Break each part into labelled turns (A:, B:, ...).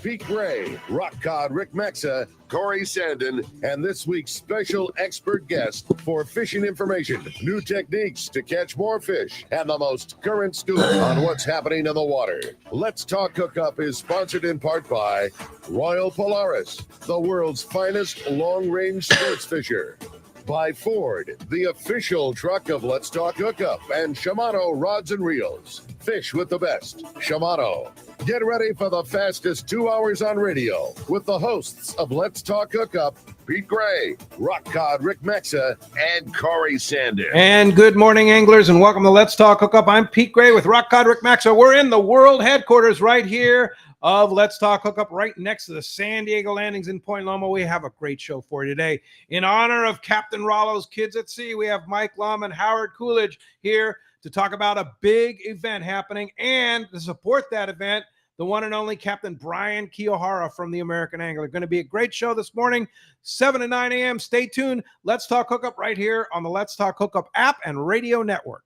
A: Pete Gray, Rock Cod Rick Maxa, Corey Sandin, and this week's special expert guest for fishing information, new techniques to catch more fish, and the most current scoop on what's happening in the water. Let's Talk Hookup is sponsored in part by Royal Polaris, the world's finest long-range sports fisher. By Ford, the official truck of Let's Talk Hookup, and Shimano Rods and Reels. Fish with the best. Shimano. Get ready for the fastest 2 hours on radio with the hosts of Let's Talk Hookup, Pete Gray, Rock Cod Rick Maxa, and Corey Sandin.
B: And good morning, anglers, and welcome to Let's Talk Hookup. I'm Pete Gray with Rock Cod Rick Maxa. We're in the world headquarters right here of Let's Talk Hookup, right next to the San Diego landings in Point Loma. We have a great show for you today. In honor of Captain Rollos Kids at Sea, we have Mike Lum and Howard Coolidge here to talk about a big event happening, and to support that event, the one and only Captain Brian Kiyohara from the American Angler. Going to be a great show this morning, 7 to 9 a.m. Stay tuned. Let's Talk Hookup right here on the Let's Talk Hookup app and radio network.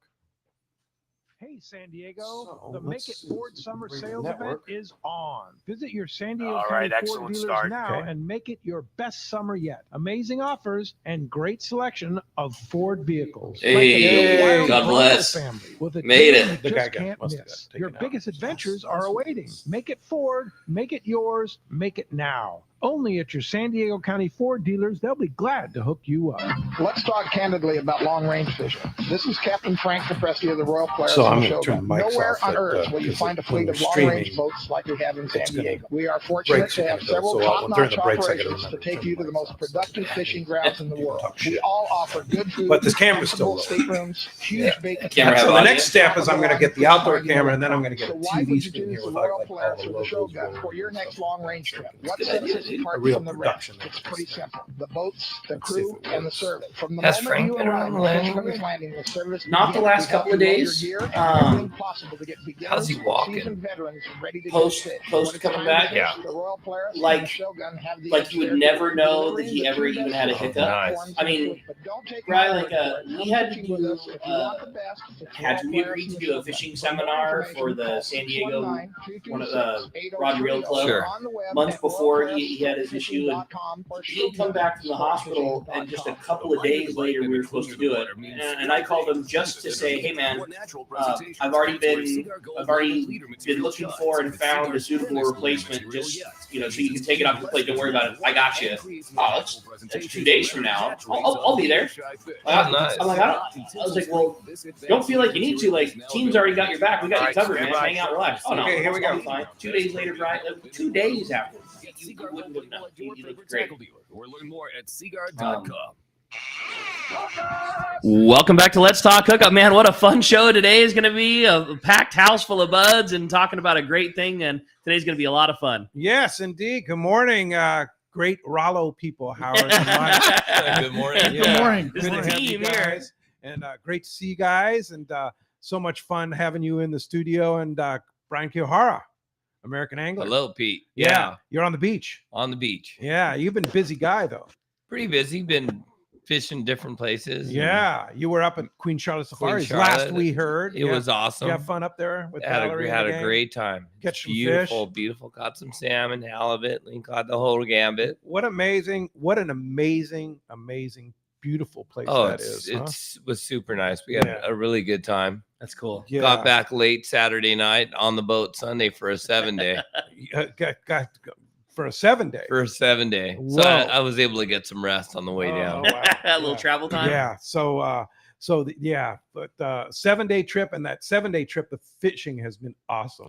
C: Hey, San Diego, the Make It Ford Summer Sales Event is on. Visit your San Diego County Ford dealers now and make it your best summer yet. Amazing offers and great selection of Ford vehicles.
D: Hey, God bless. Made it.
C: You just can't miss. Your biggest adventures are awaiting. Make it Ford, make it yours, make it now. Only at your San Diego County Ford dealers. They'll be glad to hook you up.
E: Let's talk candidly about long-range fishing. This is Captain Frank Capresti of the Royal Polaris Shogun. Nowhere on earth will you find a fleet of long-range boats like we have in San Diego. We are fortunate to have several top-notch operations to take you to the most productive fishing grounds in the world. We all offer good food,
B: but this camera's still low.
E: Staterooms, huge bait.
B: So the next step is I'm going to get the outdoor camera, and then I'm going to get a TV screen here
E: with
B: with
E: Royal Polaris or the Shogun for your next long-range trip. What sets us apart from the rest? It's pretty simple. The boats, the crew, and the service. From the moment you arrive at landing, the service.
D: Not the last couple of days.
E: How's
D: he walking?
E: Post
D: coming back?
E: Yeah.
D: Like you would never know that he ever even had a hiccup.
B: Nice.
D: I mean, right? We had to do. We agreed to do a fishing seminar for the San Diego, one of the Rod and Reel Club.
B: Sure.
D: Months before he had his issue, and he had come back from the hospital, and just a couple of days later we were supposed to do it, and I called him just to say, hey man, I've already been looking for and found a suitable replacement, just so you can take it off the plate. Don't worry about it. I got you. Oh, that's 2 days from now. I'll be there. I'm like, I was like, well, don't feel like you need to. Like, team's already got your back. We got you covered, man. Hang out, relax. Oh no,
B: okay, here we go.
D: Fine. 2 days later, Brian. 2 days after. You wouldn't have known. You look great.
F: Or learn more at Seaguard.com.
D: Welcome back to Let's Talk Hookup, man. What a fun show today is going to be. A packed house full of buds and talking about a great thing. And today's going to be a lot of fun.
B: Yes, indeed. Good morning, great Rollo people, Howard and Mike.
D: Good morning.
B: Yeah.
E: Good morning.
D: This is the team here.
B: And great to see you guys. And so much fun having you in the studio. And Brian Kiyohara, American Angler.
G: Hello, Pete.
B: Yeah, you're on the beach.
G: On the beach.
B: Yeah, you've been a busy guy, though.
G: Pretty busy. Been fishing different places.
B: Yeah, you were up at Queen Charlotte Safaris last we heard.
G: It was awesome.
B: You have fun up there with
G: had
B: Valerie.
G: Had a great time.
B: Catch some
G: beautiful,
B: fish.
G: Beautiful. Caught some salmon, halibut, and caught the whole gambit.
B: What an amazing, beautiful place that is.
G: It was super nice. We had a really good time.
D: That's cool.
B: Yeah.
G: Got back late Saturday night, on the boat Sunday for a 7-day.
B: Got for a 7-day.
G: For a 7-day. So I was able to get some rest on the way down.
B: Wow.
D: A little travel time.
B: Yeah. So 7-day trip, and that 7-day trip, the fishing has been awesome.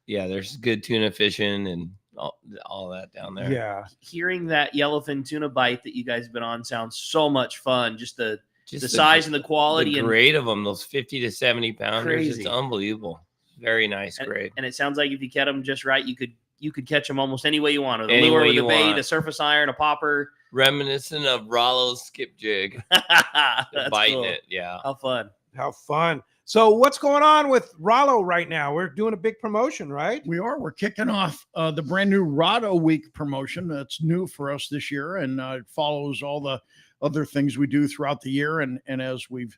G: There's good tuna fishing and all that down there.
B: Yeah.
D: Hearing that yellowfin tuna bite that you guys have been on sounds so much fun. Just the size and the quality.
G: The grade of them, those 50 to 70 pounders,
D: crazy.
G: It's unbelievable. Very nice grade.
D: And it sounds like if you catch them just right, you could catch them almost any way you want. A lure with a bait, a surface iron, a popper.
G: Reminiscent of Rollo's skip jig. Biting
D: cool.
G: it, yeah.
D: How fun.
B: So what's going on with Rollo right now? We're doing a big promotion, right?
H: We are. We're kicking off the brand new Rado Week promotion. That's new for us this year, and it follows all the other things we do throughout the year. And as we've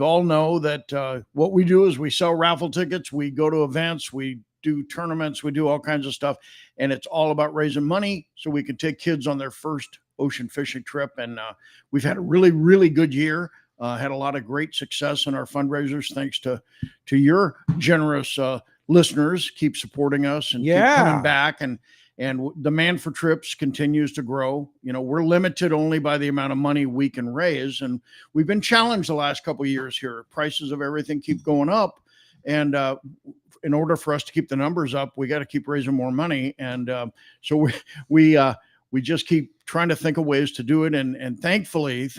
H: all know that what we do is we sell raffle tickets. We go to events. We do tournaments, we do all kinds of stuff, and it's all about raising money so we can take kids on their first ocean fishing trip. And we've had a really, really good year. Had a lot of great success in our fundraisers, thanks to your generous listeners. Keep supporting us and keep coming back, and demand for trips continues to grow. You know, we're limited only by the amount of money we can raise, and we've been challenged the last couple of years here. Prices of everything keep going up, and in order for us to keep the numbers up, we got to keep raising more money. And so we just keep trying to think of ways to do it. And thankfully,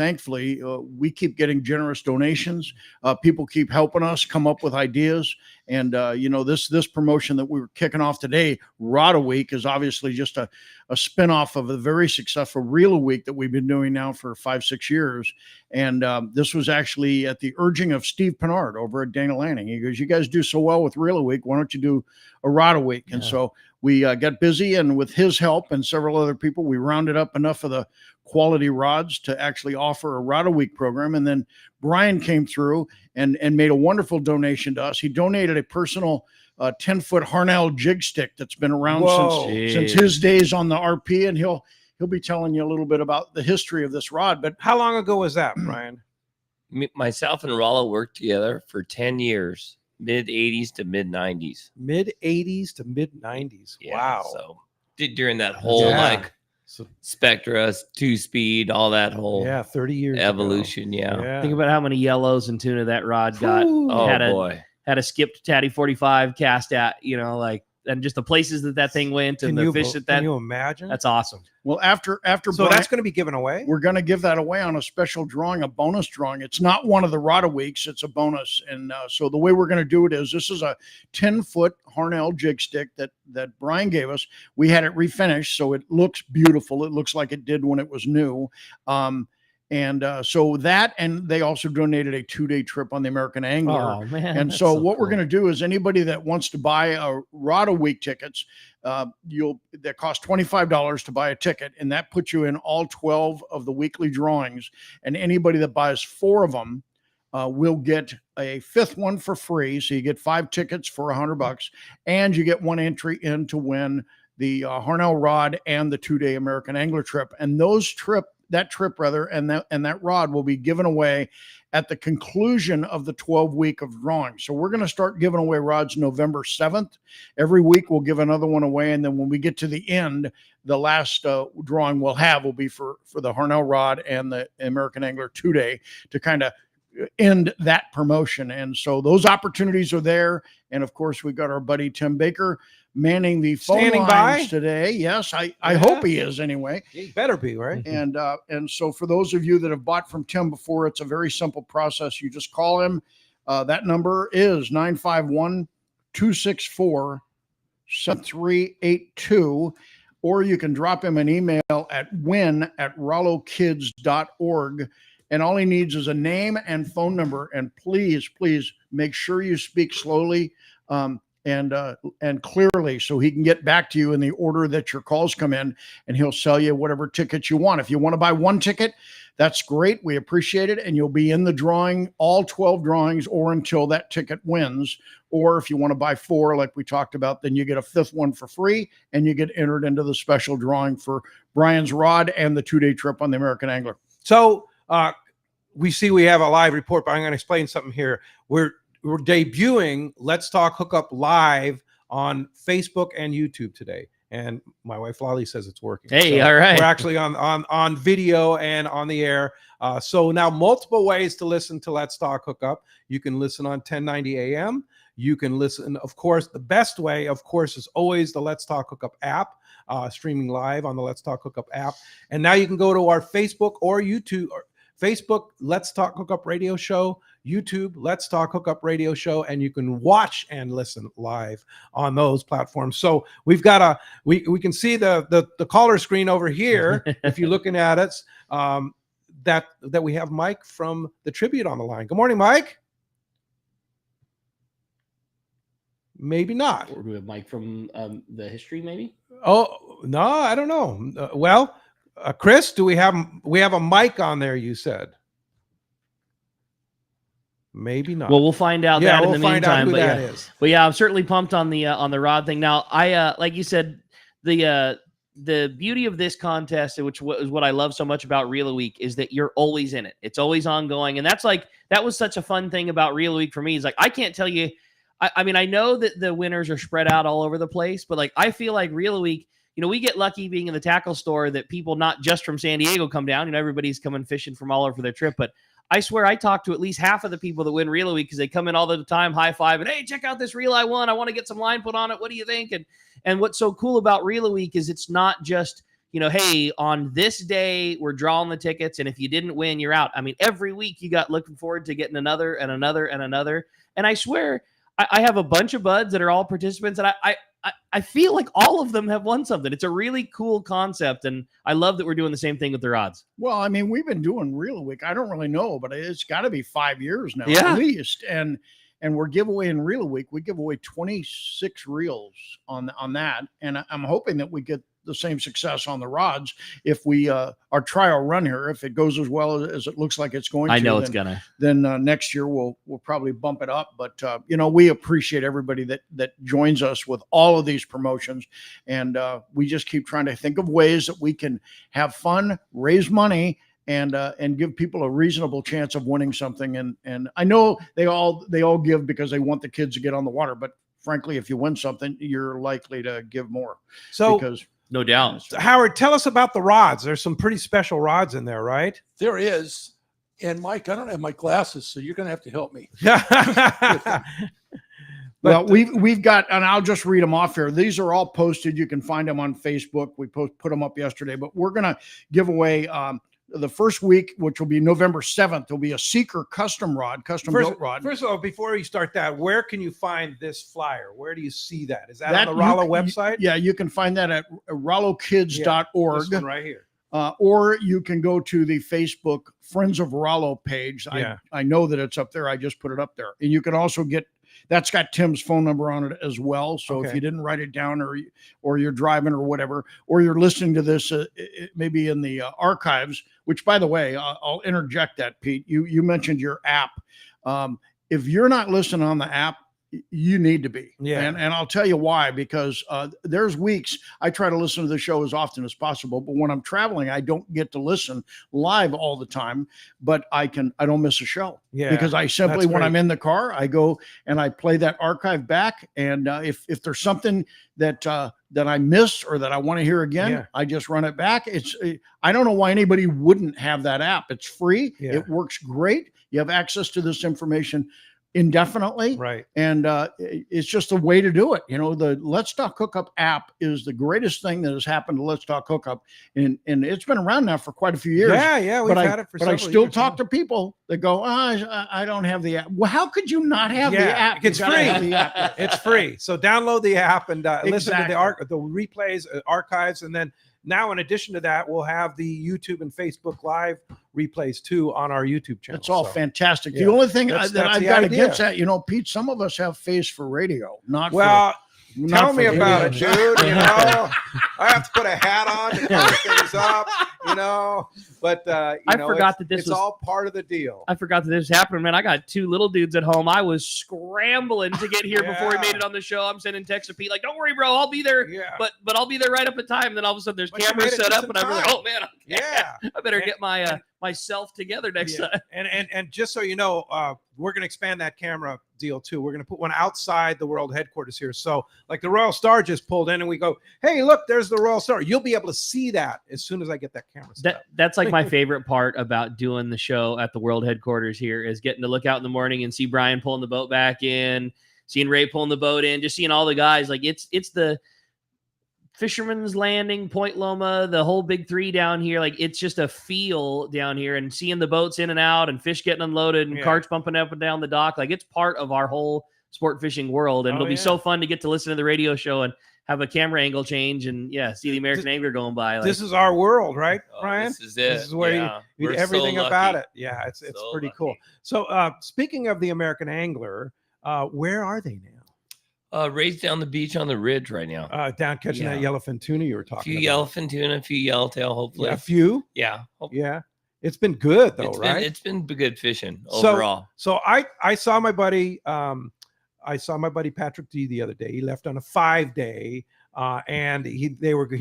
H: we keep getting generous donations. People keep helping us come up with ideas. And, this promotion that we were kicking off today, Rod Week, is obviously just a spinoff of a very successful Reel Week that we've been doing now for 5-6 years. And this was actually at the urging of Steve Pennard over at Dana Lanning. He goes, "You guys do so well with Reel Week. Why don't you do a Rod Week?" And so we got busy, and with his help and several other people, we rounded up enough of the quality rods to actually offer a Rod Week program. And then Brian came through and made a wonderful donation to us. He donated a personal 10-foot Harnell jig stick that's been around since his days on the RP, and he'll be telling you a little bit about the history of this rod. But
B: how long ago was that, Brian?
G: Myself and Rollo worked together for 10 years. Mid-80s to mid-90s.
B: Mid-80s to mid-90s.
G: Yeah,
B: wow.
G: So during that whole Spectra, 2-speed, all that whole
B: 30 years
G: evolution.
B: ago.
G: Yeah.
I: Think about how many yellows and tuna that rod got. Had a skipped Tatty 45 cast at, and just the places that thing went and the fish that.
B: Can you imagine?
I: That's awesome.
H: Well, after
B: so
H: Brian,
B: that's going to be given away.
H: We're going to give that away on a special drawing, a bonus drawing. It's not one of the Rod Weeks; it's a bonus. And so the way we're going to do it is, this is a 10-foot Harnell jig stick that Brian gave us. We had it refinished, so it looks beautiful. It looks like it did when it was new. So that, and they also donated a 2-day trip on the American Angler.
I: Oh, man.
H: And so what we're going to do is, anybody that wants to buy a Rod Week tickets, that cost $25 to buy a ticket, and that puts you in all 12 of the weekly drawings. And anybody that buys 4 of them will get a 5th one for free. So you get 5 tickets for $100, and you get 1 entry in to win the Harnell rod and the 2-day American Angler trip. And that trip and that rod will be given away at the conclusion of the 12-week of drawing. So we're going to start giving away rods November 7th. Every week we'll give another one away, and then when we get to the end, the last drawing we'll be for the Harnell rod and the American Angler 2-day to kind of end that promotion. And so those opportunities are there. And of course, we got our buddy Tim Baker manning the phone lines today. Yes, I hope he is anyway.
B: He better be, right?
H: And so for those of you that have bought from Tim before, it's a very simple process. You just call him. That number is 951-264-7382, or you can drop him an email at win@rollowkids.org. And all he needs is a name and phone number. And please make sure you speak slowly and clearly, so he can get back to you in the order that your calls come in, and he'll sell you whatever tickets you want. If you want to buy 1 ticket, that's great. We appreciate it. And you'll be in the drawing, all 12 drawings, or until that ticket wins. Or if you want to buy 4, like we talked about, then you get a 5th one for free, and you get entered into the special drawing for Brian's rod and the 2-day trip on the American Angler.
B: So we have a live report, but I'm going to explain something here. We're debuting Let's Talk Hookup live on Facebook and YouTube today. And my wife Lolly says it's working.
I: Hey, all right.
B: We're actually on video and on the air. So now multiple ways to listen to Let's Talk Hookup. You can listen on 1090 AM. You can listen, of course, the best way, of course, is always the Let's Talk Hookup app, streaming live on the Let's Talk Hookup app. And now you can go to our Facebook or YouTube, or Facebook, Let's Talk Hookup Radio Show, YouTube, Let's Talk Hookup Radio Show, and you can watch and listen live on those platforms. So we've got we can see the caller screen over here, if you're looking at it, that we have Mike from the Tribute on the line. Good morning, Mike. Maybe not.
I: Or do we have Mike from the history, maybe?
B: Oh, no, I don't know. Chris, do we have a mic on there, you said? Maybe not.
I: Well, we'll find out that in the meantime. But yeah, I'm certainly pumped on the rod thing. Now, I like you said, the beauty of this contest, which is what I love so much about Reel a Week, is that you're always in it. It's always ongoing, and that was such a fun thing about Reel a Week for me. Is like I can't tell you. I mean, I know that the winners are spread out all over the place, but like I feel like Reel a Week. We get lucky being in the tackle store that people not just from San Diego come down. Everybody's coming fishing from all over their trip, but I swear I talk to at least half of the people that win Reel a Week because they come in all the time, high five, and hey, check out this reel I won. I want to get some line put on it. What do you think? And what's so cool about Reel a Week is it's not just, hey, on this day we're drawing the tickets, and if you didn't win, you're out. I mean, every week you got looking forward to getting another and another and another. And I swear I have a bunch of buds that are all participants, and I feel like all of them have won something. It's a really cool concept, and I love that we're doing the same thing with the rods.
H: Well, I mean, we've been doing Reel a Week. I don't really know, but it's got to be 5 years now at least. And we're giveaway Reel a Week. We give away 26 reels on that, and I'm hoping that we get the same success on the rods if we our trial run here, if it goes as well as it looks like it's going to.
I: I know it's gonna.
H: Then next year we'll probably bump it up. But we appreciate everybody that joins us with all of these promotions, and we just keep trying to think of ways that we can have fun, raise money, and give people a reasonable chance of winning something. And I know they all give because they want the kids to get on the water, but frankly, if you win something, you're likely to give more. Because
I: no doubt.
B: Howard, tell us about the rods. There's some pretty special rods in there, right?
J: There is. And Mike, I don't have my glasses, so you're going to have to help me.
H: Well, we've got, and I'll just read them off here. These are all posted. You can find them on Facebook. We put them up yesterday, but we're going to give away the first week, which will be November 7th. There'll be a Seeker custom built rod.
B: First of all, before you start that, where can you find this flyer? Where do you see that? Is that on the Rollo website?
H: Yeah, you can find that at rollokids.org.
B: This one right here.
H: Or you can go to the Facebook Friends of Rollo page. I know that it's up there. I just put it up there. And you can also that's got Tim's phone number on it as well. So if you didn't write it down or you're driving or whatever, or you're listening to this maybe in the archives, which by the way, I'll interject that, Pete, you mentioned your app. If you're not listening on the app, you need to be. And I'll tell you why, because there's weeks I try to listen to the show as often as possible, but when I'm traveling, I don't get to listen live all the time, but I don't miss a show because I simply, when I'm in the car, I go and I play that archive back. And if there's something that I missed or that I want to hear again, I just run it back. I don't know why anybody wouldn't have that app. It's free. It works great. You have access to this information indefinitely,
B: right?
H: And it's just a way to do it. The Let's Talk Hookup app is the greatest thing that has happened to Let's Talk Hookup, and it's been around now for quite a few years.
B: We've had it for several years.
H: But I still talk to people that go, I don't have the app. Well, how could you not have the app?
B: It's free. It's free. So download the app and listen to the replays, archives, and then now, in addition to that, we'll have the YouTube and Facebook Live replays too on our YouTube channel.
H: It's all fantastic. The only thing that I've got against that, Pete, some of us have face for radio, not for
B: tell me about it, dude. I have to put a hat on to cover things up, But
I: I forgot that
B: it's all part of the deal.
I: I forgot that this happened, man. I got two little dudes at home. I was scrambling to get here before we made it on the show. I'm sending texts to Pete like, "Don't worry, bro, I'll be there." But I'll be there right up at time. And then all of a sudden, there's cameras set up, and I'm like, "Oh man, I better get my myself together next time."
B: And just so you know, we're going to expand that camera deal too. We're going to put one outside the world headquarters here. So like the Royal Star just pulled in and we go, hey, look, there's the Royal Star. You'll be able to see that as soon as I get that camera set up.
I: That's like my favorite part about doing the show at the world headquarters here is getting to look out in the morning and see Brian pulling the boat back in, seeing Ray pulling the boat in, just seeing all the guys. Like it's the Fisherman's Landing, Point Loma, the whole big three down here. Like it's just a feel down here, and seeing the boats in and out and fish getting unloaded and carts bumping up and down the dock. Like it's part of our whole sport fishing world. And it'll be so fun to get to listen to the radio show and have a camera angle change and see the American angler going by. Like,
B: this is our world, right, Brian?
G: This is it.
B: This is where you everything about it. Yeah, it's
G: so
B: pretty
G: lucky.
B: cool. So speaking of the American angler, where are they now?
G: Raised down the beach on the ridge right now.
B: Down catching that yellowfin tuna you were talking about.
G: A few yellowfin tuna, a few yellowtail, hopefully.
B: A few?
G: Yeah.
B: Yeah. It's been good though, right?
G: It's been good fishing overall.
B: So I saw my buddy Patrick D the other day. He left on a 5-day. And he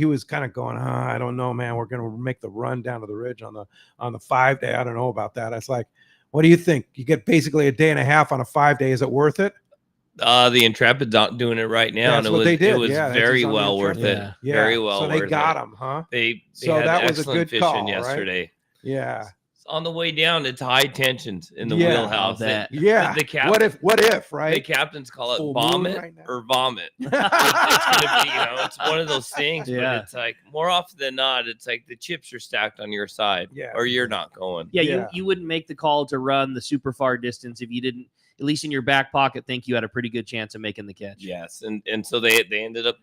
B: was kind of going, I don't know, man. We're gonna make the run down to the ridge on the 5-day. I don't know about that. I was like, what do you think? You get basically a day and a half on a 5-day. Is it worth it?
G: The Intrepid's doing it right now.
B: That's what they did.
G: It was very well worth it.
B: Yeah.
G: Very well.
B: So they got him, huh?
G: They
B: so
G: had
B: that was a
G: excellent
B: good call
G: yesterday.
B: Right? Yeah.
G: On the way down, it's high tensions in the wheelhouse.
B: The what if, right?
G: The captains call it
B: Full
G: vomit
B: right
G: or vomit. It's gonna be, it's one of those things.
I: Yeah.
G: But it's like more often than not, it's like the chips are stacked on your side, or you're not going.
I: Yeah, you wouldn't make the call to run the super far distance if you didn't, at least in your back pocket, think you had a pretty good chance of making the catch.
G: Yes, and so they ended up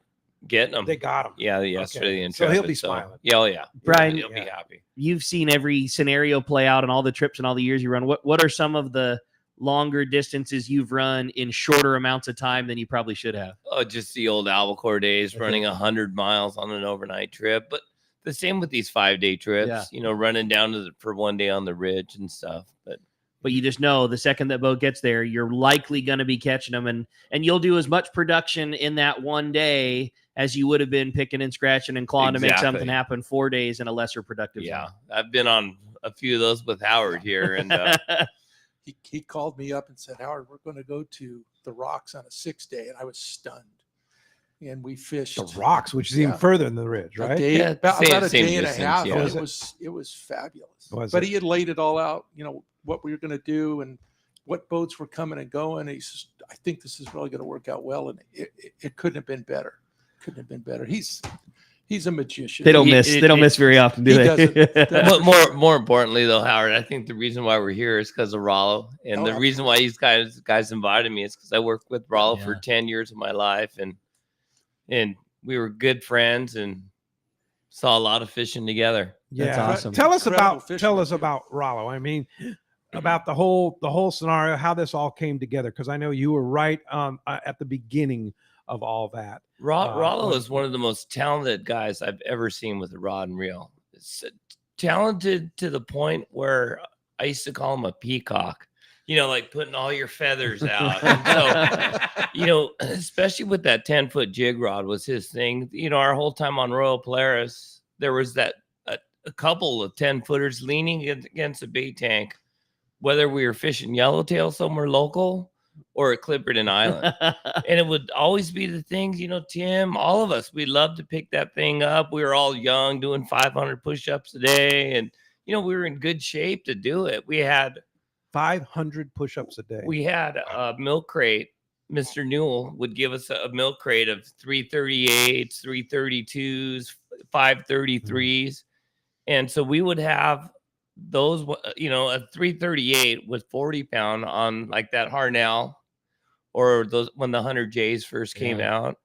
G: getting him.
B: They got him.
G: Yeah, yesterday.
B: Okay. So he'll be smiling.
G: Yeah.
I: Brian,
G: he'll be happy.
I: You've seen every scenario play out and all the trips and all the years you run. What are some of the longer distances you've run in shorter amounts of time than you probably should have?
G: Oh, just the old Albacore days, running 100 miles on an overnight trip. But the same with these 5-day trips, running down for one day on the ridge and stuff.
I: But you just know the second that boat gets there, you're likely going to be catching them, and you'll do as much production in that one day as you would have been picking and scratching and clawing to make something happen 4 days in a lesser productive zone.
G: I've been on a few of those with Howard here, and
J: he called me up and said, Howard, we're going to go to the Rocks on a 6-day, and I was stunned. And we fished
B: the Rocks, which is even further than the ridge, right?
J: About a day and a half.
G: Yeah.
J: It was fabulous. He had laid it all out, what we were going to do and what boats were coming and going. And he says, I think this is really going to work out well. And it couldn't have been better. He's a magician.
I: They don't miss very often, do they?
G: But more importantly, though, Howard, I think the reason why we're here is because of Rollo, and the reason why these guys invited me is because I worked with Rollo for 10 years of my life, and we were good friends and saw a lot of fishing together.
B: Yeah,
I: that's awesome.
B: Tell us about Rollo. I mean, about the whole scenario, how this all came together, because I know you were right at the beginning of all that.
G: Rollo is one of the most talented guys I've ever seen with a rod and reel. It's talented to the point where I used to call him a peacock, like putting all your feathers out. And so, especially with that 10-foot jig rod was his thing. Our whole time on Royal Polaris, there was a couple of 10-footers leaning against a bait tank, whether we were fishing yellowtail somewhere local or at Clipperton Island. And it would always be the things, Tim, all of us, we loved to pick that thing up. We were all young, doing 500 push-ups a day. And, we were in good shape to do it. We had
B: 500 push-ups a day.
G: We had a milk crate. Mr. Newell would give us a milk crate of 338s, 332s, 533s. And so we would have those, a 338 with 40-pound on like that Harnell, or those when the 100Js first came out.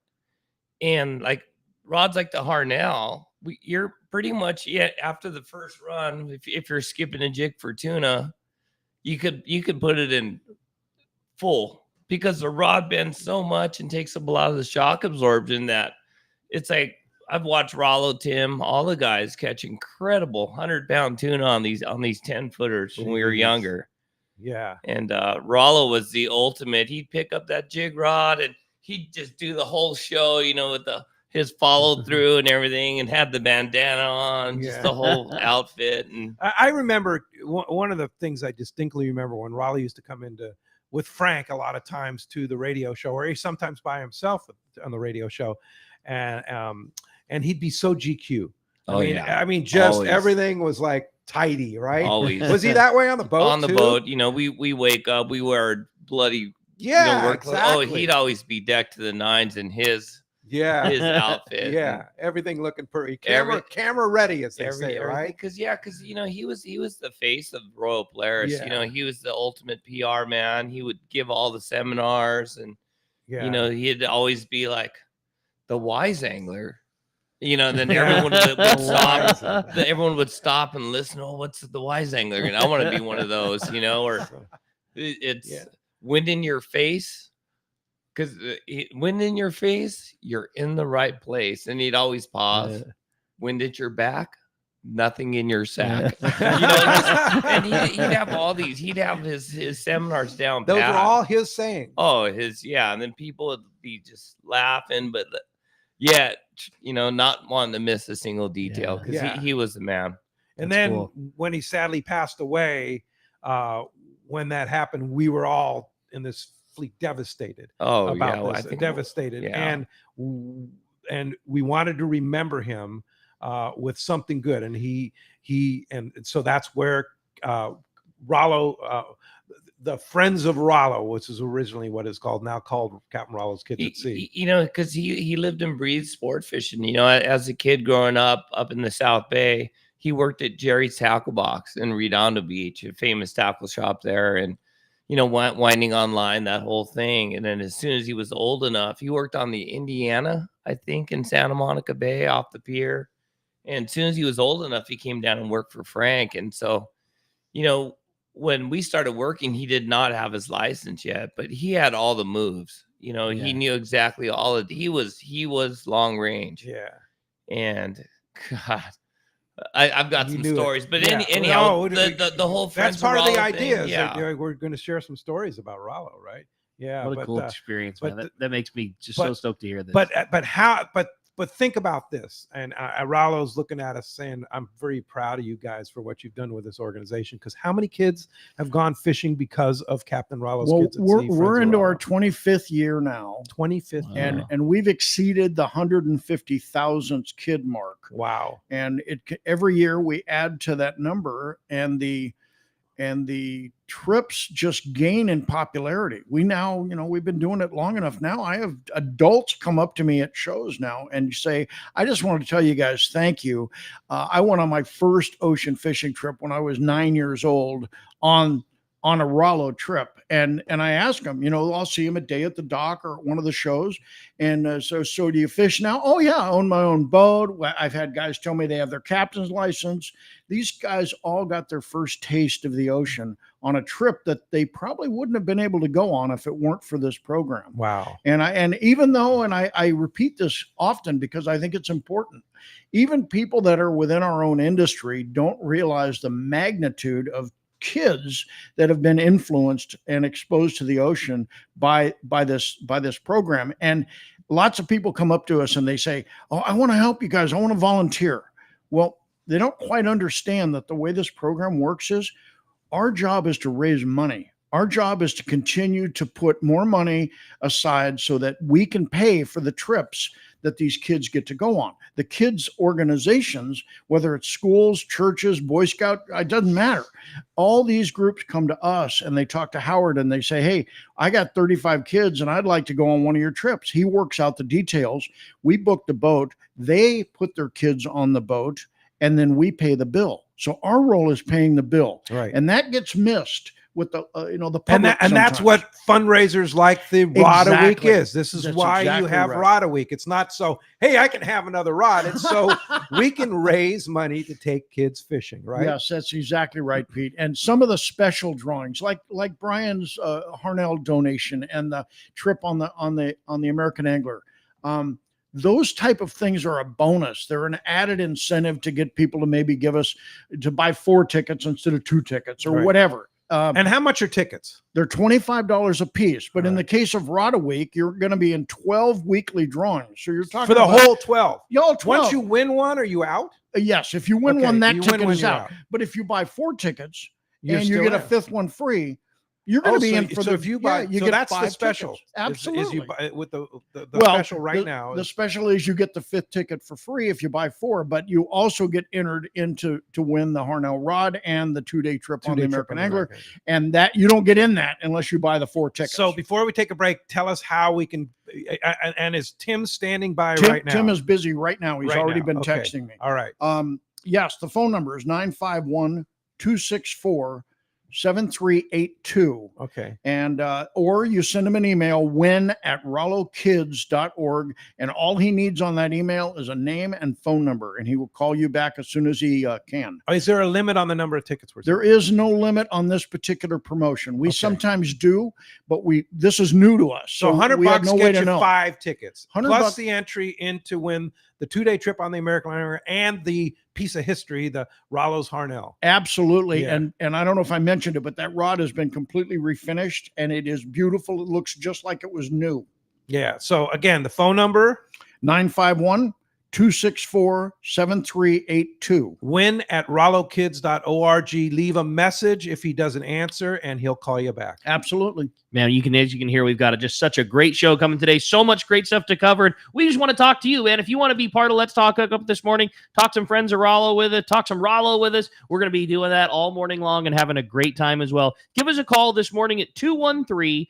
G: And like rods like the Harnell, you're pretty much after the first run, if you're skipping a jig for tuna, you could put it in full, because the rod bends so much and takes up a lot of the shock absorption that it's like, I've watched Rollo, Tim, all the guys catch incredible 100-pound tuna on these 10-footers when we were younger.
B: Yeah.
G: And Rollo was the ultimate. He'd pick up that jig rod and he'd just do the whole show, with his follow through and everything, and had the bandana on, just the whole outfit. And
B: I remember one of the things I distinctly remember when Rollo used to come with Frank a lot of times to the radio show, or he sometimes by himself on the radio show. And he'd be so GQ. I mean, just always. Everything was like tidy, right?
G: Always.
B: Was he that way on the boat?
G: On the boat, we wake up, we wear bloody work
B: exactly.
G: Oh, he'd always be decked to the nines in his outfit.
B: Yeah, everything looking pretty camera ready, as they say, right?
G: Because he was the face of Royal Polaris.
B: Yeah.
G: He was the ultimate PR man. He would give all the seminars, and he'd always be like the wise angler. Then everyone would stop. Everyone would stop and listen. Oh, what's the wise angler? And I want to be one of those, or it's wind in your face. Because wind in your face, you're in the right place. And he'd always pause. Wind at your back, nothing in your sack. And he'd have all these. He'd have his seminars down.
B: Those are all his sayings.
G: Oh, and then people would be just laughing, but not wanting to miss a single detail because he was the man.
B: And then when he sadly passed away, when that happened, we were all in this fleet devastated.
G: I think
B: devastated, and we wanted to remember him with something good, and so that's where Rollo, the Friends of Rollo, which is originally what it's called, now called Captain Rollos Kids at Sea.
G: Because he lived and breathed sport fishing. As a kid growing up in the South Bay, he worked at Jerry's Tackle Box in Redondo Beach, a famous tackle shop there, and winding online, that whole thing. And then as soon as he was old enough, he worked on the Indiana, I think, in Santa Monica Bay off the pier. And as soon as he was old enough, he came down and worked for Frank. And so, when we started working, he did not have his license yet, but he had all the moves. He knew exactly all of he was long range.
B: Yeah.
G: And God, I've got some stories, but anyhow, the whole
B: that's part of the idea.
G: Yeah,
B: we're going to share some stories about Rollo, right? Yeah,
I: what a cool experience, man. That makes me just so stoked to hear this.
B: But think about this, and Rollo's looking at us saying, "I'm very proud of you guys for what you've done with this organization." Because how many kids have gone fishing because of Captain Rollos Kids at Sea?
H: We're into our 25th year now.
B: 25th,
H: and we've exceeded the 150,000th kid mark.
B: Wow!
H: And every year we add to that number, and the trips just gain in popularity. We now, we've been doing it long enough now. I have adults come up to me at shows now and say, I just wanted to tell you guys, thank you. I went on my first ocean fishing trip when I was 9 years old on a Rollo trip. And I ask them, I'll see them a day at the dock or at one of the shows. And so do you fish now? Oh yeah, I own my own boat. I've had guys tell me they have their captain's license. These guys all got their first taste of the ocean on a trip that they probably wouldn't have been able to go on if it weren't for this program.
B: Wow.
H: And even though, and I repeat this often because I think it's important, even people that are within our own industry don't realize the magnitude of kids that have been influenced and exposed to the ocean by this program. And lots of people come up to us and they say, oh, I want to help you guys. I want to volunteer. Well, they don't quite understand that the way this program works is our job is to raise money. Our job is to continue to put more money aside so that we can pay for the trips that these kids get to go on. The kids' organizations, whether it's schools, churches, Boy Scout, it doesn't matter. All these groups come to us and they talk to Howard and they say, hey, I got 35 kids and I'd like to go on one of your trips. He works out the details. We book the boat. They put their kids on the boat and then we pay the bill. So our role is paying the bill.
B: Right.
H: And that gets missed with the public.
B: And that's what fundraisers like the Rod a Week is. This is why you have Rod a Week. It's not so, hey, I can have another rod. It's so we can raise money to take kids fishing, right?
H: Yes, that's exactly right, Pete. And some of the special drawings, like Brian's Harnell donation and the trip on the American Angler, those type of things are a bonus. They're an added incentive to get people to maybe to buy 4 tickets instead of 2 tickets or whatever.
B: And how much are tickets?
H: They're $25 a piece. But in the case of Rod a Week, you're going to be in 12 weekly drawings. So you're talking
B: for the whole 12.
H: Y'all 12.
B: Once you win one, are you out?
H: Yes. If you win one, that ticket is out. But if you buy 4 tickets and you get a 5th one free, you're going to be in for
B: if you buy,
H: you get
B: that's the special.
H: Tickets. Absolutely.
B: Is you buy, with the special right now.
H: The special is you get the 5th ticket for free if you buy 4, but you also get entered to win the Harnell Rod and the 2-day trip on the American Angler. And that you don't get in that unless you buy the 4 tickets.
B: So before we take a break, tell us how we can, and is Tim standing by right now?
H: Tim is busy right now. He's already been texting me.
B: All right.
H: Yes, the phone number is 951-264-7382.
B: Okay.
H: And or you send him an email, win@rollokids.org, and all he needs on that email is a name and phone number, and he will call you back as soon as he can.
B: Is there a limit on the number of tickets?
H: There is no limit on this particular promotion. We sometimes do, but this is new to us.
B: So $100 gets you 5 tickets plus the entry in to win the 2-day trip on the American liner and the piece of history, the Rollos Harnell.
H: Absolutely.
B: Yeah.
H: And I don't know if I mentioned it, but that rod has been completely refinished and it is beautiful. It looks just like it was new.
B: Yeah. So again, the phone number
H: 951-264-7382.
B: Win at rollokids.org. Leave a message if he doesn't answer, and he'll call you back.
H: Absolutely.
I: Man, as you can hear, we've got just such a great show coming today. So much great stuff to cover. And we just want to talk to you, man. If you want to be part of Let's Talk Hookup this morning, talk some friends of Rollo with us, talk some Rollo with us. We're going to be doing that all morning long and having a great time as well. Give us a call this morning at 213-432-1090.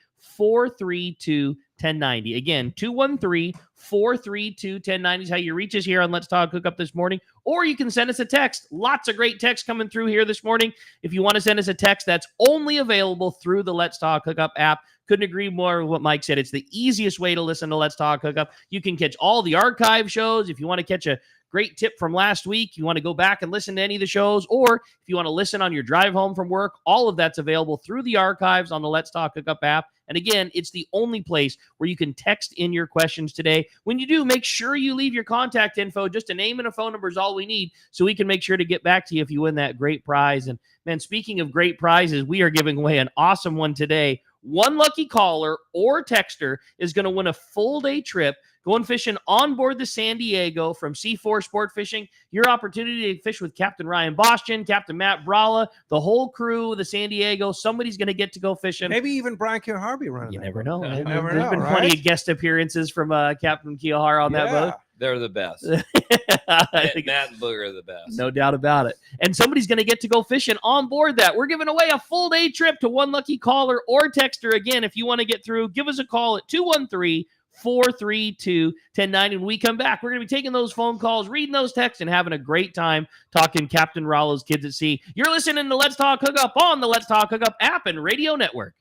I: Again, 213-432-1090 is how you reach us here on Let's Talk Hookup this morning. Or you can send us a text. Lots of great texts coming through here this morning. If you want to send us a text, that's only available through the Let's Talk Hookup app. Couldn't agree more with what Mike said. It's the easiest way to listen to Let's Talk Hookup. You can catch all the archive shows. If you want to catch a great tip from last week, you want to go back and listen to any of the shows, or if you want to listen on your drive home from work, all of that's available through the archives on the Let's Talk Hookup app. And again, it's the only place where you can text in your questions today. When you do, make sure you leave your contact info. Just a name and a phone number is all we need, so we can make sure to get back to you if you win that great prize. And man, speaking of great prizes, we are giving away an awesome one today. One lucky caller or texter is going to win a full day trip going fishing on board the San Diego from C4 Sport Fishing. Your opportunity to fish with Captain Ryan Bostian, Captain Matt Bralla, the whole crew of the San Diego. Somebody's going to get to go fishing.
B: Maybe even Brian Kiyohara be running.
I: You never know.
B: There's
I: been plenty of guest appearances from Captain Kiyohara on that boat.
G: They're the best.
I: I think
G: Matt and Booger are the best.
I: No doubt about it. And somebody's going to get to go fishing on board that. We're giving away a full day trip to one lucky caller or texter. Again, if you want to get through, give us a call at 213-432-1090. When we come back, we're going to be taking those phone calls, reading those texts, and having a great time talking Captain Rollos Kids at Sea. You're listening to Let's Talk Hookup on the Let's Talk Hookup app and radio network.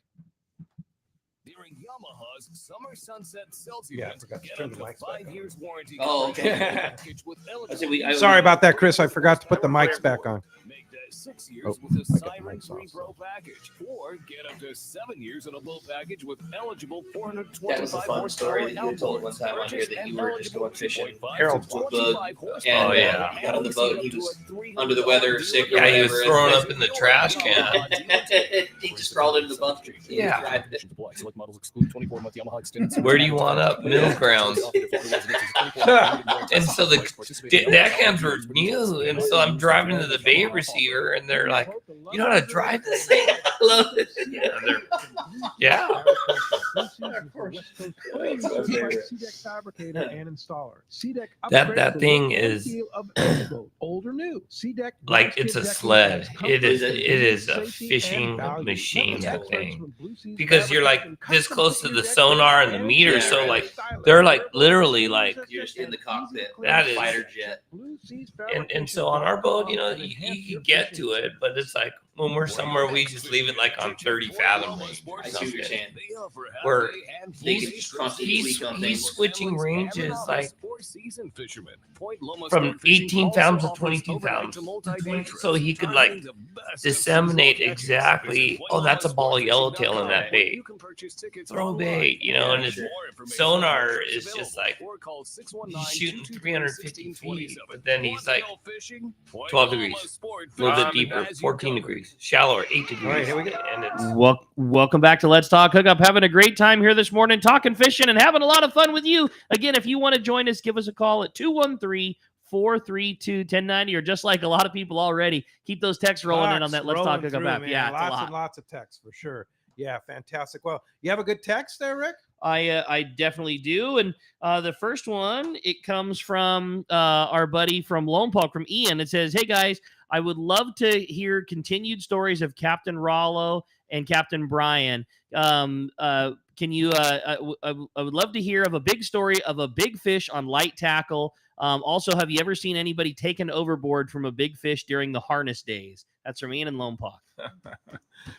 F: During Yamaha's Summer Sunset Sales
B: Yeah, I
F: event,
B: forgot to
F: get
B: turn
F: up
B: the
F: to
B: mics back
F: 5 years warranty.
I: Oh, okay.
F: package with eligible-
B: Sorry about that, Chris. I forgot to put the mics back on.
F: Make that 6 years
B: Oh,
F: with a
B: I got the
F: Siren
B: mics off,
F: 3
B: so.
F: Pro package, or get up to 7 years in a boat package with eligible
D: That was a
F: 425
D: fun story
F: horsepower
D: that you told one time on here
F: outboard.
D: that you were just going fishing.
B: Harold's
D: boat.
F: And
G: Oh, yeah.
D: Got on the boat and he was under the weather, sick or
G: Yeah, he was
D: whatever,
G: throwing
D: and
G: up in the trash can.
D: he just crawled into the bump tree.
G: Yeah. Where do you want up? Middle grounds. And so the deck cams were new, and so I'm driving to the bay receiver, and they're like, "You know how to drive this thing?" I love it. Yeah,
C: CDEC fabricator and installer. CDEC
G: that thing is
C: old or new. CDEC
G: like it's a sled. It is a fishing machine, that thing, because you're like this close to the sonar and the meter,
D: Yeah,
G: so
D: right.
G: like they're like literally like
D: You're just in the cockpit.
G: That is-
D: Fighter jet.
G: and so on our boat, you know, you can get to it, but it's like when we're somewhere, we just leave it like on 30 fathom range or
D: I see what you're
G: something.
D: saying.
G: Where
D: They can just constantly tweak on
G: he's
D: things.
G: switching ranges like from 18 pounds to 22 pounds, so he could like disseminate exactly. Oh, that's a ball of yellowtail in that bait. Throw bait, you know, and his sonar is just like he's shooting 350 feet, but then he's like 12 degrees, a little bit deeper, 14 degrees, shallower, 8 degrees.
B: All right, here we go.
G: And it's
I: Welcome back to Let's Talk Hookup. Having a great time here this morning, talking fishing and having a lot of fun with you. Again, if you want to join us, give us a call at 213-432-1090, or just like a lot of people already, keep those texts rolling in on that Let's Talk Hookup app. Yeah, it's a
B: lots
I: lot.
B: and lots of texts for sure. Yeah, fantastic. Well, you have a good text there, Rick?
I: I definitely do. And the first one, it comes from our buddy from Lone Pond, from Ian. It says, "Hey guys, I would love to hear continued stories of Captain Rollo and Captain Brian. Can you? I would love to hear of a big story of a big fish on light tackle. Also, have you ever seen anybody taken overboard from a big fish during the harness days?" That's from Ian in Lone Pond.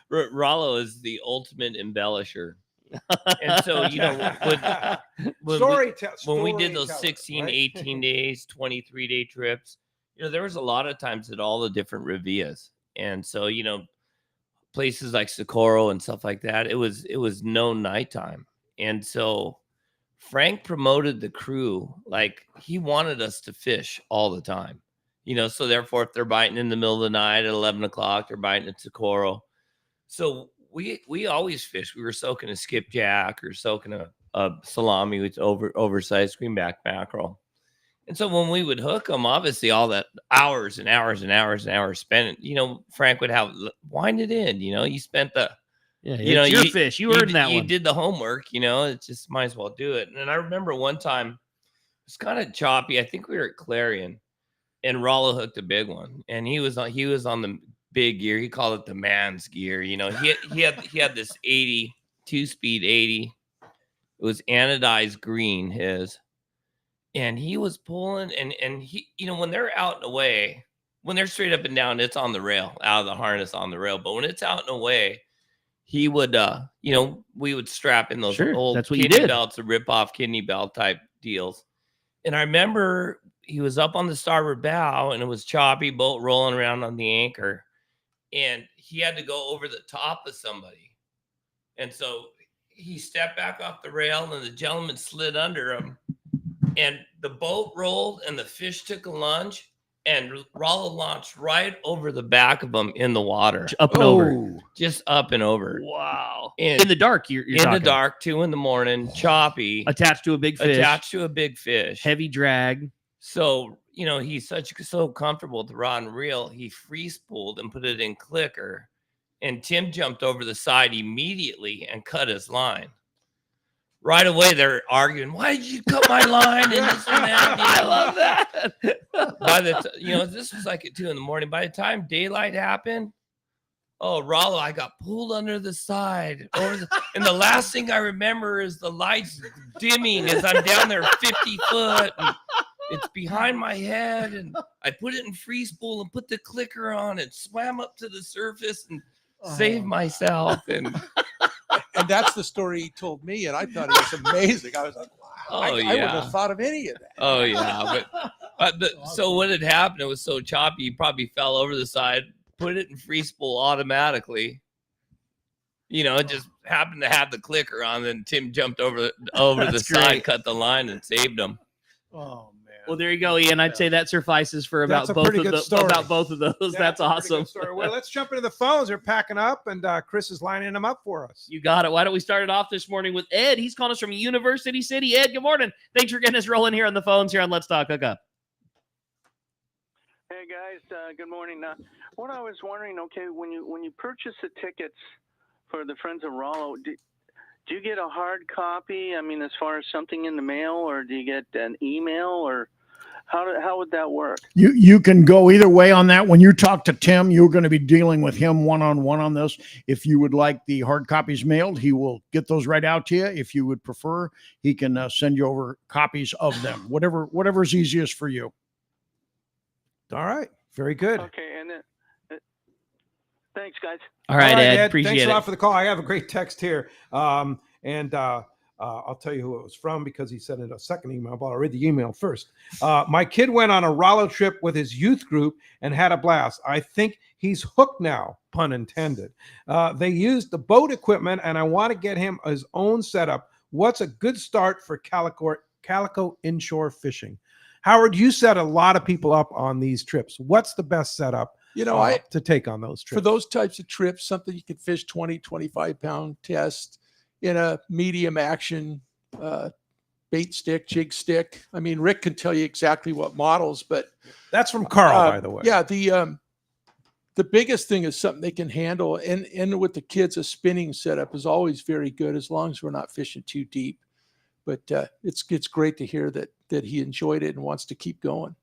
G: Rollo is the ultimate embellisher. And so, you know, when we did those 16, 18 days, 23-day trips, you know, there was a lot of times at all the different Rivias. And so, you know, places like Socorro and stuff like that, it was no nighttime. And so Frank promoted the crew. Like, he wanted us to fish all the time, you know, so therefore if they're biting in the middle of the night at 11 o'clock, they're biting at Socorro. So we always fish. We were soaking a skipjack or soaking a salami with oversized greenback mackerel. And so when we would hook them, obviously all that hours and hours and hours and hours spent, you know, Frank would have wind it in, you know, you spent the, you know,
I: your fish, you earned that one.
G: You did the homework, you know, it's just might as well do it. And I remember one time it's kind of choppy. I think we were at Clarion and Rollo hooked a big one, and he was on the big gear. He called it the man's gear. You know, he had this 80 2-speed 80. It was anodized green, his. And he was pulling, and he, you know, when they're out and away, when they're straight up and down, it's on the rail, out of the harness on the rail. But when it's out and away, he would, you know, we would strap in those old kidney belts, the rip-off kidney belt type deals. And I remember he was up on the starboard bow, and it was choppy, boat rolling around on the anchor, and he had to go over the top of somebody. And so he stepped back off the rail, and the gentleman slid under him. And the boat rolled and the fish took a lunge, and Rollo launched right over the back of him in the water.
I: Up and over.
G: Just up and over.
I: Wow.
G: And
I: in the dark, you're
G: in
I: talking.
G: the dark, 2 a.m, choppy.
I: Attached to a big fish. Heavy drag.
G: So, you know, he's so comfortable with the rod and reel, he free spooled and put it in clicker. And Tim jumped over the side immediately and cut his line. Right away, they're arguing, why did you cut my line? And this and that. I love that. You know, this was like at 2 a.m. By the time daylight happened, oh, Rollo, I got pulled under the side. And the last thing I remember is the lights dimming as I'm down there 50 foot. And it's behind my head. And I put it in free spool and put the clicker on and swam up to the surface and saved myself.
J: And that's the story he told me, and I thought it was amazing. I was like, wow, I wouldn't have thought of any of that.
G: Oh, yeah. So what had happened, it was so choppy, he probably fell over the side, put it in free spool automatically. You know, it just happened to have the clicker on, and Tim jumped over the side, cut the line, and saved him.
J: Oh, man.
I: Well, there you go, Ian. I'd say that suffices for about both of those. That's awesome.
B: Well, let's jump into the phones. They're packing up, and Chris is lining them up for us.
I: You got it. Why don't we start it off this morning with Ed? He's calling us from University City. Ed, good morning. Thanks for getting us rolling here on the phones here on Let's Talk Hookup.
K: Hey guys, good morning. What I was wondering, okay, when you purchase the tickets for the Friends of Rollo, do you get a hard copy? I mean, as far as something in the mail, or do you get an email, or how would that work?
H: You can go either way on that. When you talk to Tim, you're going to be dealing with him one-on-one on this. If you would like the hard copies mailed, he will get those right out to you. If you would prefer, he can send you over copies of them. Whatever is easiest for you.
B: All right. Very good.
K: Okay, and then thanks, guys.
I: All right, Ed. Appreciate
B: Thanks
I: it.
B: a lot for the call. I have a great text here. I'll tell you who it was from because he sent it a second email, but I'll read the email first. My kid went on a Rollo trip with his youth group and had a blast. I think he's hooked now, pun intended. They used the boat equipment, and I want to get him his own setup. What's a good start for calico inshore fishing? Howard, you set a lot of people up on these trips. What's the best setup to take on those trips?
J: For those types of trips, something you can fish 20, 25-pound test in a medium action bait stick, jig stick. I mean, Rick can tell you exactly what models, but
B: that's from Carl, by the way.
J: Yeah, the biggest thing is something they can handle, and with the kids, a spinning setup is always very good as long as we're not fishing too deep. But it's great to hear that he enjoyed it and wants to keep going.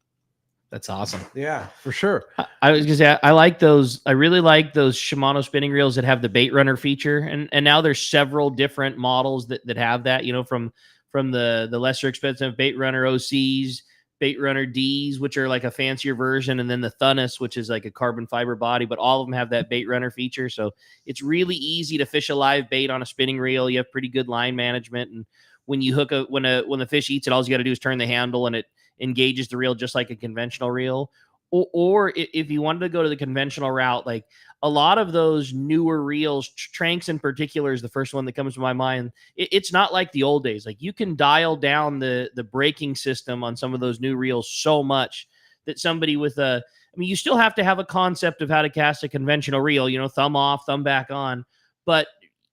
I: That's awesome.
B: Yeah, for sure.
I: I was gonna say I like those. I really like those Shimano spinning reels that have the bait runner feature, and now there's several different models that have that. You know, from the lesser expensive bait runner OCs, bait runner Ds, which are like a fancier version, and then the Thunus, which is like a carbon fiber body. But all of them have that bait runner feature, so it's really easy to fish a live bait on a spinning reel. You have pretty good line management, and when you hook when the fish eats it, all you got to do is turn the handle, and it engages the reel just like a conventional reel. Or if you wanted to go to the conventional route, like a lot of those newer reels, Tranks in particular is the first one that comes to my mind. It's not like the old days. Like you can dial down the braking system on some of those new reels so much that somebody with I mean, you still have to have a concept of how to cast a conventional reel, thumb off, thumb back on, but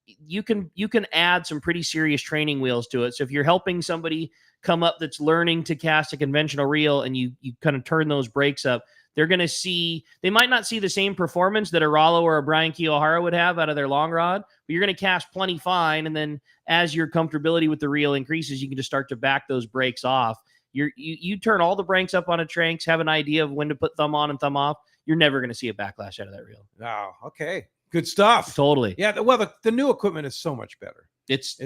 I: you can add some pretty serious training wheels to it. So if you're helping somebody come up that's learning to cast a conventional reel and you kind of turn those brakes up, they're going to see, they might not see the same performance that a Rollo or a Brian Kiyohara would have out of their long rod, but you're going to cast plenty fine. And then as your comfortability with the reel increases, you can just start to back those brakes off. You turn all the brakes up on a Tranks, have an idea of when to put thumb on and thumb off. You're never going to see a backlash out of that reel.
B: Oh, okay. Good stuff.
I: Totally.
B: Yeah. Well, the new equipment is so much better.
I: It's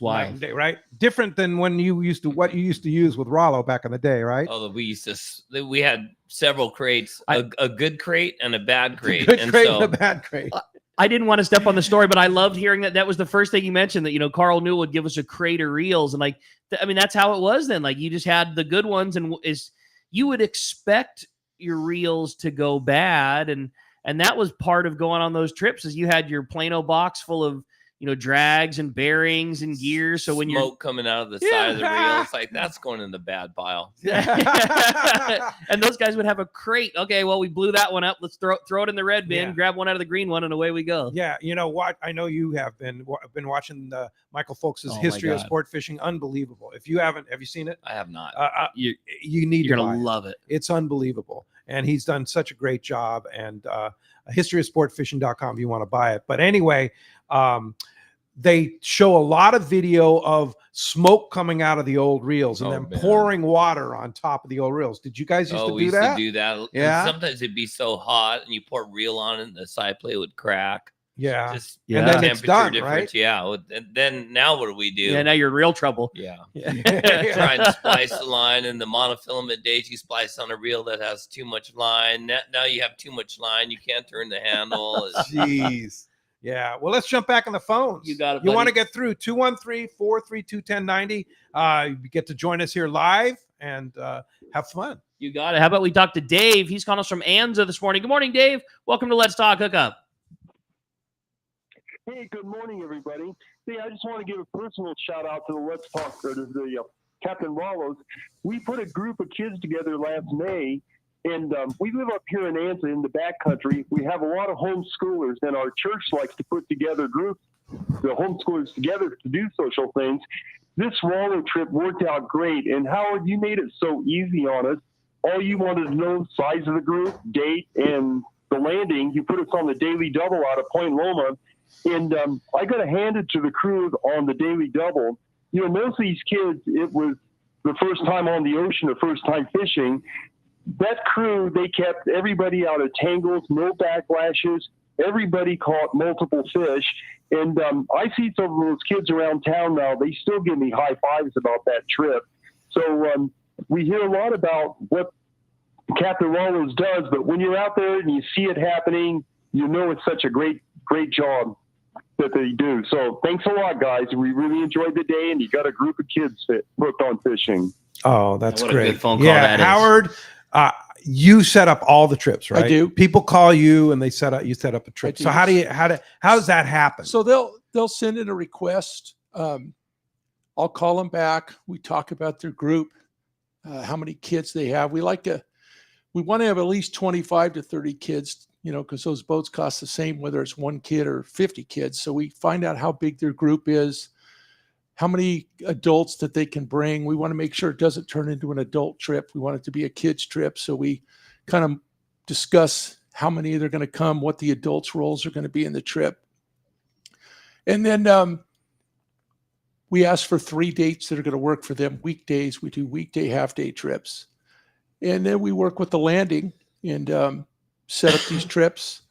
I: wild,
B: day, right? Different than what you used to use with Rollo back in the day, right?
G: Oh, we had several crates, a good crate and a bad crate.
B: And a bad crate.
I: I didn't want to step on the story, but I loved hearing that. That was the first thing you mentioned, that, Carl Newell would give us a crate of reels. And that's how it was then. Like you just had the good ones, and you would expect your reels to go bad. And that was part of going on those trips, is you had your Plano box full of, drags and bearings and gears. So when
G: smoke coming out of the side of the reel, it's like, that's going in the bad pile.
I: And those guys would have a crate. Okay, well, we blew that one up. Let's throw it in the red bin, grab one out of the green one, and away we go.
B: Yeah, you know what? I know you have been watching Michael Folks' History of Sport Fishing. Unbelievable. If you haven't, have you seen it?
G: I have not.
B: You need
I: You're going to love it.
B: It's unbelievable. And he's done such a great job. And historyofsportfishing.com if you want to buy it. But anyway, they show a lot of video of smoke coming out of the old reels and then pouring water on top of the old reels. Did you guys used to do that?
G: To do that.
B: Yeah.
G: And sometimes it'd be so hot and you pour reel on it and the side plate would crack.
B: Yeah.
G: Just
B: and then it's done, right?
G: Yeah. And then now what do we do?
I: Yeah, now you're in real trouble.
G: Yeah. Try and splice the line, and the monofilament days you splice on a reel that has too much line. Now you have too much line. You can't turn the handle.
B: Jeez. Yeah. Well, let's jump back on the phones.
I: You got it.
B: You want to get through 213-432-1090. You get to join us here live and have fun.
I: You got it. How about we talk to Dave? He's calling us from Anza this morning. Good morning, Dave. Welcome to Let's Talk Hookup.
L: Hey, good morning, everybody. Hey, I just want to give a personal shout out to the Let's Talk, or to the Captain Rollos. We put a group of kids together last May, and we live up here in Anza in the backcountry. We have a lot of homeschoolers, and our church likes to put together groups, the homeschoolers together, to do social things. This Rollo trip worked out great, and Howard, you made it so easy on us. All you wanted to know, size of the group, date, and the landing. You put us on the daily double out of Point Loma. And I got to hand it to the crew on the daily double. Most of these kids, it was the first time on the ocean, the first time fishing. That crew, they kept everybody out of tangles, no backlashes. Everybody caught multiple fish. And I see some of those kids around town now. They still give me high fives about that trip. So we hear a lot about what Captain Rollos does, but when you're out there and you see it happening, it's such a great job that they do. So thanks a lot, guys. We really enjoyed the day, and you got a group of kids hooked on fishing.
B: Oh, that's
I: what
B: great.
I: A good phone call that
B: Howard, you set up all the trips, right?
J: I do.
B: People call you and you set up a trip. So how does that happen?
J: So they'll send in a request. I'll call them back. We talk about their group, how many kids they have. We want to have at least 25 to 30 kids, because those boats cost the same whether it's one kid or 50 kids. So we find out how big their group is, how many adults that they can bring. We want to make sure it doesn't turn into an adult trip. We want it to be a kids trip. So we kind of discuss how many they're going to come, what the adults' roles are going to be in the trip. And then we ask for 3 dates that are going to work for them. Weekdays, we do weekday, half-day trips. And then we work with the landing and set up these trips,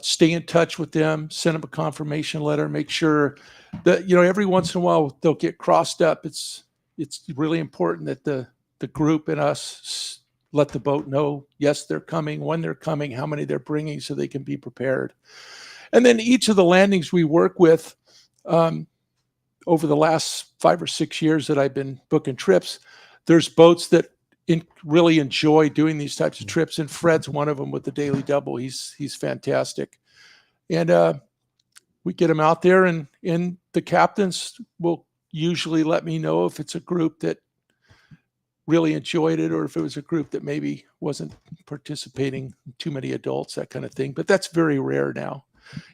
J: stay in touch with them, send them a confirmation letter, make sure that, every once in a while they'll get crossed up. It's really important that the group and us let the boat know, yes, they're coming, when they're coming, how many they're bringing, so they can be prepared. And then each of the landings we work with, over the last 5 or 6 years that I've been booking trips, there's boats that really enjoy doing these types of trips. And Fred's one of them with the Daily Double. He's fantastic. And we get them out there, and the captains will usually let me know if it's a group that really enjoyed it or if it was a group that maybe wasn't participating, too many adults, that kind of thing. But that's very rare now.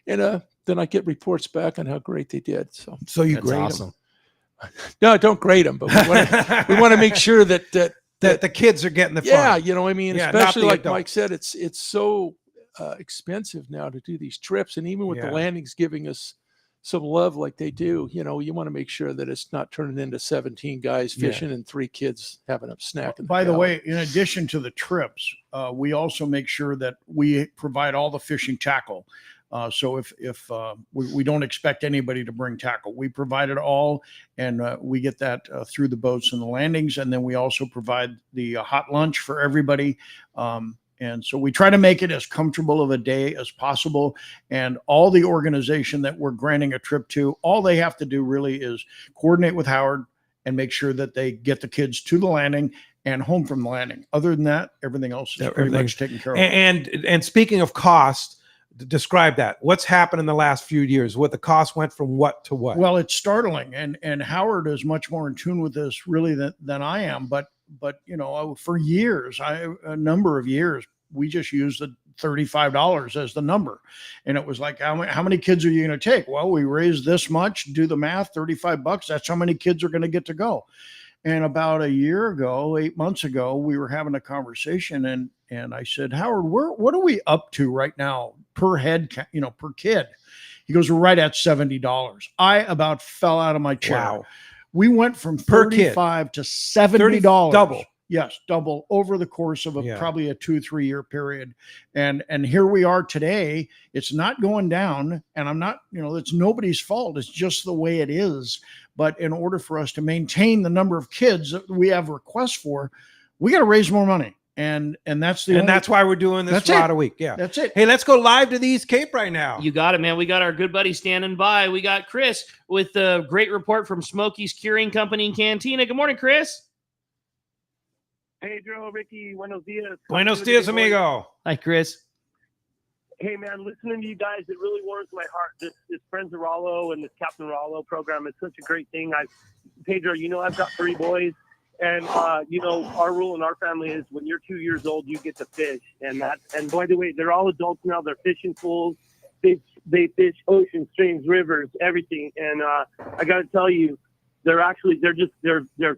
J: And then I get reports back on how great they did.
B: So you
J: that's
B: grade
J: awesome.
B: them?
J: No, I don't grade them, but we want to make sure that
B: the kids are getting the fun.
J: Yeah, you know, I mean,
B: Yeah,
J: especially like
B: adults.
J: Mike said, it's so expensive now to do these trips, and even with the landings giving us some love like they do, you know, you want to make sure that it's not turning into 17 guys fishing and 3 kids having a snack.
H: By the way, in addition to the trips, we also make sure that we provide all the fishing tackle. So if we don't expect anybody to bring tackle, we provide it all, and we get that through the boats and the landings. And then we also provide the hot lunch for everybody. And so we try to make it as comfortable of a day as possible. And all the organization that we're granting a trip to, all they have to do really is coordinate with Howard and make sure that they get the kids to the landing and home from the landing. Other than that, everything else is pretty much taken care of.
B: And speaking of cost, describe that. What's happened in the last few years? What the cost went from what to what?
H: Well, it's startling, and Howard is much more in tune with this really than I am. But you know, for years, a number of years, we just used the $35 as the number, and it was like, how many kids are you going to take? Well, we raised this much. Do the math, $35. That's how many kids are going to get to go. And about a year ago, 8 months ago, we were having a conversation, and I said, Howard, what are we up to right now per head, per kid? He goes, we're right at $70. I about fell out of my chair.
B: Wow.
H: We went from $35 to $70.
B: Double.
H: Yes, double over the course of probably a 2-3 year period. And here we are today. It's not going down, and I'm not, it's nobody's fault. It's just the way it is. But in order for us to maintain the number of kids that we have requests for, we got to raise more money. And that's
B: that's why we're doing this rod a week. Yeah,
H: that's it.
B: Hey, let's go live to the East Cape right now.
I: You got it, man. We got our good buddy standing by. We got Chris with a great report from Smokey's Curing Company in Cantina. Good morning, Chris.
M: Pedro, Ricky, buenos dias.
B: Buenos dias, amigo.
I: Hi, Chris.
M: Hey, man, listening to you guys, it really warms my heart. This Friends of Rollo and this Captain Rollo program is such a great thing. Pedro, I've got 3 boys. And, our rule in our family is when you're 2 years old, you get to fish. And by the way, they're all adults now. They're fishing pools. They fish ocean, streams, rivers, everything. And I got to tell you, they're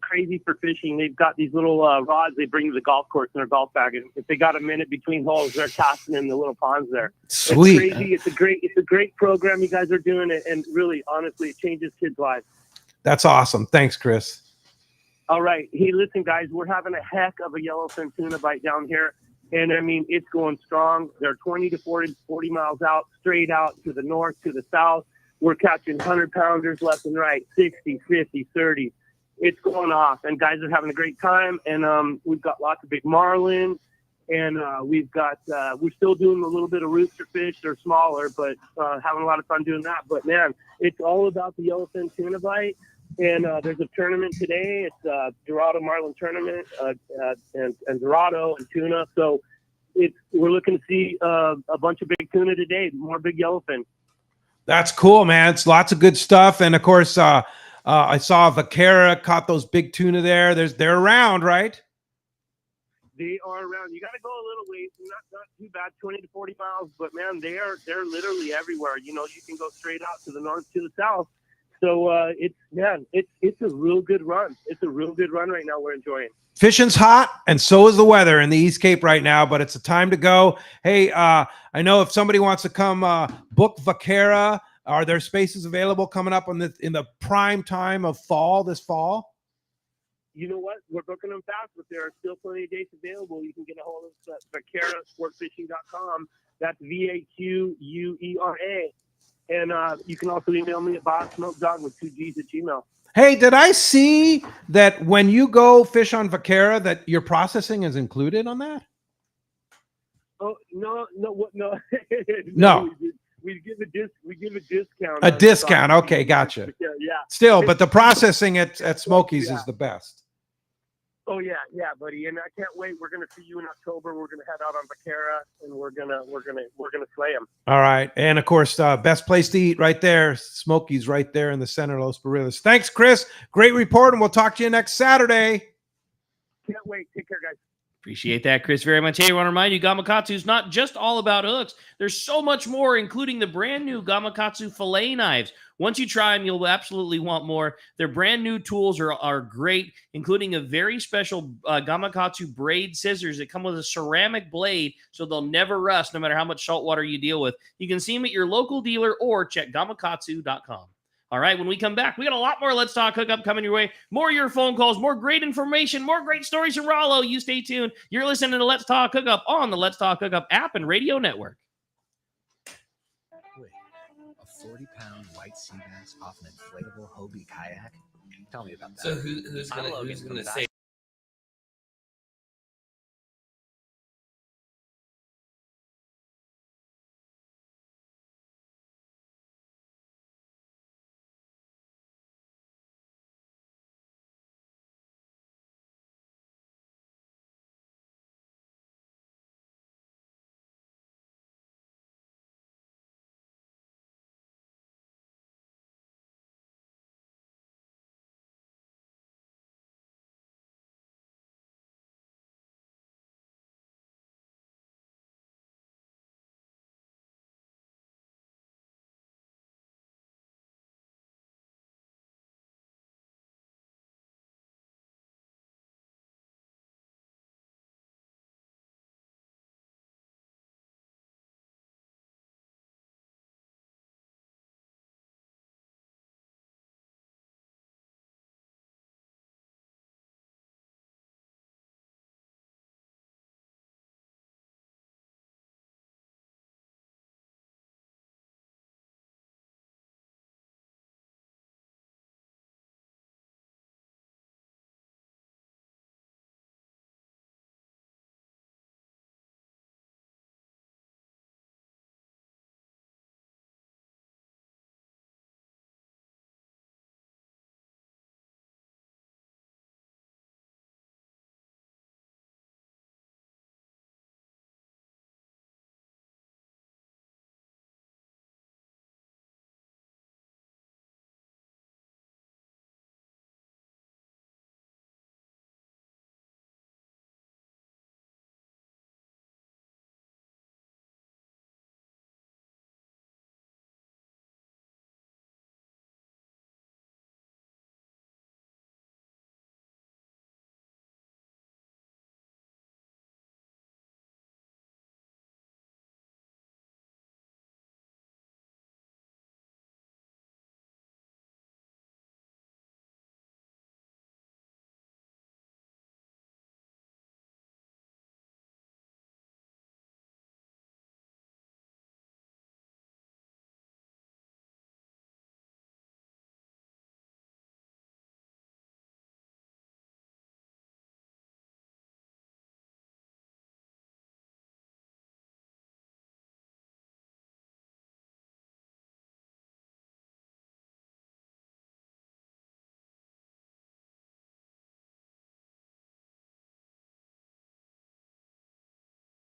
M: crazy for fishing. They've got these little rods they bring to the golf course in their golf bag. And if they got a minute between holes, they're casting in the little ponds there.
B: Sweet.
M: It's crazy. It's a great program you guys are doing. And really, honestly, it changes kids' lives.
B: That's awesome. Thanks, Chris.
M: All right. Hey, listen, guys, we're having a heck of a yellowfin tuna bite down here. And, I mean, it's going strong. They're 20 to 40 miles out, straight out to the north, to the south. We're catching 100-pounders left and right, 60, 50, 30. It's going off, and guys are having a great time. And we've got lots of big marlin, and we're still doing a little bit of rooster fish. They're smaller, but having a lot of fun doing that. But, man, it's all about the yellowfin tuna bite. And there's a tournament today. It's Dorado Marlin tournament and Dorado and tuna. So we're looking to see a bunch of big tuna today, more big yellowfin.
B: That's cool, man. It's lots of good stuff. And, of course, I saw Vaquera caught those big tuna there. They're around, right?
M: They are around. You got to go a little ways. Not too bad, 20 to 40 miles. But, man, they're literally everywhere. You can go straight out to the north, to the south. So it's a real good run. It's a real good run right now. We're enjoying.
B: Fishing's hot, and so is the weather in the East Cape right now, but it's a time to go. Hey, I know if somebody wants to come book Vaquera, are there spaces available coming up in the prime time of this fall?
M: You know what? We're booking them fast, but there are still plenty of dates available. You can get a hold of us at vaquerasportfishing.com. That's VAQUERA. And you can also email me at BobSmokeDog with 2 G's at Gmail.
B: Hey, did I see that when you go fish on Vaquera that your processing is included on that?
M: Oh, no.
B: No.
M: We give a discount.
B: A discount. Okay, gotcha.
M: Yeah.
B: Still, but the processing at Smokies is the best.
M: Oh yeah, buddy, and I can't wait. We're gonna see you in October. We're gonna head out on Vaquera, and we're gonna slay them.
B: All right, and of course, best place to eat right there, Smoky's right there in the center of Los Barriles. Thanks, Chris. Great report, and we'll talk to you next Saturday.
M: Can't wait. Take care, guys.
I: Appreciate that, Chris, very much. Hey, I want to remind you, Gamakatsu is not just all about hooks. There's so much more, including the brand new Gamakatsu fillet knives. Once you try them, you'll absolutely want more. Their brand new tools are great, including a very special Gamakatsu braid scissors that come with a ceramic blade, so they'll never rust no matter how much salt water you deal with. You can see them at your local dealer or check gamakatsu.com. All right, when we come back, we got a lot more Let's Talk Hookup coming your way. More of your phone calls, more great information, more great stories from Rollo. You stay tuned. You're listening to Let's Talk Hookup on the Let's Talk Hookup app and radio network.
N: Wait, a 40-pound white sea bass off an inflatable Hobie kayak? Tell me about that.
G: So who's gonna say?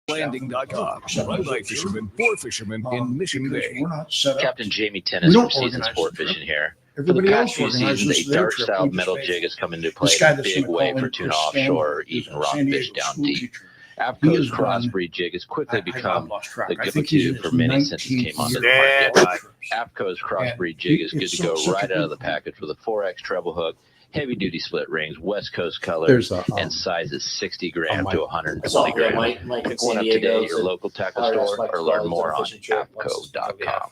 F: Landing.com. Run by fishermen for fishermen in Mission Bay.
O: Captain Jamie Tennis from Season Sport Fishing here. For the past few seasons, a dark style metal jig has come into play in a big way for tuna offshore or even rockfish down deep. APCO's crossbreed jig has quickly become the go-to for many since it came onto the market. APCO's crossbreed jig is good to go right out of the package with a 4X treble hook, heavy-duty split rings, West Coast colors, and sizes 60 gram to 120 gram. Pick one up today at your local tackle store or learn more on apco.com.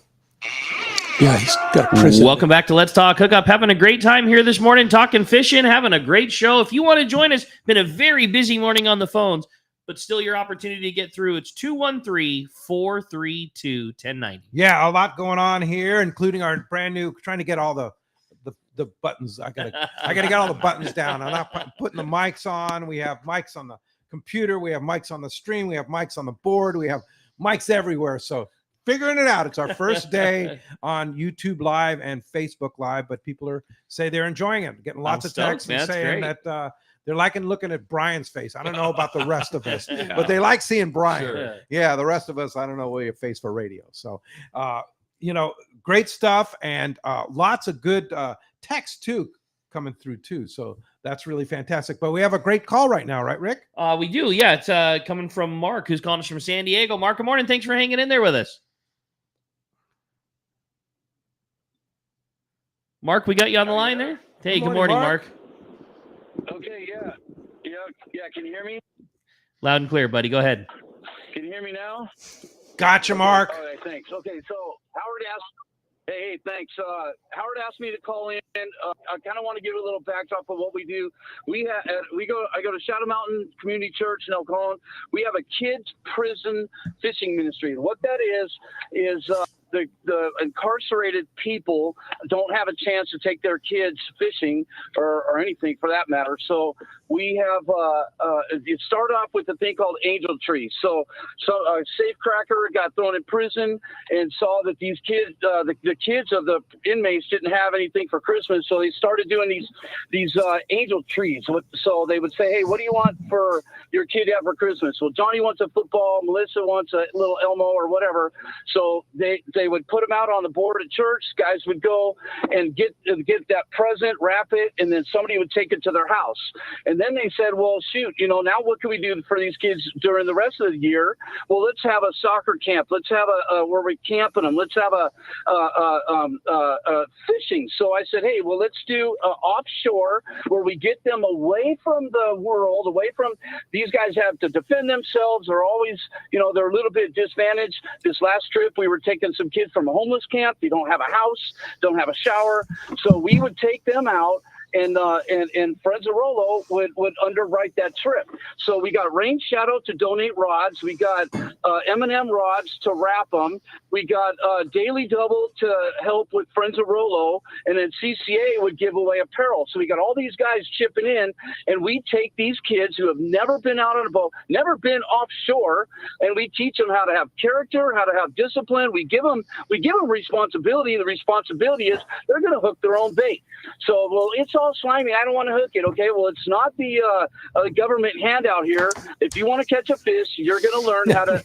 J: Yeah, he's got a prison.
I: Welcome back to Let's Talk Hookup. Having a great time here this morning, talking fishing, having a great show. If you want to join us, been a very busy morning on the phones, but still your opportunity to get through. It's 213-432-1090.
B: Yeah, a lot going on here, including our brand new, trying to get all the buttons. I gotta get all the buttons down. I'm not putting the mics on. We have mics on the computer. We have mics on the stream. We have mics on the board. We have mics everywhere. So figuring it out. It's our first day on YouTube Live and Facebook Live, but people say they're enjoying it, getting lots of texts and saying that they're liking looking at Brian's face. I don't know about the rest of us, but they like seeing Brian.
I: Sure.
B: Yeah, the rest of us, I don't know where your face for radio. So, great stuff, and lots of good text too coming through too. So that's really fantastic. But we have a great call right now, right, Rick?
I: We do. Yeah, it's coming from Mark, who's calling us from San Diego. Mark, good morning. Thanks for hanging in there with us. Mark, we got you on the line there. Hey, good morning, Mark.
L: Okay, yeah. Can you hear me?
I: Loud and clear, buddy. Go ahead.
L: Can you hear me now?
B: Gotcha, Mark.
L: All right, thanks. Okay, so Howard asked. Hey, thanks. Howard asked me to call in. I kind of want to give a little backdrop of what we do. I go to Shadow Mountain Community Church in El Cajon. We have a kids prison fishing ministry. What that is the incarcerated people don't have a chance to take their kids fishing or anything for that matter. So we have it started off with a thing called Angel Tree. So a safecracker got thrown in prison and saw that these kids, the kids of the inmates didn't have anything for Christmas. So they started doing these angel trees. So they would say, hey, what do you want for your kid to have for Christmas? Well, Johnny wants a football. Melissa wants a little Elmo or whatever. So they would put them out on the board at church. Guys would go and get that present, wrap it, and then somebody would take it to their house. And then they said, well, shoot, now what can we do for these kids during the rest of the year? Well, let's have a soccer camp. Let's have where we camping them. Let's have a fishing. So I said, hey, well, let's do offshore where we get them away from the world, away from these guys have to defend themselves. They're always, they're a little bit disadvantaged. This last trip, we were taking some kids from a homeless camp. They don't have a house, don't have a shower. So we would take them out. And Friends of Rollo would underwrite that trip. So we got Rain Shadow to donate rods. We got M&M rods to wrap them. We got Daily Double to help with Friends of Rollo. And then CCA would give away apparel. So we got all these guys chipping in. And we take these kids who have never been out on a boat, never been offshore, and we teach them how to have character, how to have discipline. We give them responsibility. The responsibility is they're going to hook their own bait. So, well, it's all slimy. I don't want to hook it. Okay, well, it's not the government handout here. If you want to catch a fish, you're going to learn how to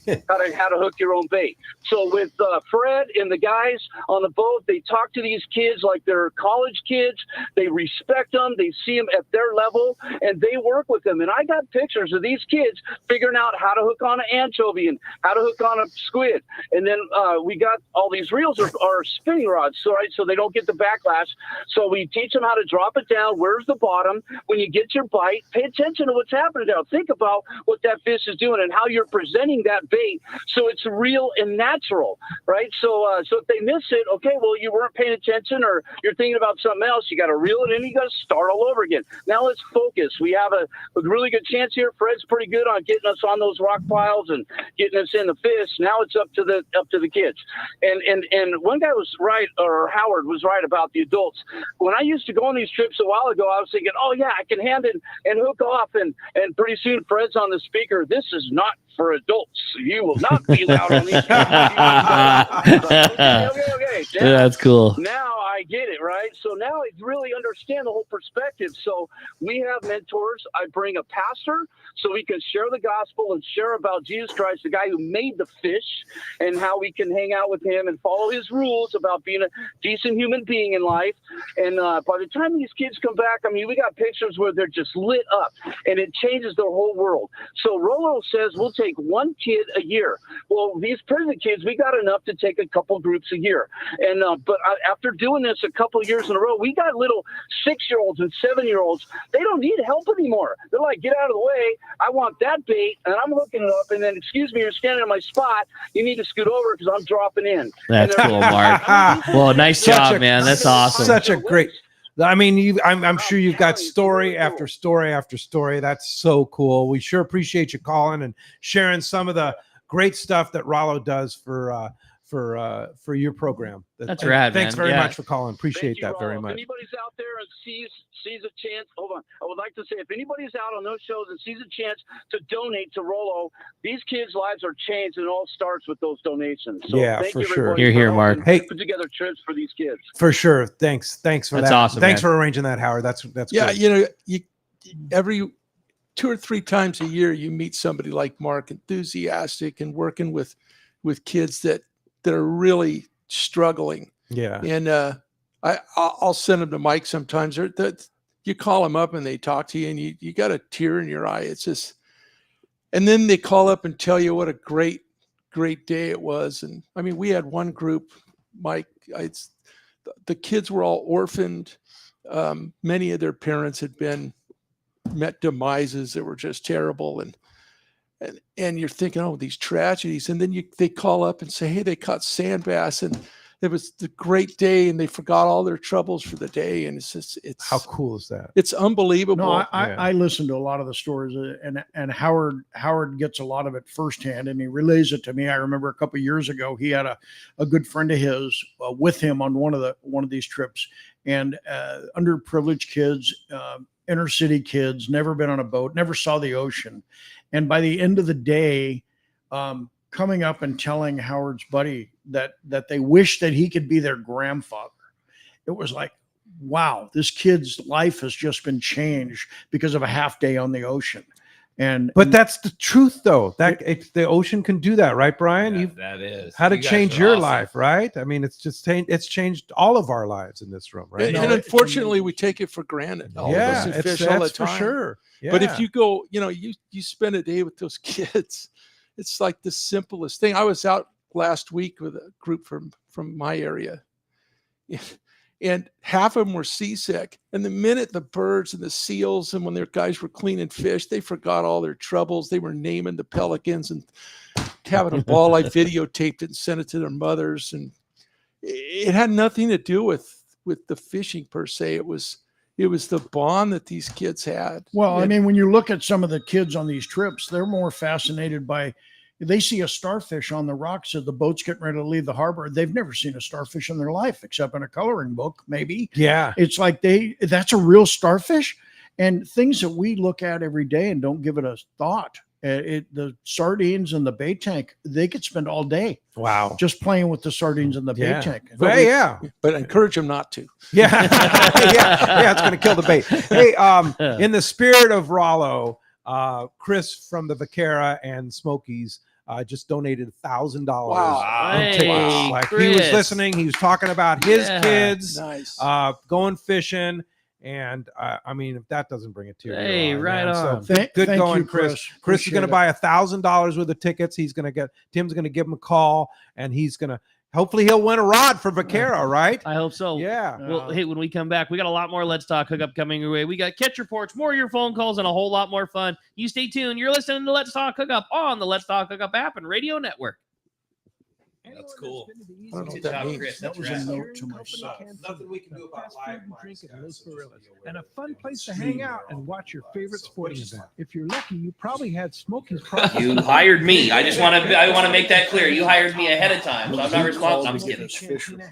L: hook your own bait. So with Fred and the guys on the boat, they talk to these kids like they're college kids. They respect them. They see them at their level, and they work with them. And I got pictures of these kids figuring out how to hook on an anchovy and how to hook on a squid. And then we got all these reels are spinning rods, so they don't get the backlash. So we teach them how to drop it down. Where's the bottom? When you get your bite, pay attention to what's happening now. Think about what that fish is doing and how you're presenting that bait so it's real and natural, right? So if they miss it, okay, well, you weren't paying attention or you're thinking about something else. You got to reel it in. You got to start all over again. Now let's focus. We have a really good chance here. Fred's pretty good on getting us on those rock piles and getting us in the fish. Now it's up to the kids. And one guy was right, or Howard was right about the adults. When I used to go on these trips a while ago, I was thinking, oh yeah, I can hand it and hook off, and pretty soon Fred's on the speaker. This is not for adults. You will not be allowed on these trips. Okay.
I: Yeah, that's cool.
L: Now I get it, right? So now I really understand the whole perspective. So we have mentors. I bring a pastor so we can share the gospel and share about Jesus Christ, the guy who made the fish, and how we can hang out with him and follow his rules about being a decent human being in life. And by the time these kids come back, I mean, we got pictures where they're just lit up, and it changes their whole world. So Rollo says we'll take one kid a year. Well, these prison kids, we got enough to take a couple groups a year. And but after doing this a couple of years in a row, we got little 6-year-olds and 7-year-olds. They don't need help anymore. They're like, get out of the way. I want that bait, and I'm hooking it up. And then, excuse me, you're standing in my spot. You need to scoot over because I'm dropping in.
I: That's cool, Mark. Well, nice job, man. That's awesome.
B: Such a great. I mean, I'm sure you've got story after story after story. That's so cool. We sure appreciate you calling and sharing some of the great stuff that Rollo does for your program.
I: That's rad,
B: Thanks
I: man.
B: very much for calling. Appreciate that very much.
L: If anybody's out there and sees a chance, hold on. I would like to say, if anybody's out on those shows and sees a chance to donate to Rollo, these kids' lives are changed, and it all starts with those donations. So
B: yeah,
L: thank
B: for
L: you
B: sure.
I: You're here, Mark.
B: Hey,
L: put together trips for these kids.
B: For sure. Thanks for
I: That's
B: that.
I: awesome.
B: Thanks
I: man.
B: for arranging that, Howard. That's
J: yeah.
B: Great.
J: every 2 or 3 times a year, you meet somebody like Mark, enthusiastic and working with kids that are really struggling.
B: Yeah.
J: And I'll send them to Mike sometimes. You call them up and they talk to you, and you got a tear in your eye. It's just, and then they call up and tell you what a great day it was. And I mean, we had one group, Mike, the kids were all orphaned. Many of their parents had met demises that were just terrible. And you're thinking, oh, these tragedies. And then they call up and say, hey, they caught sand bass and it was the great day and they forgot all their troubles for the day. And it's
B: how cool is that?
J: It's unbelievable.
H: No, I listen to a lot of the stories, and Howard gets a lot of it firsthand, and he relays it to me. I remember a couple of years ago, he had a good friend of his with him on one of these trips, and underprivileged kids, inner city kids, never been on a boat, never saw the ocean, and by the end of the day, coming up and telling Howard's buddy that they wish that he could be their grandfather. It was like, wow, this kid's life has just been changed because of a half day on the ocean. But
B: that's the truth, though. The ocean can do that, right, Brian?
G: Yeah, that is.
B: How to change your life, right? I mean, it's changed all of our lives in this room, right?
J: And unfortunately, we take it for granted. All of us who fish all the time.
B: For sure. Yeah.
J: But if you go, you spend a day with those kids, it's like the simplest thing. I was out last week with a group from my area, and half of them were seasick. And the minute the birds and the seals and when their guys were cleaning fish, they forgot all their troubles. They were naming the pelicans and having a ball. I videotaped it and sent it to their mothers. And it had nothing to do with the fishing per se. It was the bond that these kids had.
H: Well, I mean, when you look at some of the kids on these trips, they're more fascinated by, they see a starfish on the rocks as the boat's getting ready to leave the harbor. They've never seen a starfish in their life, except in a coloring book, maybe.
B: Yeah.
H: It's like that's a real starfish, and things that we look at every day and don't give it a thought. The sardines in the bait tank, they could spend all day.
B: Wow.
H: Just playing with the sardines in the bait tank.
J: But encourage them not to.
B: Yeah. yeah, it's going to kill the bait. Hey, in the spirit of Rollo, Chris from the Vaquera and Smokies just donated $1,000.
J: Wow.
B: In tickets.
I: Hey,
B: Like
I: Chris.
B: he was listening. He was talking about his kids
J: Nice.
B: going fishing. And I mean, if that doesn't bring a tear,
I: Hey, right on.
B: So good
H: Thank
B: going,
H: you,
B: Chris.
H: Chris.
B: Chris is
H: Appreciate
B: going to
H: it.
B: buy $1,000 worth of tickets. Tim's going to give him a call, and hopefully he'll win a rod for Vaquera, right?
I: I hope so.
B: Yeah.
I: Well, hey, when we come back, we got a lot more Let's Talk Hookup coming your way. We got catch reports, more of your phone calls, and a whole lot more fun. You stay tuned. You're listening to Let's Talk Hookup on the Let's Talk Hookup app and radio network.
G: That's cool.
J: I don't know what that means.
H: That was a note to myself.
B: Nothing we can do about live
C: and a fun place to hang out and watch your favorite sporting event. If you're lucky, you probably had Smokies.
D: You hired me. I want to make that clear. You hired me ahead of time, so I'm not responsible. I'm kidding.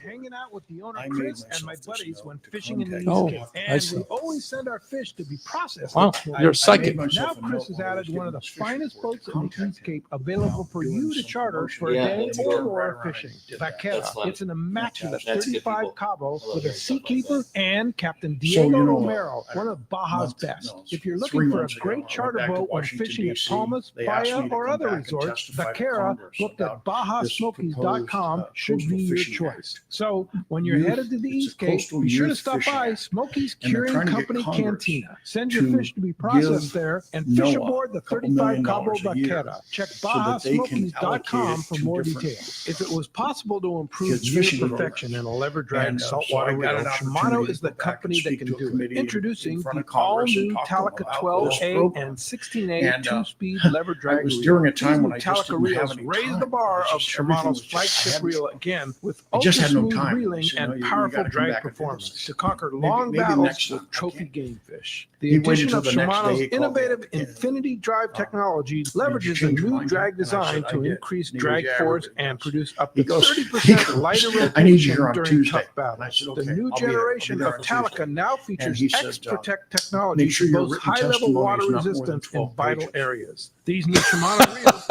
C: Hanging out with the owner Chris and my buddies when fishing in the East
J: Oh,
C: Cape.
J: I
C: And
J: see.
C: we always send our fish to be processed.
J: Wow, you're a psychic.
C: Now Chris has added one of the finest boats in the East Cape available for you to charter for a day or more fishing. Vaquera. It's an immaculate 35 Cabo with a Seakeeper and Captain Diego Romero, one of Baja's best. If you're looking for a great charter boat when fishing at Palmas, Playa, or other resorts, Vaquera, booked at BajaSmokies.com, should be your choice. So when you're headed to the East Cape, be sure to stop by Smokies Curing Company Cantina. Send your fish to be processed there and fish aboard the 35 Cabo Vaquera. Check BajaSmokies.com for more details. If it was possible to improve near perfection in a lever drag saltwater reel, Shimano is the company that can do it. Introducing the all-new Talica 12A and 16A two-speed lever drag
H: it was
C: reel.
H: during a time
C: These
H: when I just
C: Talica
H: didn't have
C: reels
H: any
C: raise
H: time.
C: the bar of
H: Just everything
C: Shimano's
H: was just
C: flagship
H: heavy.
C: reel again with
H: I just had no
C: ultra-smooth
H: time.
C: reeling
H: So,
C: and
H: you
C: powerful
H: gotta come
C: drag
H: back and do
C: performance
H: this.
C: to conquer
H: Maybe
C: long
H: next
C: battles
H: time
C: with
H: I
C: trophy
H: can't.
C: game fish.
H: He
C: The
H: waited
C: addition
H: till
C: of
H: the next day,
C: Shimano's
H: he called me
C: innovative
H: up again.
C: Infinity Drive technology leverages a
H: change your
C: new
H: mind?
C: drag
H: And I said,
C: design
H: I
C: to
H: did.
C: increase
H: And he goes,
C: drag
H: yeah,
C: force
H: everybody
C: and
H: does.
C: produce up
H: He
C: to
H: goes,
C: 30% lighter
H: I need you
C: rotation
H: here on
C: during
H: Tuesday.
C: tough battles.
H: And I said,
C: The
H: okay,
C: new
H: I'll be there. I'll
C: generation
H: be there
C: of
H: on
C: Talica
H: Tuesday.
C: now
H: And
C: features
H: he said,
C: X-Protect technology
H: make sure
C: for
H: your
C: both
H: written
C: high-level
H: testimony
C: water
H: is not more than
C: resistance
H: 12
C: in vital
H: pages.
C: areas. These new Shimano reels,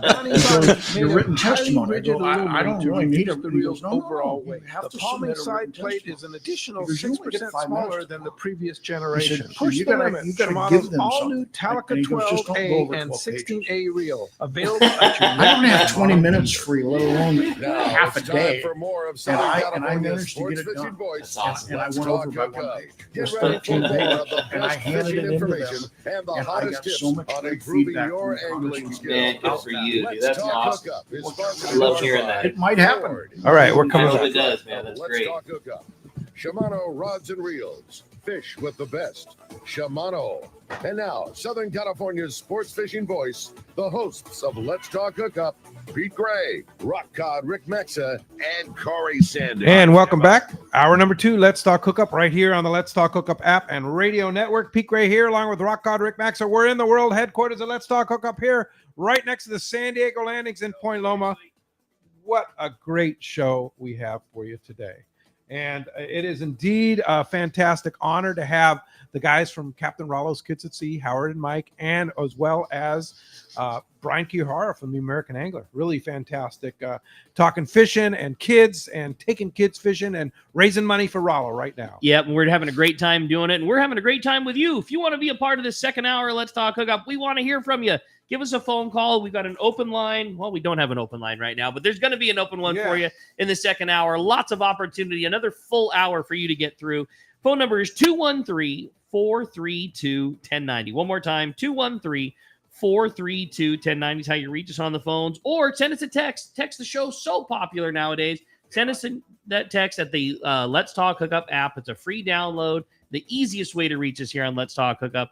C: done palming side
H: your written testimony. I
C: rigid
H: go, I don't
C: aluminum
H: really
C: to
H: need
C: reduce
H: a
C: the
H: he
C: reel's
H: goes, no,
C: overall
H: you
C: weight.
H: have
C: The
H: to
C: palming
H: submit a
C: side
H: written
C: plate
H: testimony.
C: is an additional
H: Because you only get
C: 6%
H: 5 minutes
C: smaller
H: to
C: than the
H: talk.
C: previous
H: He
C: generation.
H: said,
C: Push
H: you
C: the
H: gotta
C: limit.
H: give
C: Shimano's
H: them
C: all-new
H: something.
C: Talica
H: And he goes, just don't go
C: 12A
H: over
C: and
H: 12 pages.
C: 16A reel. Available at your
H: I don't have
C: local
H: 20
C: model
H: minutes
C: dealer.
H: free, let alone
A: Now
H: half a
A: it's time
H: day.
A: for more of
H: And
A: Southern
H: I
A: California's
H: managed to
A: sports
H: get it
A: fishing
H: done.
A: voice.
H: And I
A: Let's
H: went
A: talk
H: over by
A: Hookup.
H: 1 page. It
A: Get
H: was
A: ready for
H: 13
A: more
H: pages.
A: of the
H: And I
A: best
H: handed
A: fishing
H: it into
A: information
H: them.
A: and the
H: And I
A: hottest
H: got
A: tips
H: so much
A: on
H: great
A: improving
H: feedback
A: your
H: from the
A: angling
H: comments.
A: skills.
D: Man, good for you, dude.
A: Let's
D: That's
A: talk
D: awesome.
A: Hookup is
D: I
A: sponsored
D: love
A: in
D: hearing
A: part
D: that.
A: by
H: It might happen.
A: Ford.
B: All right, we're
D: I
B: coming
D: hope
B: back.
D: it does, man. That's
A: Let's
D: great.
A: talk Hookup. Shimano rods and reels. Fish with the best. Shimano. And now, Southern California's sports fishing voice, the hosts of Let's Talk Hookup, Pete Gray, Rock Cod Rick Maxa, and Corey Sanders.
B: And welcome back. Hour number 2, Let's Talk Hookup, right here on the Let's Talk Hookup app and radio network. Pete Gray here, along with Rock God Rick Maxa. We're in the world headquarters of Let's Talk Hookup here, right next to the San Diego landings in Point Loma. What a great show we have for you today. And it is indeed a fantastic honor to have the guys from Captain Rollos Kids at Sea, Howard and Mike, and as well as Brian Kiyohara from the American Angler. Really fantastic. Talking fishing and kids and taking kids fishing and raising money for Rollo right now.
I: Yep, we're having a great time doing it, and we're having a great time with you. If you want to be a part of this second hour, Let's Talk Hookup, we want to hear from you. Give us a phone call. We've got an open line. Well, we don't have an open line right now, but there's going to be an open one for you in the second hour. Lots of opportunity, another full hour for you to get through. Phone number is 213-432-1090. One more time, 213-432-1090 is how you reach us on the phones, or send us a text. Text the show, so popular nowadays. Send us that text at the Let's Talk Hookup app. It's a free download. The easiest way to reach us here on Let's Talk Hookup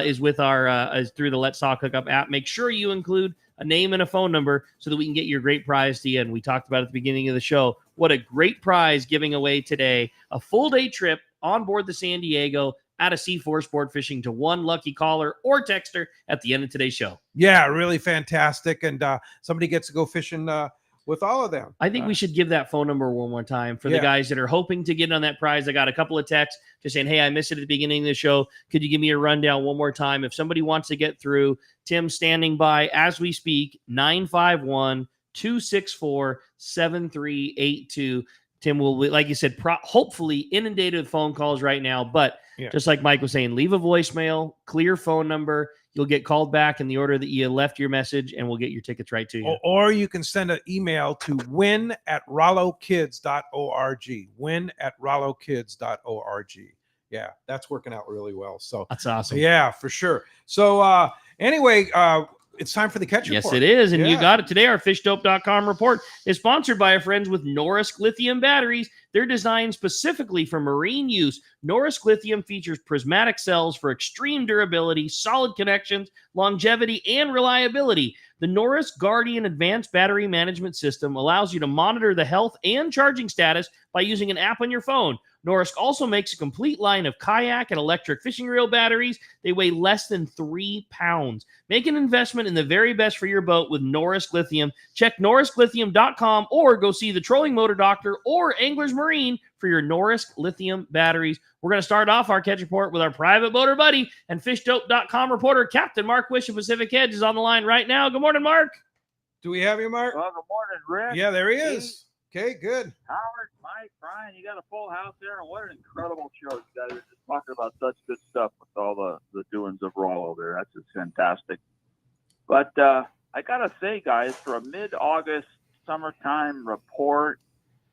I: is with our is through the Let's Talk Hookup app. Make sure you include a name and a phone number so that we can get your great prize to you. And we talked about at the beginning of the show, what a great prize giving away today. A full day trip on board the San Diego out of C4 Sport Fishing to one lucky caller or texter at the end of today's show.
B: Yeah, really fantastic. And somebody gets to go fishing with all of them.
I: I think we should give that phone number one more time for the guys that are hoping to get on that prize. I got a couple of texts just saying, hey, I missed it at the beginning of the show. Could you give me a rundown one more time? If somebody wants to get through, Tim's standing by as we speak, 951-264-7382. Tim will, like you said, hopefully inundated with phone calls right now. But just like Mike was saying, leave a voicemail, clear phone number. You'll get called back in the order that you left your message, and we'll get your tickets right to you.
B: Or you can send an email to win@rollokids.org. Win@rollokids.org. Yeah, that's working out really well. So
I: that's awesome.
B: Yeah, for sure. So anyway, it's time for the catch report.
I: Yes, it is. And you got it today. Our fishdope.com report is sponsored by our friends with Norris lithium batteries. They're designed specifically for marine use. Norris lithium features prismatic cells for extreme durability, solid connections, longevity, and reliability. The Norris Guardian Advanced Battery Management System allows you to monitor the health and charging status by using an app on your phone. Norris also makes a complete line of kayak and electric fishing reel batteries. They weigh less than 3 pounds. Make an investment in the very best for your boat with Norris Lithium. Check norrislithium.com or go see the Trolling Motor Doctor or Anglers Marine for your Norris Lithium batteries. We're going to start off our catch report with our private boater buddy and fishdope.com reporter, Captain Mark Wish of Pacific Edge is on the line right now. Good morning, Mark.
B: Do we have you, Mark?
P: Well, good morning, Rick.
B: Yeah, there he is. Okay, good.
P: Howard, Mike, Brian, you got a full house there, and what an incredible show. You guys are just talking about such good stuff with all the doings of Rollo there. That's just fantastic. But I got to say, guys, for a mid-August summertime report,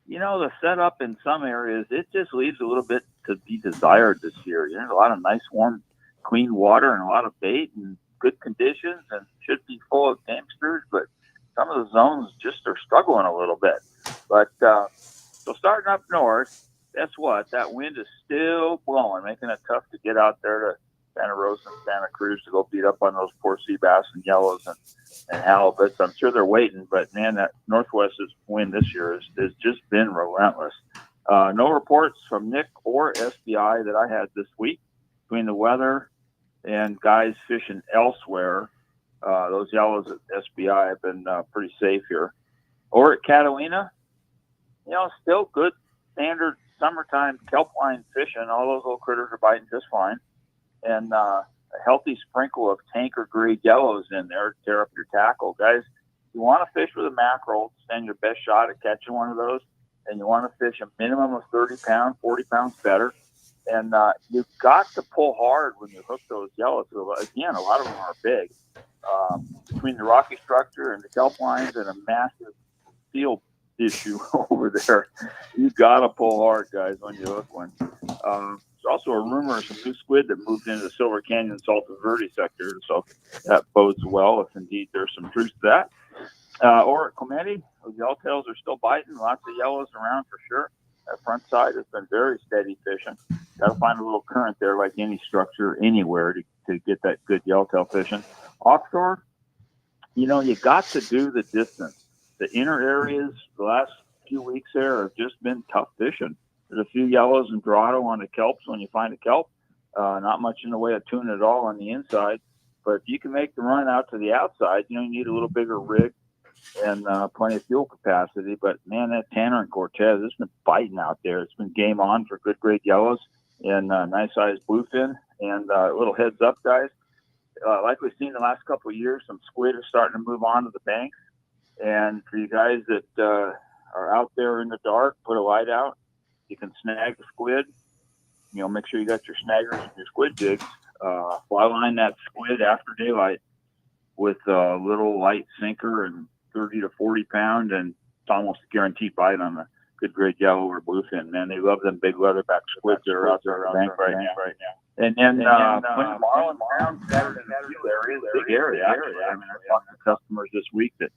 P: you know, the setup in some areas, it just leaves a little bit to be desired this year. There's a lot of nice, warm, clean water and a lot of bait and good conditions and should be full of gamesters, but some of the zones just are struggling a little bit. But so starting up north, guess what? That wind is still blowing, making it tough to get out there to Santa Rosa and Santa Cruz to go beat up on those poor sea bass and yellows and halibuts. I'm sure they're waiting, but man, that northwest wind this year has just been relentless. No reports from Nick or SBI that I had this week between the weather and guys fishing elsewhere. Those yellows at SBI have been pretty safe here. Or at Catalina, you know, still good standard summertime kelp line fishing. All those little critters are biting just fine. And a healthy sprinkle of tanker grade yellows in there to tear up your tackle. Guys, you want to fish with a mackerel, stand your best shot at catching one of those, and you want to fish a minimum of 30 pounds, 40 pounds better. And you've got to pull hard when you hook those yellows. So again, a lot of them are big. Between the rocky structure and the kelp lines and a massive field issue over there, you got to pull hard, guys, when you hook one. There's also a rumor of some new squid that moved into the Silver Canyon Salton Verde sector, so that bodes well if indeed there's some truth to that. Or at Clemente, those yellowtails are still biting, lots of yellows around for sure. That front side has been very steady fishing. Got to find a little current there, like any structure anywhere, to get that good yellowtail fishing. Offshore, you got to do the distance. The inner areas, the last few weeks there, have just been tough fishing. There's a few yellows and Dorado on the kelps when you find a kelp. Not much in the way of tuna at all on the inside. But if you can make the run out to the outside, you need a little bigger rig and plenty of fuel capacity. But, man, that Tanner and Cortez, it's been biting out there. It's been game on for good grade yellows and nice-sized bluefin. And a little heads up, guys. Like we've seen the last couple of years, some squid are starting to move on to the banks. And for you guys that are out there in the dark, put a light out. You can snag the squid. Make sure you got your snaggers and your squid jigs. Fly line that squid after daylight with a little light sinker and 30 to 40 pound, and it's almost a guaranteed bite on the good grade yellow or bluefin. Man, they love them big leatherback squids that are out there around the bank right now. And then when the marlin around scattered in a few areas, big area. Actually. I mean, I talked to customers this week that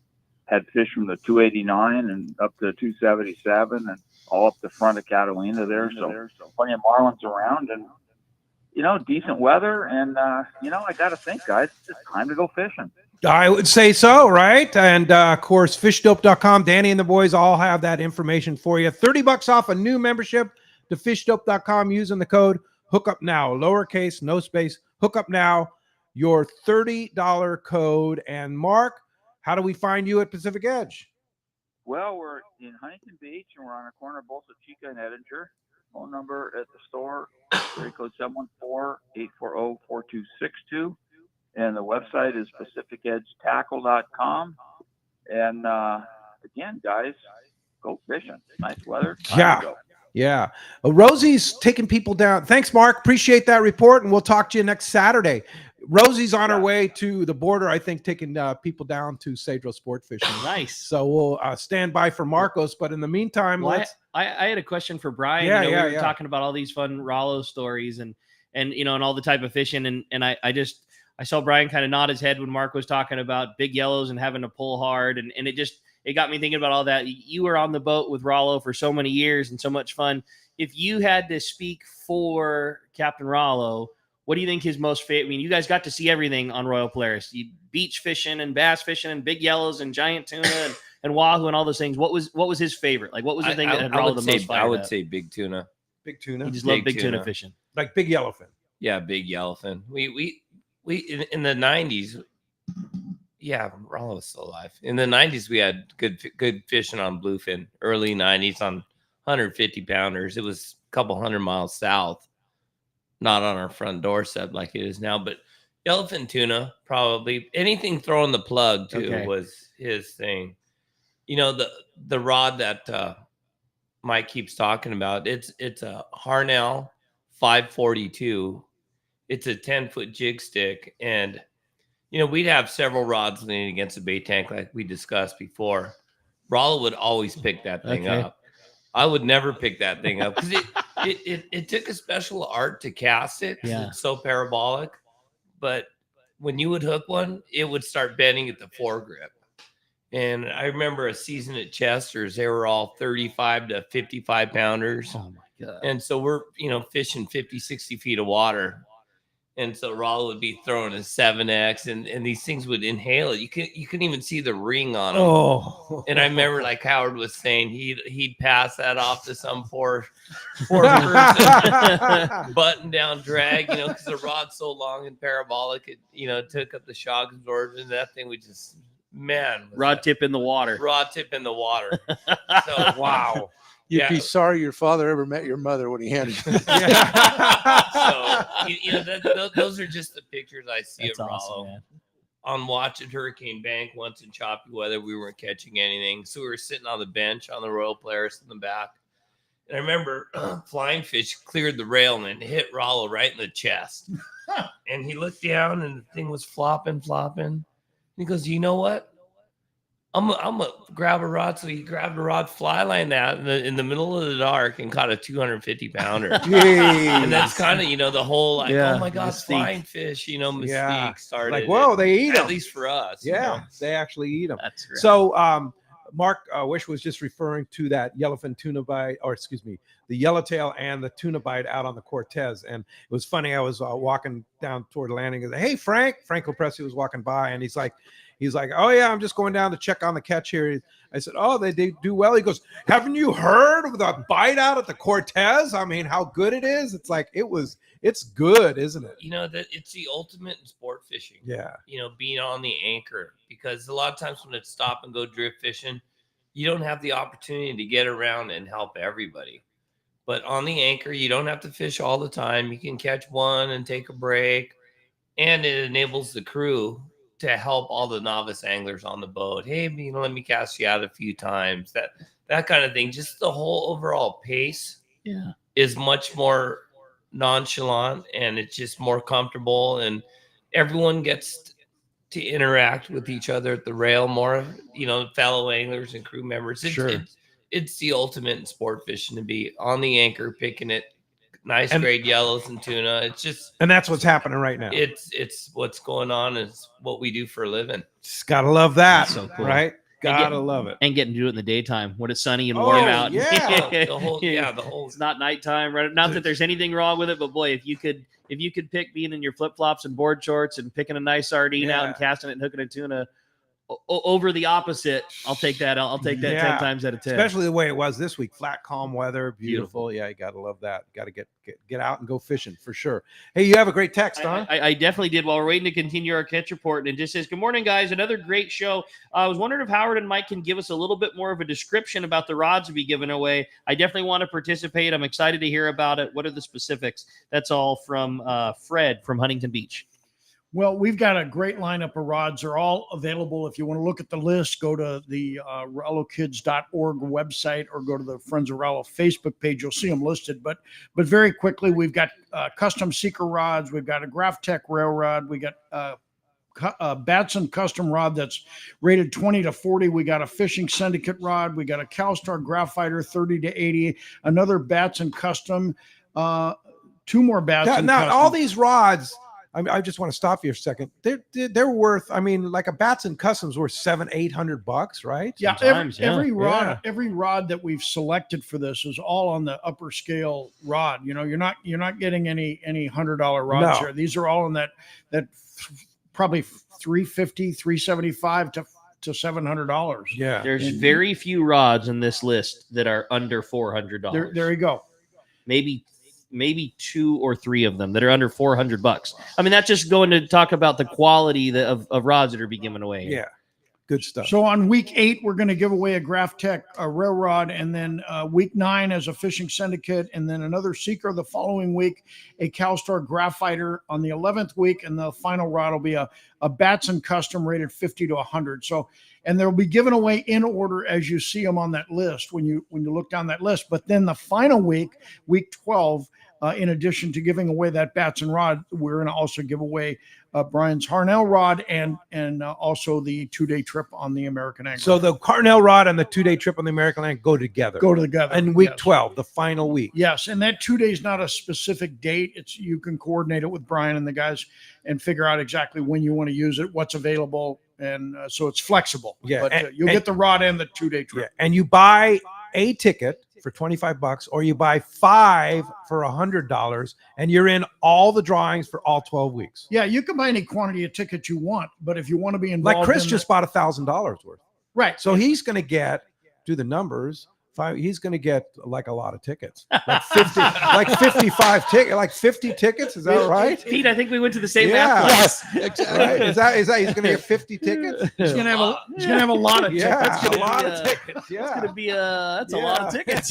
P: had fish from the 289 and up to 277 and all up the front of Catalina there. So plenty of marlins around and, decent weather. And, I got to think, guys, it's time to go fishing.
B: I would say so, right? And, of course, fishdope.com, Danny and the boys all have that information for you. $30 off a new membership to fishdope.com using the code Hookup Now, lowercase, no space, Hookup Now, your $30 code. And Mark, how do we find you at Pacific Edge?
P: Well, we're in Huntington Beach, and we're on the corner of Bolsa Chica and Edinger. Phone number at the store, area code 714-840-4262. And the website is pacificedgetackle.com. And, again, guys, go fishing. Nice weather.
B: Yeah. Rosie's taking people down. Thanks, Mark. Appreciate that report, and we'll talk to you next Saturday. Rosie's on her way to the border, I think, taking people down to Cedro sport fishing.
I: Nice.
B: So we'll stand by for Marcos, but in the meantime,
I: I had a question for Brian. We were talking about all these fun Rollo stories and all the type of fishing, and I saw Brian kind of nod his head when Mark was talking about big yellows and having to pull hard, and it got me thinking about all that. You were on the boat with Rollo for so many years and so much fun. If you had to speak for Captain Rollo, what do you think his most favorite? I mean, you guys got to see everything on Royal Polaris. You beach fishing and bass fishing and big yellows and giant tuna and wahoo and all those things. What was his favorite? Like, what was the thing that had Rollo the most fired
G: I would
I: up?
G: say big tuna.
B: Big tuna.
I: He just loved big tuna fishing.
B: Like big yellowfin.
G: Yeah, big yellowfin. We in the 90s. Yeah, Rollo was still alive. In the 90s, we had good fishing on bluefin. Early 90s on 150 pounders. It was a couple 100 miles south. Not on our front doorstep like it is now, but yellowfin tuna, probably. Anything throwing the plug too was his thing. The rod that Mike keeps talking about, it's a Harnell 542. It's a 10-foot jig stick, and we'd have several rods leaning against the bait tank like we discussed before. Rollo would always pick that thing up. I would never pick that thing up because it took a special art to cast it.
I: Yeah.
G: It's so parabolic. But when you would hook one, it would start bending at the foregrip. And I remember a season at Chester's, they were all 35 to 55 pounders.
I: Oh my God.
G: And so we're, fishing 50, 60 feet of water. And so Rollo would be throwing a 7X and these things would inhale it. You couldn't even see the ring on them.
B: Oh.
G: And I remember, like Howard was saying, he'd pass that off to some poor person, button down drag, because the rod's so long and parabolic, it took up the shock absorption. That thing would just,
I: rod tip in the water.
G: Rod tip in the water. So
B: wow.
J: You'd be sorry your father ever met your mother when he handed you.
G: So those are just the pictures I see of Rollo.
I: Man.
G: on watch at Hurricane Bank once in choppy weather. We weren't catching anything. So we were sitting on the bench on the Royal Polaris in the back. And I remember flying fish cleared the rail and hit Rollo right in the chest. And he looked down and the thing was flopping. And he goes, you know what? I'm gonna grab a rod. So he grabbed a rod, fly line that in the middle of the dark and caught a 250 pounder. And that's kind of, the whole like, oh my God,
B: mystique.
G: Flying fish, mystique started.
B: Like, whoa, they eat them.
G: At least for us.
B: Yeah, they actually eat them.
I: That's great.
B: So, Mark Wish was just referring to that yellowfin tuna bite, or excuse me, the yellowtail and the tuna bite out on the Cortez. And it was funny. I was walking down toward the landing and hey, Frank Lopresti was walking by and he's like, oh yeah, I'm just going down to check on the catch here. I said, oh, they do well. He goes, haven't you heard of the bite out at the Cortez? I mean, how good it is. It's like, it's good, isn't it?
G: That it's the ultimate in sport fishing.
B: Yeah.
G: Being on the anchor, because a lot of times when it's stop and go drift fishing, you don't have the opportunity to get around and help everybody. But on the anchor, you don't have to fish all the time. You can catch one and take a break, and it enables the crew to help all the novice anglers on the boat. Hey, let me cast you out a few times. That kind of thing. Just the whole overall pace is much more nonchalant, and it's just more comfortable, and everyone gets to interact with each other at the rail more, fellow anglers and crew members. It's the ultimate in sport fishing to be on the anchor, picking it, nice grade yellows and tuna. It's just,
B: and that's what's happening right now.
G: It's what's going on. Is what we do for a living.
B: Just gotta love that.
I: That's so cool.
B: Right? Gotta love it.
I: And getting to do it in the daytime when it's sunny and warm out.
B: Yeah.
G: the whole.
I: It's not nighttime, right? Not that there's anything wrong with it, but boy, if you could pick being in your flip flops and board shorts and picking a nice sardine out and casting it and hooking a tuna over the opposite, I'll take that. I'll take that 10 times out of 10.
B: Especially the way it was this week. Flat, calm weather, beautiful. Yeah, you gotta love that. Got to get out and go fishing for sure. Hey, you have a great text, huh?
I: I definitely did. While we're waiting to continue our catch report, and it just says, "Good morning, guys. Another great show. I was wondering if Howard and Mike can give us a little bit more of a description about the rods to be given away. I definitely want to participate. I'm excited to hear about it. What are the specifics?" That's all from Fred from Huntington Beach.
H: Well, we've got a great lineup of rods. They're all available. If you want to look at the list, go to the rollokids.org website or go to the Friends of Rollo Facebook page. You'll see them listed. But very quickly, we've got custom Seeker rods. We've got a Graph-Tech rail rod. We got a Batson custom rod that's rated 20 to 40. We got a Fishing Syndicate rod. We got a CalStar Graphiter 30 to 80. Another Batson custom. Two more Batson.
B: Now,
H: custom.
B: all these rods. I just want to stop you for a second. They're worth. I mean, like a Batson Customs worth $700-800, right?
H: Yeah, every rod that we've selected for this is all on the upper scale rod. You're not getting any $100 rods here. These are all in that probably $350, $375 to $700.
B: Yeah,
I: there's very few rods in this list that are under $400.
H: There you go.
I: Maybe 2 or 3 of them that are under $400. I mean, that's just going to talk about the quality of rods that are being given away.
B: Yeah, good stuff.
H: So on week 8, we're going to give away a Graph-Tech rail rod, and then week 9 as a Fishing Syndicate, and then another Seeker the following week, a CalStar Graphiter on the 11th week, and the final rod will be a Batson custom rated 50 to 100. So, and they'll be given away in order as you see them on that list when you look down that list. But then the final week 12. In addition to giving away that Batson rod, we're going to also give away Brian's Harnell rod and also the 2-day trip on the American Angler.
B: So the Harnell rod and the 2-day trip on the American Angler go together. And week 12, the final week.
H: Yes, and that 2 days not a specific date. You can coordinate it with Brian and the guys and figure out exactly when you want to use it, what's available, and so it's flexible.
B: Yeah,
H: but you'll get the rod and the 2-day trip.
B: Yeah, and you buy a ticket for $25, or you buy 5 for $100, and you're in all the drawings for all 12 weeks.
H: Yeah, you can buy any quantity of tickets you want, but if you want to be involved,
B: like Chris just bought $1,000 worth,
H: right?
B: So he's going to get, do the numbers. He's going to get like a lot of tickets, like 50, like 55 tickets, like 50 tickets. Is that right,
I: Pete? I think we went to the same math class.
B: Yes, exactly. Right? Is that he's going to get 50 tickets?
H: He's going to have a lot of tickets.
B: Yeah, a lot of tickets. Yeah,
I: that's going to be that's a lot of tickets.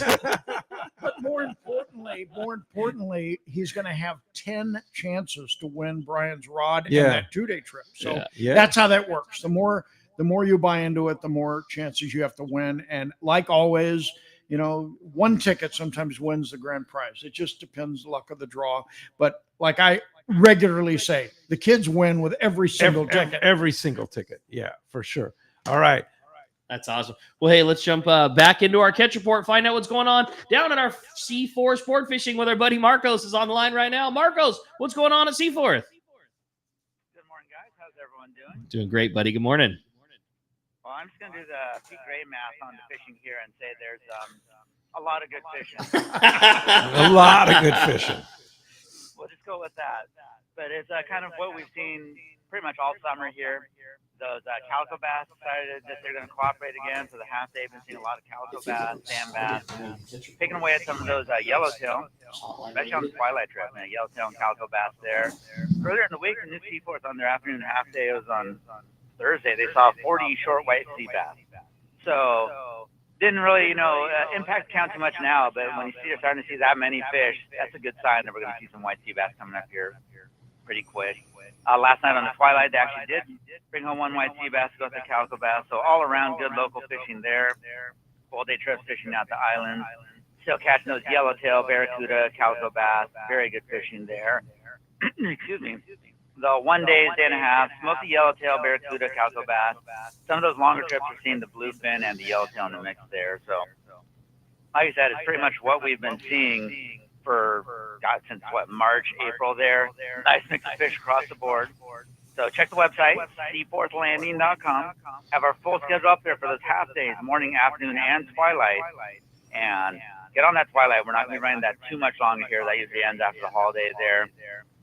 K: But more importantly,
H: importantly, he's going to have 10 chances to win Brian's rod
B: Yeah.
H: in that 2-day trip. So
B: Yeah.
H: that's how that works. The more you buy into it, the more chances you have to win. And like always, you know, one ticket sometimes wins the grand prize. It just depends the luck of the draw. But like I regularly say, the kids win with every single ticket.
B: Every single ticket. Yeah, for sure. All right.
I: That's awesome. Well, hey, let's jump back into our catch report, find out what's going on down in our C4 sport fishing with our buddy Marcos is on the line right now. Marcos, what's going on at C4?
Q: Good morning, guys. How's everyone doing?
I: Doing great, buddy. Good morning.
Q: Well, I'm just going to do the Pete Gray math on the fishing here and say there's a lot of good fishing.
B: A lot of good fishing.
Q: We'll just go with that. But it's kind of what we've seen pretty much all summer here. Those calico bass decided that they're going to cooperate again. For the half day, been seeing a lot of calico bass, sand bass, picking away at some of those yellowtail, especially on the twilight trip. Yellowtail and calico bass there. Earlier in the week, in New Seaforth on their afternoon half day, it was on Thursday, they saw 40 short white sea bass. So didn't really, impact count too much now, but when you're starting to see that many fish, that's a good sign that we're going to see some white sea bass coming up here pretty quick. Last night on the twilight, they actually did bring home one white sea bass, go to calico bass. So all around good local fishing there. Full day trips fishing out the islands. Still catching those yellowtail, barracuda, calico bass. Very good fishing there. Excuse me. The 1 day, day and a half, mostly yellowtail, barracuda, calico bass. Some of those longer trips we're seeing the bluefin and the yellowtail in the mix there. So, like I said, it's pretty much what we've been seeing since March, April there. Nice mix of fish across the board. So check the website, seaforthlanding.com. Have our full schedule up there for those half days, morning, afternoon, and twilight. And get on that twilight. We're not going to be running that too much longer here. That usually ends after the holidays there.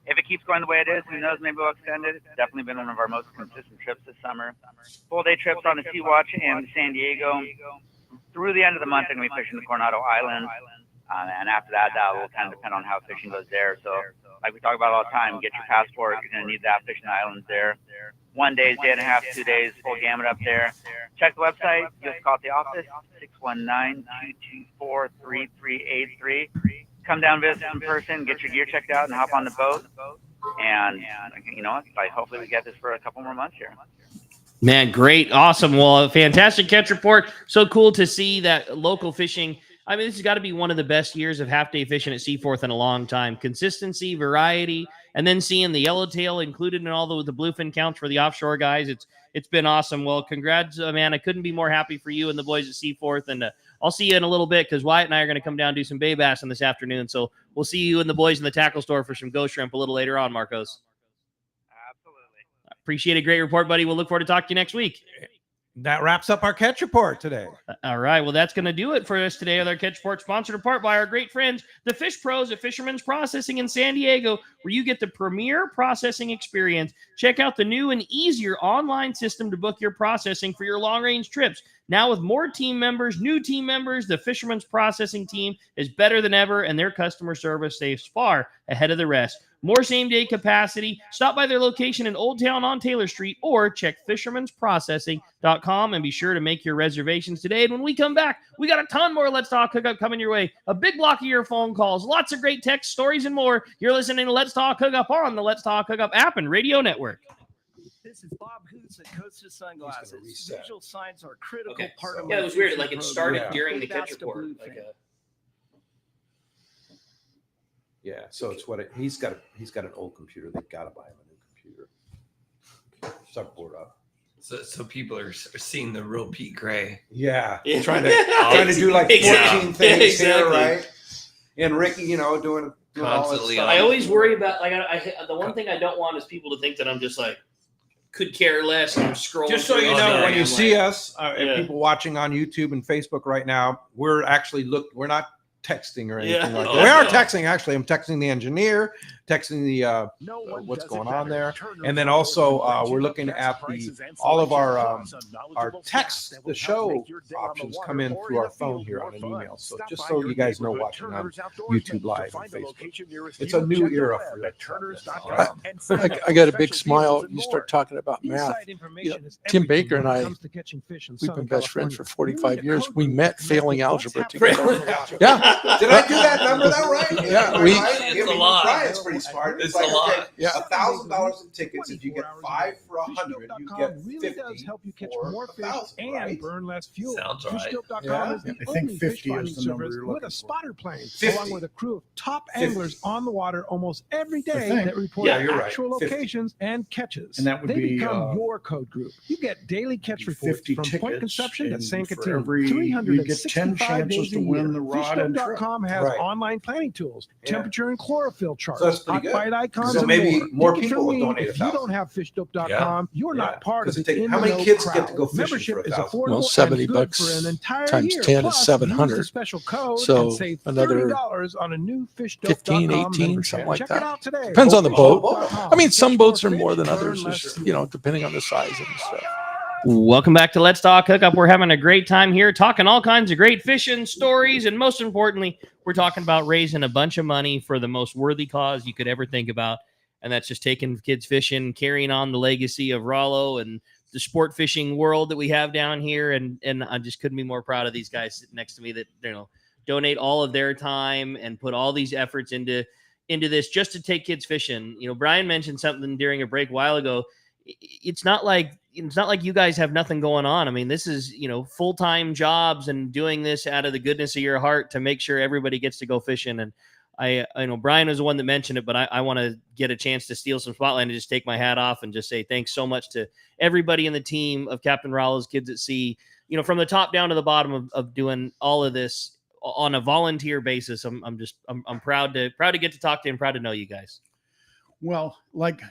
Q: If it keeps going the way it is, who knows, maybe we'll extend it. It's definitely been one of our most consistent trips this summer. Full day trips on the Sea Watch and San Diego. Through the end of the month, we're going to be fishing the Coronado Islands. And after that, that will kind of depend on how fishing goes there. So, like we talk about all the time, get your passport. You're going to need that fishing the islands there. 1 day, day and a half, 2 days, full gamut up there. Check the website. Just call at the office, 619-224-3383. Come down, visit in person, get your gear checked out, and hop on the boat. And you know what? Hopefully we get this for a couple more months here.
I: Man, great. Awesome. Well, fantastic catch report. So cool to see that local fishing. I mean, this has got to be one of the best years of half-day fishing at Seaforth in a long time. Consistency, variety, and then seeing the yellowtail included in all the bluefin counts for the offshore guys. It's been awesome. Well, congrats, man. I couldn't be more happy for you and the boys at Seaforth. And I'll see you in a little bit because Wyatt and I are going to come down and do some bay bassing this afternoon. So we'll see you and the boys in the tackle store for some ghost shrimp a little later on, Marcos.
Q: Absolutely.
I: Appreciate a great report, buddy. We'll look forward to talking to you next week.
B: That wraps up our catch report today.
I: All right. Well, that's going to do it for us today with our catch report, sponsored in part by our great friends, the Fish Pros at Fisherman's Processing in San Diego, where you get the premier processing experience. Check out the new and easier online system to book your processing for your long-range trips. Now with more team members, new team members, the Fisherman's Processing team is better than ever, and their customer service stays far ahead of the rest. More same-day capacity. Stop by their location in Old Town on Taylor Street or check fishermansprocessing.com and be sure to make your reservations today. And when we come back, we got a ton more Let's Talk Hookup coming your way. A big block of your phone calls, lots of great text, stories, and more. You're listening to Let's Talk Hookup on the Let's Talk Hookup app and radio network.
R: This is Bob Hoots at Costa Sunglasses. Visual signs are a critical part of
I: Yeah, it was weird. Like it started
B: Yeah.
I: during the catch report.
B: Yeah, so it's he's got an old computer. They've got to buy him a new computer. Start board up.
G: So people are seeing the real Pete Gray.
B: Yeah, trying to do like 14 things here, right? And Ricky, doing
G: Constantly.
I: I always worry about the one thing I don't want is people to think that I'm just like could care less and I'm scrolling.
B: Just so you know, when you see us, and people watching on YouTube and Facebook right now, we're actually we're not texting or anything like that. We are texting. Actually, I'm texting the engineer, texting the what's going on there. And then also we're looking at all of our text, the show options come in through our phone here on an email. So just so you guys know, watching on YouTube Live and Facebook, it's a new era for that.
J: I got a big smile. You start talking about math. You know, Tim Baker and I, we've been best friends for 45 years. We met failing algebra together. Yeah.
B: Did I do that number that right?
J: Yeah.
G: It's a lot.
B: Brian's pretty smart.
G: It's a lot.
B: Yeah. $1,000 in tickets. If you get 5 for 100, you get 50
C: really does help you catch more fish
B: 1,000,
C: and
B: right?
C: burn less fuel.
G: Sounds right.
C: Fishdope.com
H: Yeah.
C: is the
H: I think
C: only
H: 50
C: fish finding
H: is the number
C: service
H: you're
C: with
H: looking
C: a
H: for.
C: spotter plane,
B: 50.
C: along with a crew of top
B: 50.
C: anglers on the water almost every day
H: think.
C: that report
B: Yeah, you're right.
C: actual
B: 50.
C: locations and catches.
H: And that would
C: they
H: be,
C: become your code group. You get daily catch reports
H: 50
C: from
H: tickets,
C: Point Conception to
H: and
C: San
H: for
C: Catino.
H: every- you get 10 chances to win the rod and trip.
C: Fishdope.com has
B: Right.
C: online planning tools,
B: Yeah.
C: temperature and chlorophyll charts,
B: So that's pretty
C: hot
B: good.
C: bite icons,
B: So
C: and
B: maybe more
C: Get
B: people
C: your
B: will
C: wing.
B: donate
C: If you don't have Fishdope.com,
B: Yeah.
C: you're
B: Yeah.
C: not part of
B: 'Cause
C: the
B: how many
C: in-the-know
B: kids
C: crowd.
B: get to go fishing
C: Membership
B: for
C: is
B: 1,000?
C: affordable
J: Well,
C: and
J: $70
C: good for an entire
J: times
C: year.
J: 10 is
C: Plus,
J: $700.
C: use the special code
J: So
C: and save
J: another
C: $30 on a new Fishdope.com
J: 15, 18,
C: membership.
J: something like
C: Check
J: that.
C: it out today.
J: Depends on the boat.
C: Fishdope.com.
J: I mean, some
C: Fish
J: boats
C: more
J: are more
C: fish,
J: than
C: burn
J: others,
C: less
J: is, you know, depending on the size and stuff.
I: Welcome back to Let's Talk Hookup. We're having a great time here, talking all kinds of great fishing stories, and most importantly, we're talking about raising a bunch of money for the most worthy cause you could ever think about, and that's just taking kids fishing, carrying on the legacy of Rollo and the sport fishing world that we have down here. And I just couldn't be more proud of these guys sitting next to me that, you know, donate all of their time and put all these efforts into this just to take kids fishing. You know, Brian mentioned something during a break a while ago. It's not like you guys have nothing going on. I mean, this is, you know, full-time jobs and doing this out of the goodness of your heart to make sure everybody gets to go fishing. And I know Brian was the one that mentioned it, but I want to get a chance to steal some spotlight and just take my hat off and just say thanks so much to everybody in the team of Captain Rollos Kids at Sea, you know, from the top down to the bottom of doing all of this on a volunteer basis. I'm proud to get to talk to you and proud to know you guys.
H: Well, like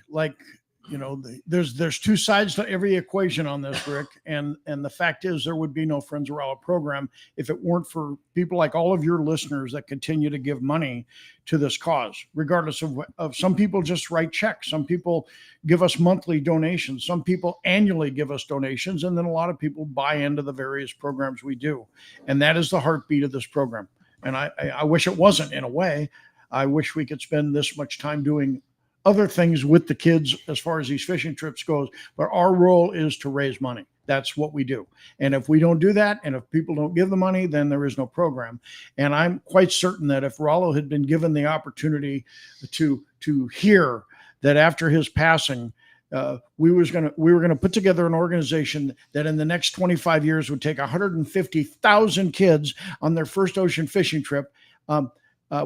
H: you know, there's two sides to every equation on this, Rick. And the fact is, there would be no Friends of Rollo program if it weren't for people like all of your listeners that continue to give money to this cause, regardless of some people just write checks. Some people give us monthly donations. Some people annually give us donations. And then a lot of people buy into the various programs we do. And that is the heartbeat of this program. And I wish it wasn't, in a way. I wish we could spend this much time doing other things with the kids as far as these fishing trips goes, but our role is to raise money. That's what we do. And if we don't do that, and if people don't give the money, then there is no program. And I'm quite certain that if Rollo had been given the opportunity to hear that after his passing, we were going to put together an organization that in the next 25 years would take 150,000 kids on their first ocean fishing trip.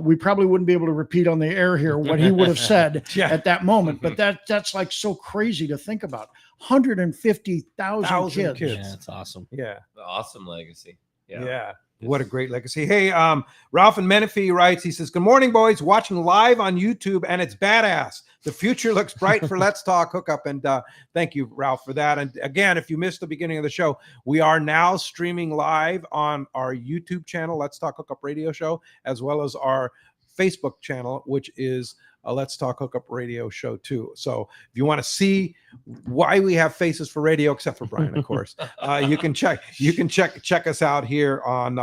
H: We probably wouldn't be able to repeat on the air here what he would have said at that moment, but that's like so crazy to think about. 150,000 kids.
I: Yeah, that's awesome.
B: Yeah.
G: Awesome legacy.
B: Yeah. What a great legacy. Hey, Ralph in Menifee writes, he says, good morning, boys. Watching live on YouTube, and it's badass. The future looks bright for Let's Talk Hookup. And thank you, Ralph, for that. And again, if you missed the beginning of the show, we are now streaming live on our YouTube channel, Let's Talk Hookup Radio Show, as well as our Facebook channel, which is a Let's Talk Hookup Radio Show too. So if you want to see why we have faces for radio, except for Brian, of course, you can check us out here on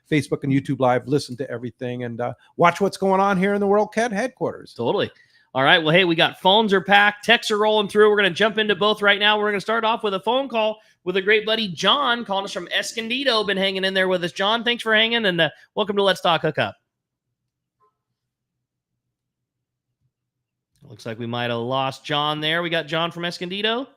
B: Facebook and YouTube Live. Listen to everything and watch what's going on here in the World Cat headquarters.
I: Totally. All right. Well, hey, we got phones are packed. Texts are rolling through. We're going to jump into both right now. We're going to start off with a phone call with a great buddy, John, calling us from Escondido. Been hanging in there with us. John, thanks for hanging, and welcome to Let's Talk Hookup. Looks like we might have lost John there. We got John from Escondido.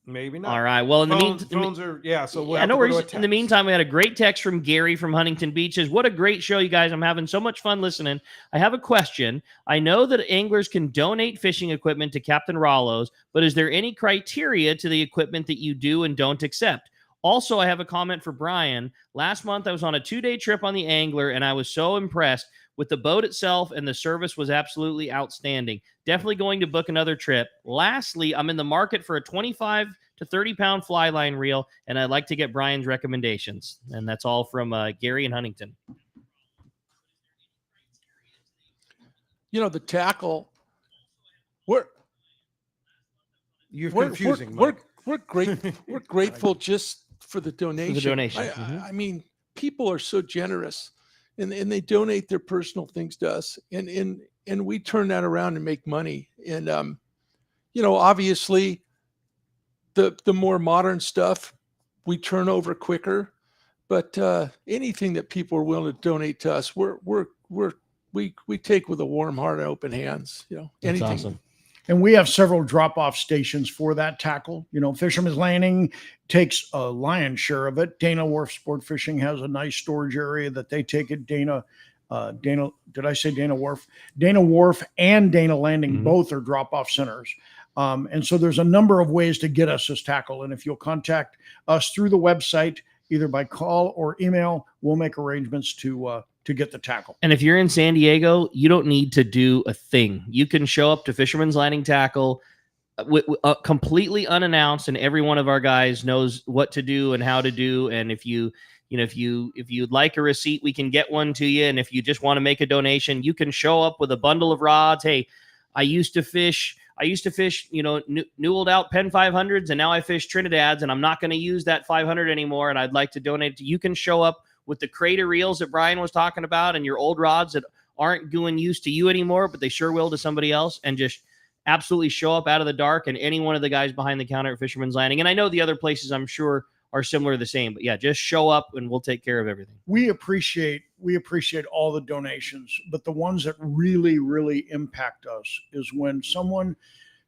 B: Maybe not.
I: All right. Well, in the
B: phones are, yeah. So we'll
I: I know in the meantime, we had a great text from Gary from Huntington Beach. Says, what a great show, you guys. I'm having so much fun listening. I have a question. I know that anglers can donate fishing equipment to Captain Rollos, but is there any criteria to the equipment that you do and don't accept? Also, I have a comment for Brian. Last month, I was on a 2-day trip on the Angler, and I was so impressed with the boat itself, and the service was absolutely outstanding. Definitely going to book another trip. Lastly, I'm in the market for a 25 to 30-pound fly line reel, and I'd like to get Brian's recommendations. And that's all from Gary in Huntington.
J: You know, the tackle
B: You're confusing.
J: We're great. We're grateful just for the donation.
I: For the donation.
J: I mean, people are so generous, and they donate their personal things to us, and we turn that around and make money. And obviously, the more modern stuff we turn over quicker, but anything that people are willing to donate to us, we take with a warm heart and open hands.
I: That's awesome.
H: And we have several drop-off stations for that tackle. Fisherman's Landing takes a lion's share of it. Dana Wharf Sport Fishing has a nice storage area that they take it. Did I say Dana Wharf? Dana Wharf and Dana Landing both are drop-off centers. And so there's a number of ways to get us this tackle. And if you'll contact us through the website, either by call or email, we'll make arrangements to get the tackle.
I: And if you're in San Diego, you don't need to do a thing. You can show up to Fisherman's Landing Tackle completely unannounced, and every one of our guys knows what to do and how to do. And if you'd like a receipt, we can get one to you. And if you just want to make a donation, you can show up with a bundle of rods. Hey, I used to fish, Newelled out Penn 500s, and now I fish Trinidad's, and I'm not going to use that 500 anymore, and I'd like to donate. You can show up with the crater reels that Brian was talking about and your old rods that aren't going use to you anymore, but they sure will to somebody else, and just absolutely show up out of the dark, and any one of the guys behind the counter at Fisherman's Landing. And I know the other places I'm sure are similar, the same, but yeah, just show up and we'll take care of everything.
H: We appreciate all the donations, but the ones that really, really impact us is when someone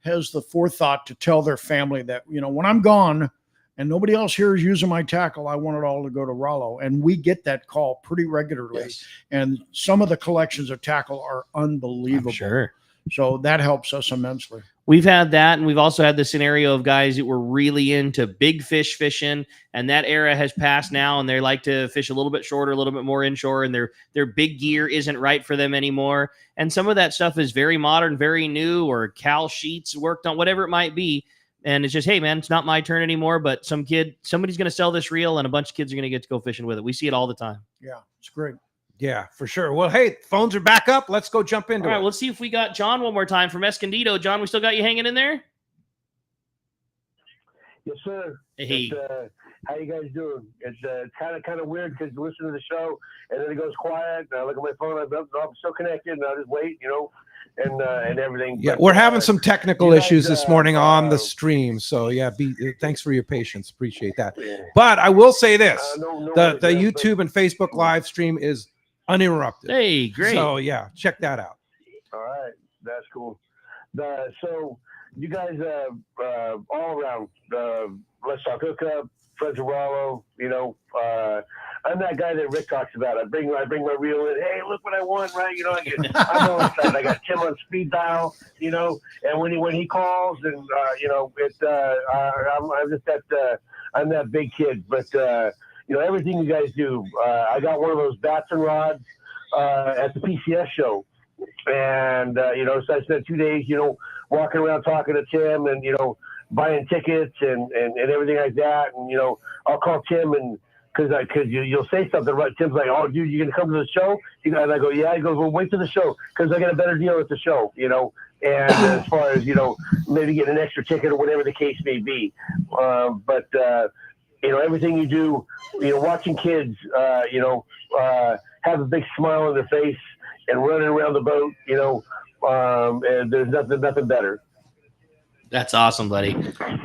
H: has the forethought to tell their family that, when I'm gone and nobody else here is using my tackle, I want it all to go to Rollo. And we get that call pretty regularly.
I: Yes.
H: And some of the collections of tackle are unbelievable.
I: I'm sure.
H: So that helps us immensely.
I: We've had that, and we've also had the scenario of guys that were really into big fish fishing, and that era has passed now, and they like to fish a little bit shorter, a little bit more inshore, and their big gear isn't right for them anymore. And some of that stuff is very modern, very new, or Cal sheets worked on, whatever it might be. And it's just, hey, man, it's not my turn anymore, but somebody's going to sell this reel, and a bunch of kids are going to get to go fishing with it. We see it all the time.
H: Yeah, it's great.
B: Yeah, for sure. Well, hey, phones are back up. Let's go jump into it.
I: All right, let's see if we got John one more time from Escondido. John, we still got you hanging in there?
S: Yes, sir.
I: Hey.
S: How you guys doing? It's kind of weird because you listen to the show and then it goes quiet. And I look at my phone. I'm still connected, and I just wait, and everything.
B: Yeah,
S: but,
B: we're having some technical issues this morning on the stream. So yeah, thanks for your patience. Appreciate that.
S: Yeah.
B: But I will say this: the
S: worries,
B: YouTube and Facebook live stream is uninterrupted.
I: Hey, great.
B: So yeah, check that out.
S: All right, that's cool. So you guys, all around, Let's Talk Hookup, Friends of Rollo, I'm that guy that Rick talks about. I bring my reel in. Hey, look what I won, right? I'm all excited. I got Tim on speed dial, and when he calls, and I'm just I'm that big kid. But everything you guys do, I got one of those Batson rods at the PCS show, and so I spent 2 days, walking around talking to Tim, and buying tickets and everything like that, and I'll call Tim and. Because you'll say something, right? Tim's like, "Oh, dude, you're gonna come to the show?" And I go, "Yeah." He goes, "Well, wait to the show because I get a better deal at the show." And as far as maybe getting an extra ticket or whatever the case may be. But everything you do, watching kids, have a big smile on their face and running around the boat, and there's nothing better.
I: That's awesome, buddy.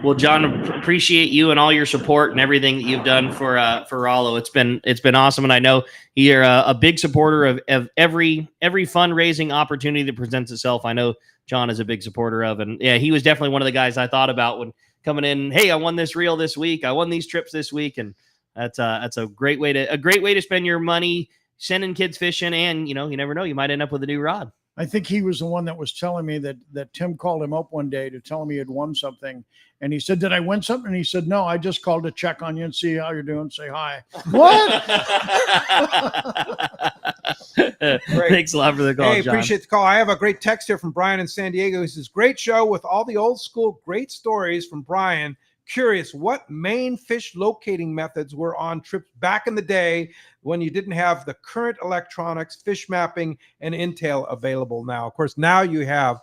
I: Well, John, appreciate you and all your support and everything that you've done for Rollo. It's been awesome, and I know you're a big supporter of every fundraising opportunity that presents itself. I know John is a big supporter of, and yeah, he was definitely one of the guys I thought about when coming in. Hey, I won this reel this week. I won these trips this week, and that's a great way to spend your money sending kids fishing, and you never know, you might end up with a new rod.
H: I think he was the one that was telling me that Tim called him up one day to tell him he had won something. And he said, "Did I win something?" And he said, "No, I just called to check on you and see how you're doing. Say hi." What?
I: Thanks a lot for the call,
B: Hey,
I: John.
B: appreciate the call. I have a great text here from Brian in San Diego. He says, "Great show with all the old school great stories from Brian. Curious, what main fish locating methods were on trips back in the day when you didn't have the current electronics, fish mapping, and intel available now? Of course, now you have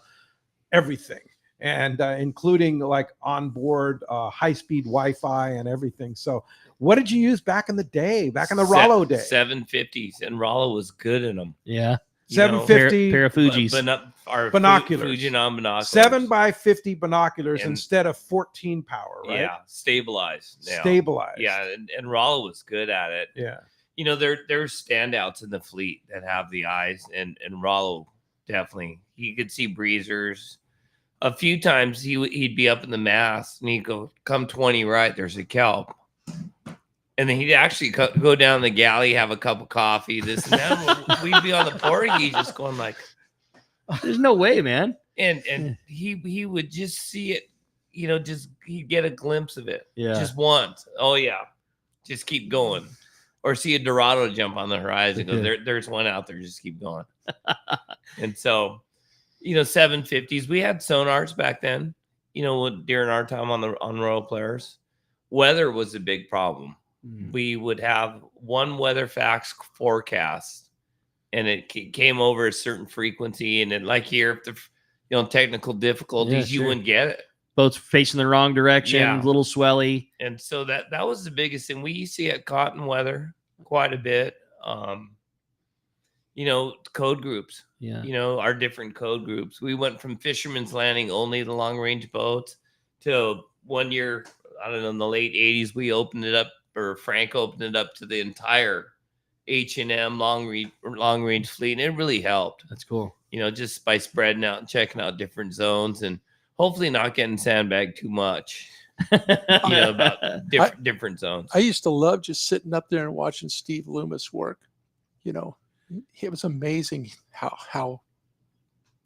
B: everything, and including like onboard high-speed Wi-Fi and everything. So what did you use back in the day, back in the Rollo day?
G: 750s, and Rollo was good in them.
I: Yeah.
B: 750
I: pair of Fujis.
B: binoculars.
G: Fujinon binoculars.
B: 7x50 binoculars
G: And-
B: instead of 14 power, right?
G: Yeah, stabilized. Now.
B: Stabilized.
G: Yeah, and Rollo was good at it.
B: Yeah.
G: There's standouts in the fleet that have the eyes, and Rollo definitely. He could see breezers. A few times he'd be up in the mast and he'd go, "Come 20 right, there's a kelp." And then he'd actually go down the galley, have a cup of coffee, this and that. We'd be on the porgy just going like,
I: "There's no way, man."
G: And he would just see it, just he'd get a glimpse of it.
I: Yeah.
G: Just once. Oh yeah. Just keep going. Or see a Dorado jump on the horizon. Go, there's one out there, just keep going. And so, 750s. We had sonars back then, during our time on Royal Players. Weather was a big problem. We would have one WeatherFax forecast, and it came over a certain frequency, and then like here, if the technical difficulties, you wouldn't get it.
I: Boats facing the wrong direction, little swelly.
G: And so that was the biggest thing. We used to get caught in weather quite a bit. Code groups.
I: Yeah.
G: Our different code groups. We went from Fisherman's Landing, only the long range boats, to one year, I don't know, in the late 80s, we opened it up, or Frank opened it up to the entire H&M long range fleet. And it really helped.
I: That's cool.
G: Just by spreading out and checking out different zones, and hopefully not getting sandbagged too much, about different zones.
J: I used to love just sitting up there and watching Steve Loomis work. It was amazing how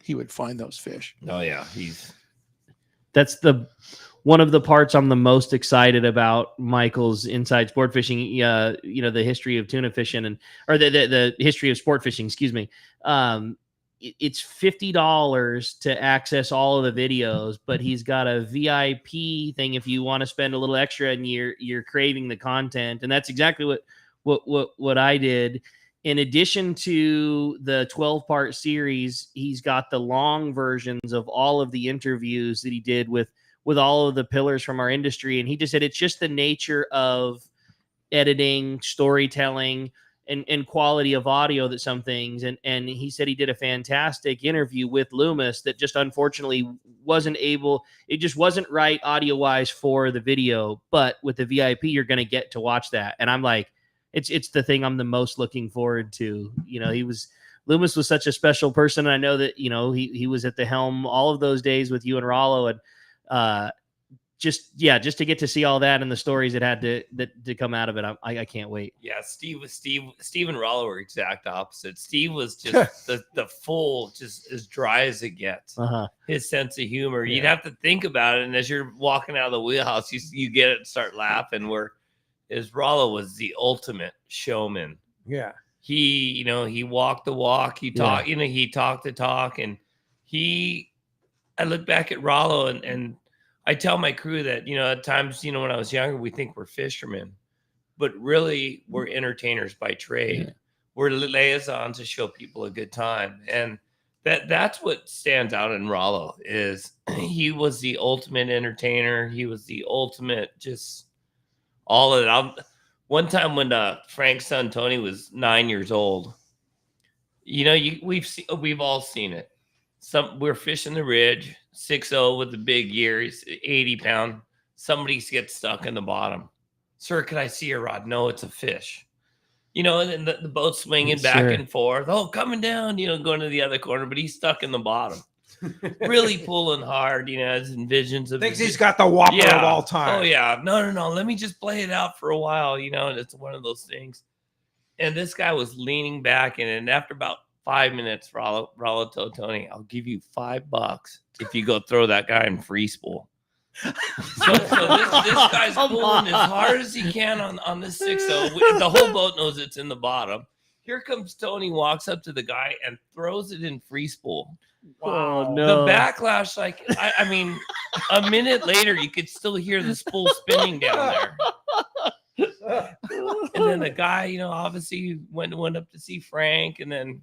J: he would find those fish.
G: Oh yeah.
I: That's one of the parts I'm the most excited about Michael's Inside Sport Fishing, the history of tuna fishing or the history of sport fishing, excuse me. It's $50 to access all of the videos, but he's got a VIP thing if you want to spend a little extra and you're craving the content. And that's exactly what I did. In addition to the 12-part series, he's got the long versions of all of the interviews that he did with all of the pillars from our industry. And he just said it's just the nature of editing, storytelling, and quality of audio that some things. And he said he did a fantastic interview with Loomis that just unfortunately it just wasn't right audio-wise for the video. But with the VIP, you're going to get to watch that. And I'm like, it's the thing I'm the most looking forward to. Loomis was such a special person. And I know that, he was at the helm all of those days with you and Rollo, and just to get to see all that and the stories that had to come out of it. I can't wait.
G: Yeah. Steve and Rollo were exact opposite. Steve was just the full, just as dry as it gets. His sense of humor. Yeah. You'd have to think about it. And as you're walking out of the wheelhouse, you get it and start laughing. Rollo was the ultimate showman.
B: Yeah.
G: He walked the walk. He talked, he talked the talk. And I look back at Rollo and I tell my crew that, at times, when I was younger, we think we're fishermen, but really we're entertainers by trade. Yeah. We're liaisons to show people a good time. And that's what stands out in Rollo is he was the ultimate entertainer. He was the ultimate, just all of it. One time when Frank's son, Tony, was 9 years old, we've all seen it. We're fishing the ridge, 6-0 with the big gear. He's 80 pound. Somebody gets stuck in the bottom. Sir, can I see your rod? No, it's a fish. And then the boat's swinging back and forth. Oh, coming down, going to the other corner, but he's stuck in the bottom. Really pulling hard, as envisions of.
B: Thinks he's got the whopper of all time.
G: Oh yeah, no. Let me just play it out for a while, and it's one of those things. And this guy was leaning back, and after about 5 minutes, Rollo told Tony, "I'll give you $5 if you go throw that guy in free spool." So this guy's pulling as hard as he can on this 6-0. The whole boat knows it's in the bottom. Here comes Tony, walks up to the guy and throws it in free spool.
I: Wow. Oh, no.
G: The backlash, I mean, a minute later, you could still hear the spool spinning down there. And then the guy, obviously went up to see Frank. And then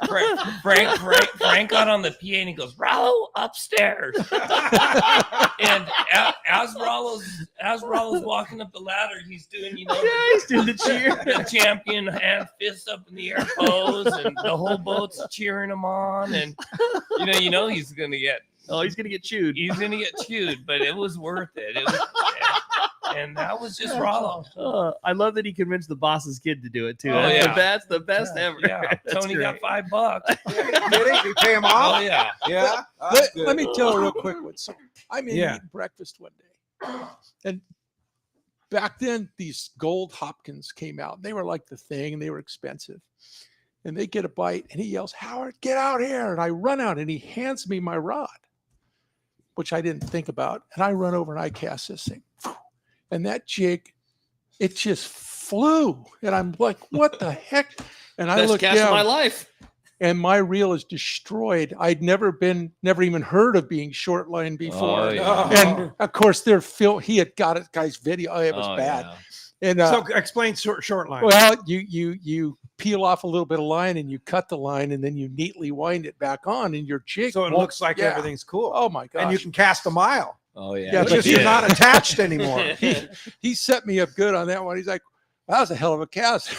G: Frank got on the PA and he goes, Rollo, upstairs. And as Rollo's walking up the ladder, he's doing,
I: he's doing the cheer,
G: the champion hand fist up in the air pose, and the whole boat's cheering him on. And he's gonna get.
I: Oh, he's gonna get chewed.
G: He's gonna get chewed, but it was worth it. And that was just Rollo.
I: I love that he convinced the boss's kid to do it too.
G: Oh, yeah.
I: That's the best ever.
G: Yeah, Tony got $5.
B: Did he pay him off?
G: Oh yeah,
B: yeah.
J: Let me tell you real quick. I'm in eating breakfast one day, and back then these gold Hopkins came out. They were like the thing, and they were expensive. And they get a bite, and he yells, "Howard, get out here!" And I run out, and he hands me my rod, which I didn't think about. And I run over and I cast this thing. And that jig, it just flew. And I'm like, what the heck? And I looked down.
I: Best cast of my life.
J: And my reel is destroyed. I'd never even heard of being short line before.
G: Oh, yeah.
J: And of course, he had got it, guy's video. It was bad.
G: Yeah.
J: And
B: so explain short line.
J: Well, you peel off a little bit of line and you cut the line and then you neatly wind it back on in your jig.
B: So it looks like everything's cool.
J: Oh my gosh.
B: And you can cast a mile.
G: Oh yeah.
J: Yeah,
B: but you're not attached anymore.
J: He set me up good on that one. He's like, that was a hell of a cast.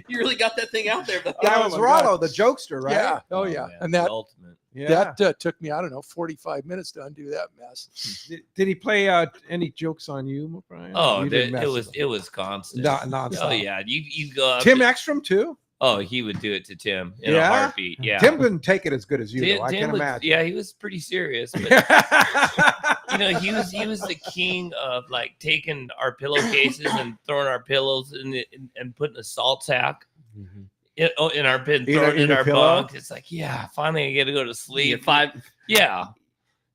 I: You really got that thing out there.
B: That was Rollo, the jokester, right?
J: Yeah. Oh yeah.
G: Man,
J: And that
G: ultimate.
J: that took me, I don't know, 45 minutes to undo that mess.
B: Did he play any jokes on you, Brian?
G: Oh,
B: You didn't mess with him.
G: it was constant.
B: Nonstop.
G: Oh yeah, you go up
B: Tim
G: to-
B: Ekstrom too.
G: Oh, he would do it to Tim in a heartbeat. Yeah,
B: Tim couldn't take it as good as you.
G: Tim,
B: Though. I
G: Tim
B: can
G: was,
B: imagine.
G: Yeah, he was pretty serious. But he was the king of like taking our pillowcases and throwing our pillows and putting a salt sack in our bed, throwing it in our bunk. It's like, yeah, finally I get to go to sleep. Yeah.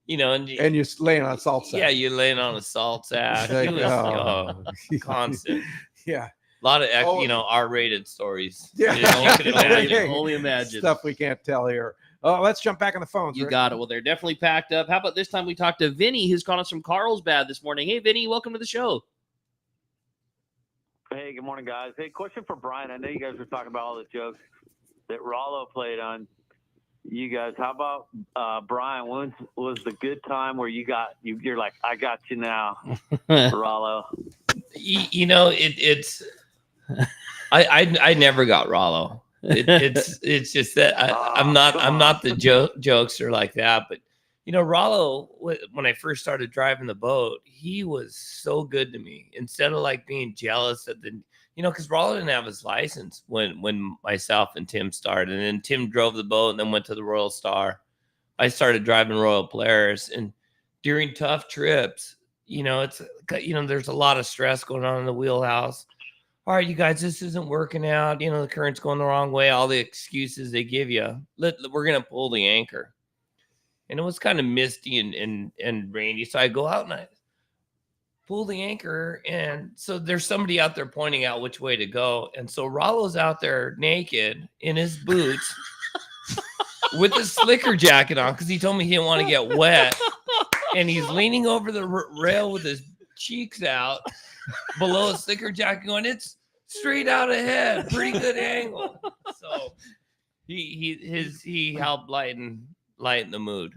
G: And
B: you're laying on a salt sack.
G: Yeah, you're laying on a salt sack. It was, constant.
B: Yeah.
G: A lot of R-rated stories.
B: Yeah,
G: you could imagine.
I: Only imagine
B: stuff we can't tell here. Oh, let's jump back on the phones.
I: You
B: Rick.
I: got it. Well, they're definitely packed up. How about this time we talked to Vinny, who's calling us from Carlsbad this morning. Hey, Vinny, welcome to the show.
T: Hey, good morning, guys. Hey, question for Brian. I know you guys were talking about all the jokes that Rollo played on you guys. How about Brian? When was the good time where you're like, I got you now, Rollo?
G: It's. I never got Rollo. It's just that I'm not the jokester like that. But Rollo, when I first started driving the boat, he was so good to me. Instead of like being jealous at because Rollo didn't have his license when myself and Tim started, and then Tim drove the boat and then went to the Royal Star. I started driving Royal Polaris, and during tough trips, it's there's a lot of stress going on in the wheelhouse. All right, you guys, this isn't working out. The current's going the wrong way. All the excuses they give you. We're going to pull the anchor. And it was kind of misty and rainy. So I go out and I pull the anchor. And so there's somebody out there pointing out which way to go. And so Rollo's out there naked in his boots with a slicker jacket on because he told me he didn't want to get wet. And he's leaning over the rail with his cheeks out. Below a sticker jacket going, it's straight out ahead, pretty good angle. So he helped lighten the mood.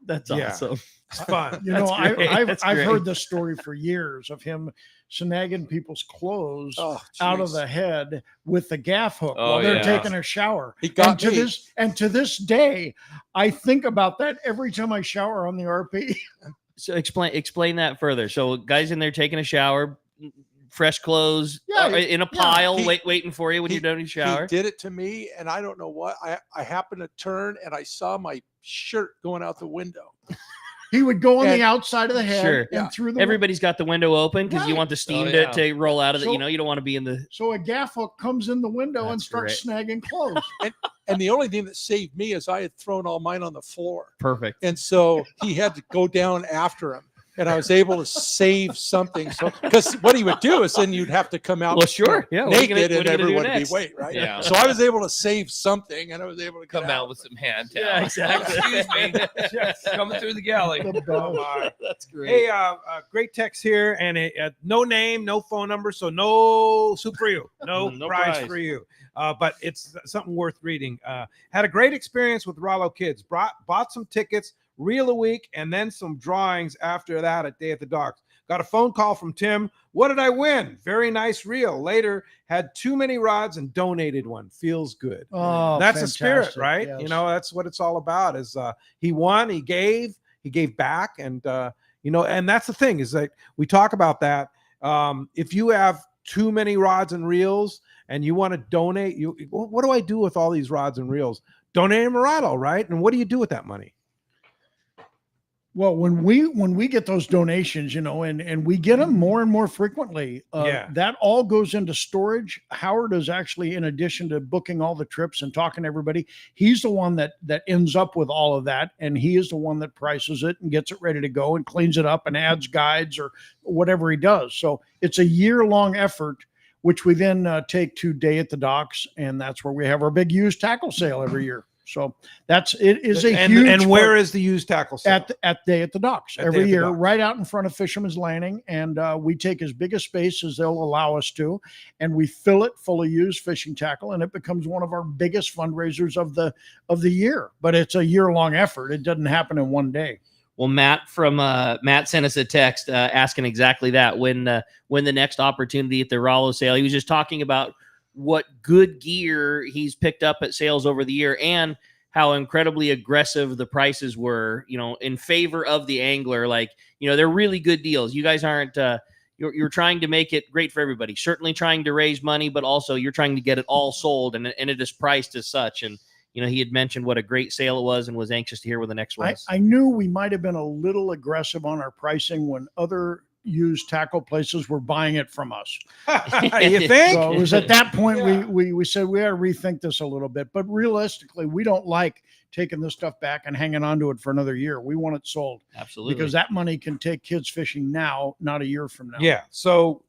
I: That's awesome.
B: It's fun.
E: I've heard this story for years of him snagging people's clothes out of the head with the gaff hook while they're taking a shower. To this day, I think about that every time I shower on the RP.
I: So explain that further. So guys in there taking a shower, fresh clothes in a pile, waiting for you when you're done in the shower.
J: He did it to me, and I don't know what. I happened to turn, and I saw my shirt going out the window.
E: He would go on the outside of the head and through the.
I: Everybody's got the window open because you want the steam to roll out of it. You don't want to be in the.
E: So a gaff hook comes in the window and starts snagging clothes.
J: And the only thing that saved me is I had thrown all mine on the floor.
I: Perfect.
J: And so he had to go down after him. and I was able to save something. So, because what he would do is then you'd have to come out,
I: Well, sure, yeah.
J: naked, and everyone would be wait, right?
G: Yeah.
J: So I was able to save something, and I was able to
G: Come out with some hand towels.
I: Yeah, exactly.
G: Excuse me, coming through the galley.
I: That's great.
B: Hey, great text here, and no name, no phone number, so no soup for you, no, prize for you. But it's something worth reading. Had a great experience with Rollo Kids. Bought some tickets, reel a week, and then some drawings after that at Day at the Docks. Got a phone call from Tim. What did I win? Very nice reel. Later, had too many rods and donated one. Feels good.
H: Oh,
B: that's the spirit,
H: fantastic.
B: right?
H: Yes.
B: You know, that's what it's all about. Is he won, he gave back, and you know, and that's the thing is that we talk about that. If you have too many rods and reels and you want to donate, what do I do with all these rods and reels? Donate them to Rollo, right? And what do you do with that money?
H: Well, when we get those donations, you know, and we get them more and more frequently, that all goes into storage. Howard is actually, in addition to booking all the trips and talking to everybody, he's the one that ends up with all of that, and he is the one that prices it and gets it ready to go and cleans it up and adds guides or whatever he does. So it's a year-long effort, which we then take to Day at the Docks, and that's where we have our big used tackle sale every year. So it is a huge.
B: And where is the used tackle sale?
H: At Day at the Docks every year, right out in front of Fisherman's Landing, and we take as big a space as they'll allow us to, and we fill it full of used fishing tackle, and it becomes one of our biggest fundraisers of the year. But it's a year-long effort. It doesn't happen in one day.
I: Well, Matt sent us a text asking exactly that when the next opportunity at the Rollo sale. He was just talking about what good gear he's picked up at sales over the year and how incredibly aggressive the prices were, you know, in favor of the angler. Like, you know, they're really good deals. You guys aren't, you're trying to make it great for everybody, certainly trying to raise money, but also you're trying to get it all sold and it is priced as such. And, you know, he had mentioned what a great sale it was and was anxious to hear what the next was.
H: I knew we might have been a little aggressive on our pricing when other used tackle places were buying it from us.
B: You think?
H: So it was at that point we said we got to rethink this a little bit. But realistically, we don't like taking this stuff back and hanging on to it for another year. We want it sold.
I: Absolutely.
H: Because that money can take kids fishing now, not a year from now.
B: Yeah. So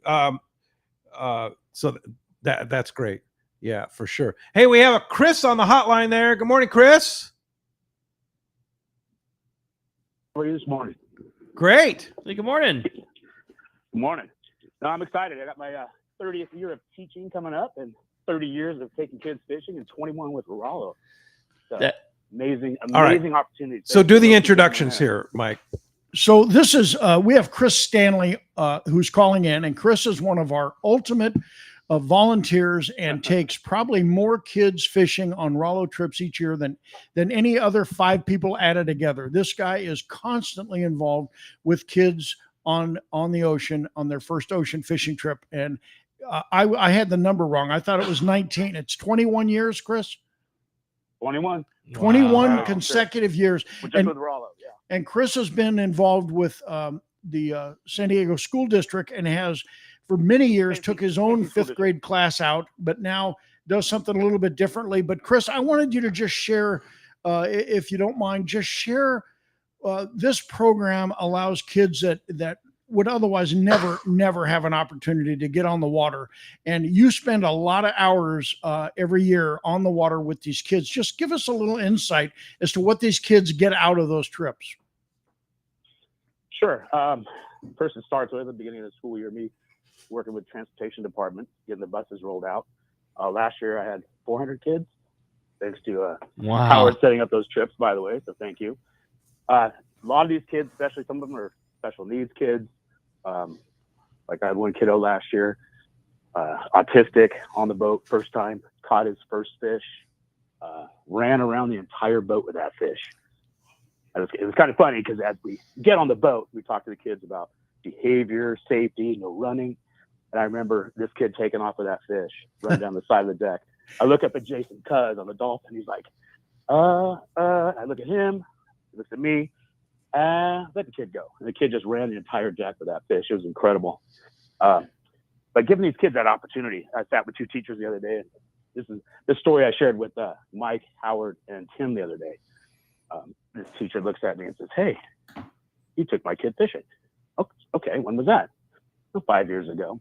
B: that's great. Yeah, for sure. Hey, we have a Chris on the hotline there. Good morning, Chris.
U: How are you this morning?
B: Great.
I: Hey, good morning.
U: Good morning. No, I'm excited. I got my 30th year of teaching coming up and 30 years of taking kids fishing and 21 with Rollo. Amazing opportunity.
B: So do the introductions here, Mike.
H: So this is, we have Chris Stanley who's calling in, and Chris is one of our ultimate volunteers and takes probably more kids fishing on Rollo trips each year than any other 5 people added together. This guy is constantly involved with kids on the ocean on their first ocean fishing trip. And I had the number wrong. I thought it was 19. It's 21 years, Chris?
U: 21.
H: 21 consecutive years.
U: Just
H: And,
U: with Rollo, yeah.
H: and Chris has been involved with the San Diego School District and has for many years took his own 5th grade class out, but now does something a little bit differently. But Chris, I wanted you to just share, if you don't mind, just share this program allows kids that would otherwise never have an opportunity to get on the water. And you spend a lot of hours every year on the water with these kids. Just give us a little insight as to what these kids get out of those trips.
U: Sure. First, it starts with the beginning of the school year, me working with transportation department, getting the buses rolled out. Last year, I had 400 kids, thanks to Howard setting up those trips, by the way, so thank you. A lot of these kids, especially some of them are special needs kids. Like I had one kiddo last year, autistic, on the boat, first time, caught his first fish, ran around the entire boat with that fish. It was kind of funny because as we get on the boat, we talk to the kids about behavior, safety, no running. And I remember this kid taking off with that fish, running down the side of the deck. I look up at Jason Cuz on the dolphin. He's like, I look at him, he looks at me, let the kid go. And the kid just ran the entire deck with that fish. It was incredible. But giving these kids that opportunity, I sat with 2 teachers the other day. And this is the story I shared with Mike, Howard, and Tim the other day. This teacher looks at me and says, "Hey, you took my kid fishing." Okay, when was that? 5 years ago.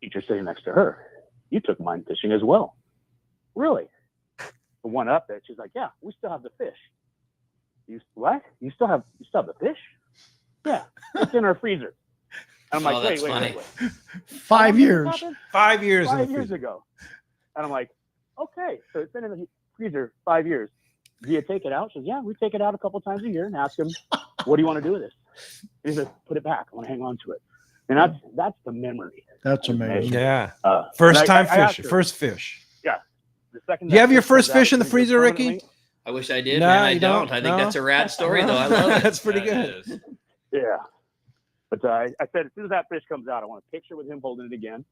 U: Teacher sitting next to her. You took mine fishing as well. Really? The one up there, she's like, yeah, we still have the fish. What? You still have the fish? Yeah, it's in our freezer. And I'm like, wait.
H: 5 years.
U: 5 years. 5 years ago. And I'm like, okay, so it's been in the freezer 5 years. Do you take it out? She says, yeah, we take it out a couple times a year and ask him, what do you want to do with this? He says, put it back. I want to hang on to it. And that's the memory.
H: That's amazing.
B: Yeah. First time fish. First fish.
U: Yeah. The second.
B: You have your first fish in the freezer, Ricky?
I: I wish I did.
B: No,
I: man, I
B: you
I: don't.
B: don't?
I: I think
B: No?
I: that's a rad story, though. I love it.
B: That's pretty good.
U: Yeah. But I said, as soon as that fish comes out, I want a picture with him holding it again,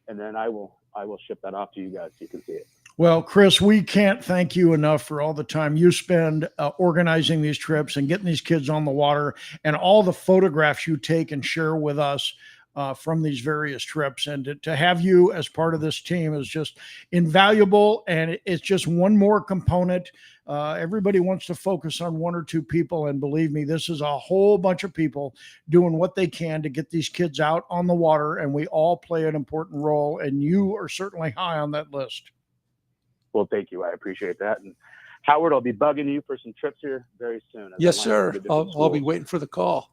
U: and then I will ship that off to you guys so you can see it.
H: Well, Chris, we can't thank you enough for all the time you spend organizing these trips and getting these kids on the water, and all the photographs you take and share with us from these various trips. And to have you as part of this team is just invaluable. And it's just one more component. Everybody wants to focus on one or two people. And believe me, this is a whole bunch of people doing what they can to get these kids out on the water. And we all play an important role. And you are certainly high on that list.
U: Well, thank you. I appreciate that. And Howard, I'll be bugging you for some trips here very soon.
J: Yes, sir. I'll be waiting for the call.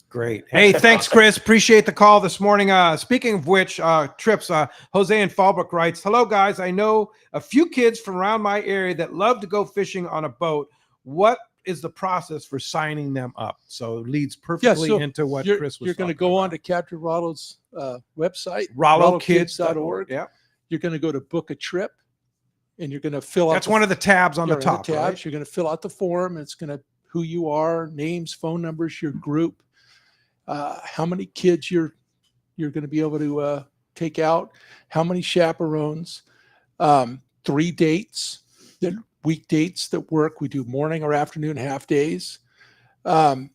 B: Great. Hey, thanks, Chris. Appreciate the call this morning. Speaking of which, trips, Jose in Fallbrook writes, hello, guys. I know a few kids from around my area that love to go fishing on a boat. What is the process for signing them up? So it leads perfectly into what Chris was
J: You're going to go on to Captain Rollos' website,
B: RolloKids.org. Yeah.
J: You're going to go to book a trip, and you're going to fill out.
B: That's one of the tabs on the top.
J: Tabs.
B: Right?
J: You're going to fill out the form. It's going to who you are, names, phone numbers, your group. How many kids you're going to be able to take out, how many chaperones, 3 dates, week dates that work. We do morning or afternoon half days. There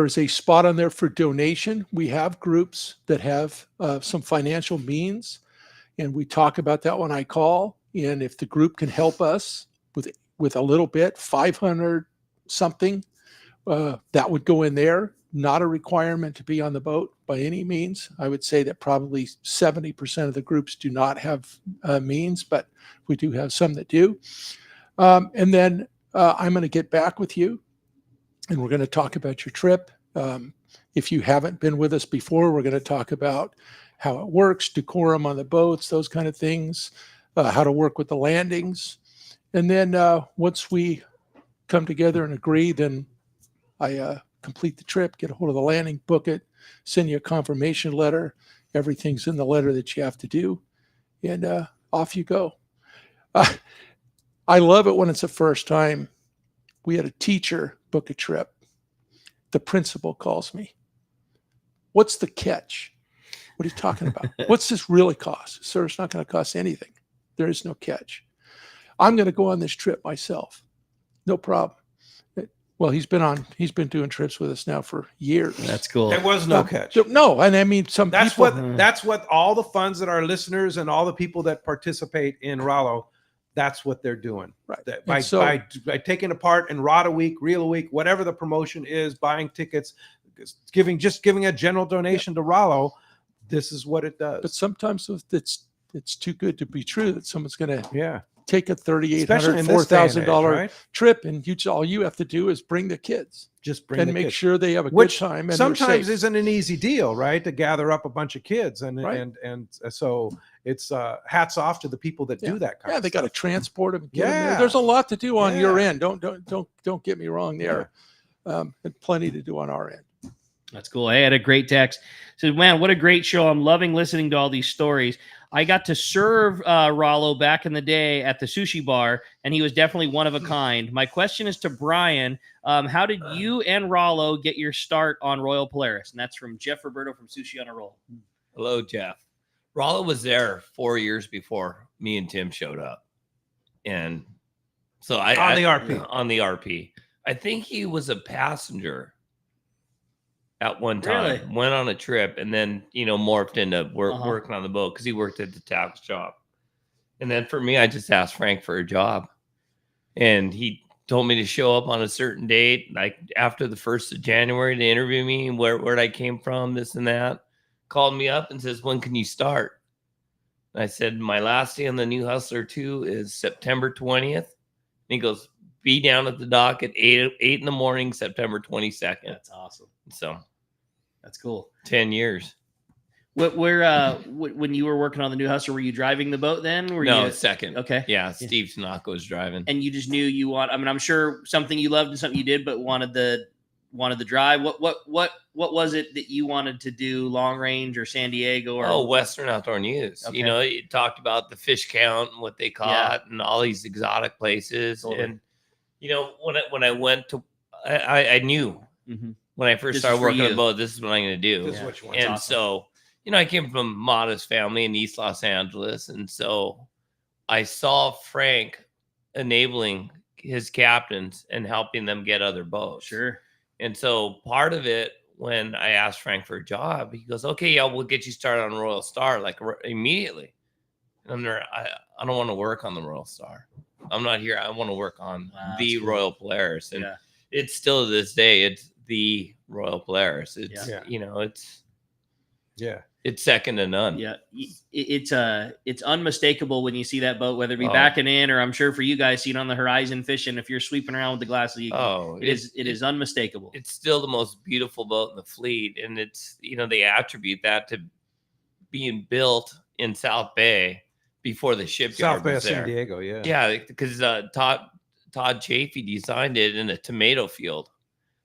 J: is a spot on there for donation. We have groups that have some financial means, and we talk about that when I call. And if the group can help us with a little bit, 500 something, that would go in there. Not a requirement to be on the boat by any means. I would say that probably 70% of the groups do not have means, but we do have some that do. And then I'm going to get back with you, and we're going to talk about your trip. If you haven't been with us before, we're going to talk about how it works, decorum on the boats, those kind of things, how to work with the landings. And then once we come together and agree, then I complete the trip, get a hold of the landing, book it, send you a confirmation letter. Everything's in the letter that you have to do, and off you go. I love it when it's the first time. We had a teacher book a trip. The principal calls me. What's the catch? What are you talking about? What's this really cost? Sir, it's not going to cost anything. There is no catch. I'm going to go on this trip myself. No problem. Well, he's been doing trips with us now for years.
I: That's cool.
B: There was no catch.
H: No, and I mean
B: that's what all the funds that our listeners and all the people that participate in Rollo, that's what they're doing.
H: Right.
B: By taking apart and rod a week, reel a week, whatever the promotion is, buying tickets, giving a general donation to Rollo, this is what it does.
J: But sometimes it's too good to be true that someone's going to take a $3,800, $4,000 trip, and all you have to do is bring the kids.
B: Just bring and
J: make
B: kids.
J: sure they have a good time. And
B: sometimes isn't an easy deal, right? To gather up a bunch of kids, and so it's hats off to the people that do that.
J: They got to transport them. Get them there. There's a lot to do on your end. Don't get me wrong there. And plenty to do on our end.
I: That's cool. I had a great text. Said, man, what a great show. I'm loving listening to all these stories. I got to serve Rollo back in the day at the sushi bar, and he was definitely one of a kind. My question is to Brian. How did you and Rollo get your start on Royal Polaris? And that's from Jeff Roberto from Sushi on a Roll.
G: Hello, Jeff. Rollo was there 4 years before me and Tim showed up. And so
B: on the
G: RP. I think he was a passenger at one time, went on a trip, and then, morphed into working on the boat because he worked at the tax shop. And then for me, I just asked Frank for a job, and he told me to show up on a certain date, like after the 1st of January, to interview me, where I came from, this and that. Called me up and says, when can you start? And I said, my last day on the New Hustler 2 is September 20th. And he goes, be down at the dock at 8 in the morning, September 22nd.
I: That's awesome.
G: So
I: that's cool.
G: 10 years.
I: When you were working on the New Hustler, were you driving the boat then?
G: No, second.
I: Okay.
G: Yeah, Steve Tanaka was driving.
I: And you just knew you want. I mean, I'm sure something you loved and something you did, but wanted the drive. What was it that you wanted to do? Long range or San Diego or
G: Western Outdoor News?
I: Okay.
G: You know, you talked about the fish count and what they caught and all these exotic places.
I: Totally.
G: And you know, when I went to, I knew when I first started working on the boat, this is what I'm going to do.
B: This is what you want.
G: And so, you know, I came from a modest family in East Los Angeles, and so I saw Frank enabling his captains and helping them get other boats.
I: Sure.
G: And so part of it, when I asked Frank for a job, he goes, okay, yeah, we'll get you started on Royal Star, like immediately. And I'm there, I don't want to work on the Royal Star. I'm not here. I want to work on the Royal Polaris. And it's still to this day, it's the Royal Polaris. It's, you know, it's second to none.
I: Yeah. It's unmistakable when you see that boat, whether it be backing in or I'm sure for you guys seeing on the horizon fishing, if you're sweeping around with the glass, it is unmistakable.
G: It's still the most beautiful boat in the fleet. And it's, you know, they attribute that to being built in South Bay before the shipyard
B: South Bay of
G: was there.
B: San Diego, yeah.
G: Yeah, because Todd Chafee designed it in a tomato field.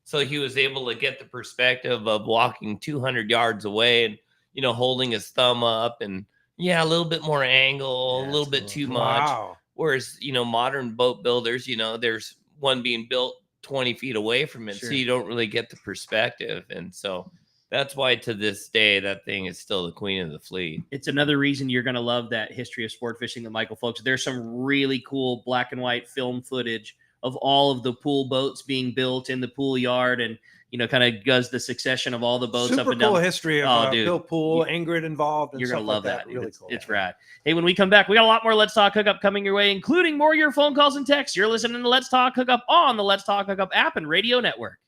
G: So he was able to get the perspective of walking 200 yards away and, you know, holding his thumb up and, a little bit more angle, a little bit too much.
B: Wow.
G: Whereas, you know, modern boat builders, you know, there's one being built 20 feet away from it.
I: Sure.
G: So you don't really get the perspective. And so that's why to this day, that thing is still the queen of the fleet.
I: It's another reason you're going to love that history of sport fishing that Michael folks. There's some really cool black and white film footage of all of the pool boats being built in the pool yard and, you know, kind of does the succession of all the boats
B: Super
I: up and down.
B: cool history of Bill Poole, Ingrid involved. And
I: You're going to love that.
B: Really cool.
I: It's rad. Hey, when we come back, we got a lot more Let's Talk Hookup coming your way, including more of your phone calls and texts. You're listening to Let's Talk Hookup on the Let's Talk Hookup app and radio network.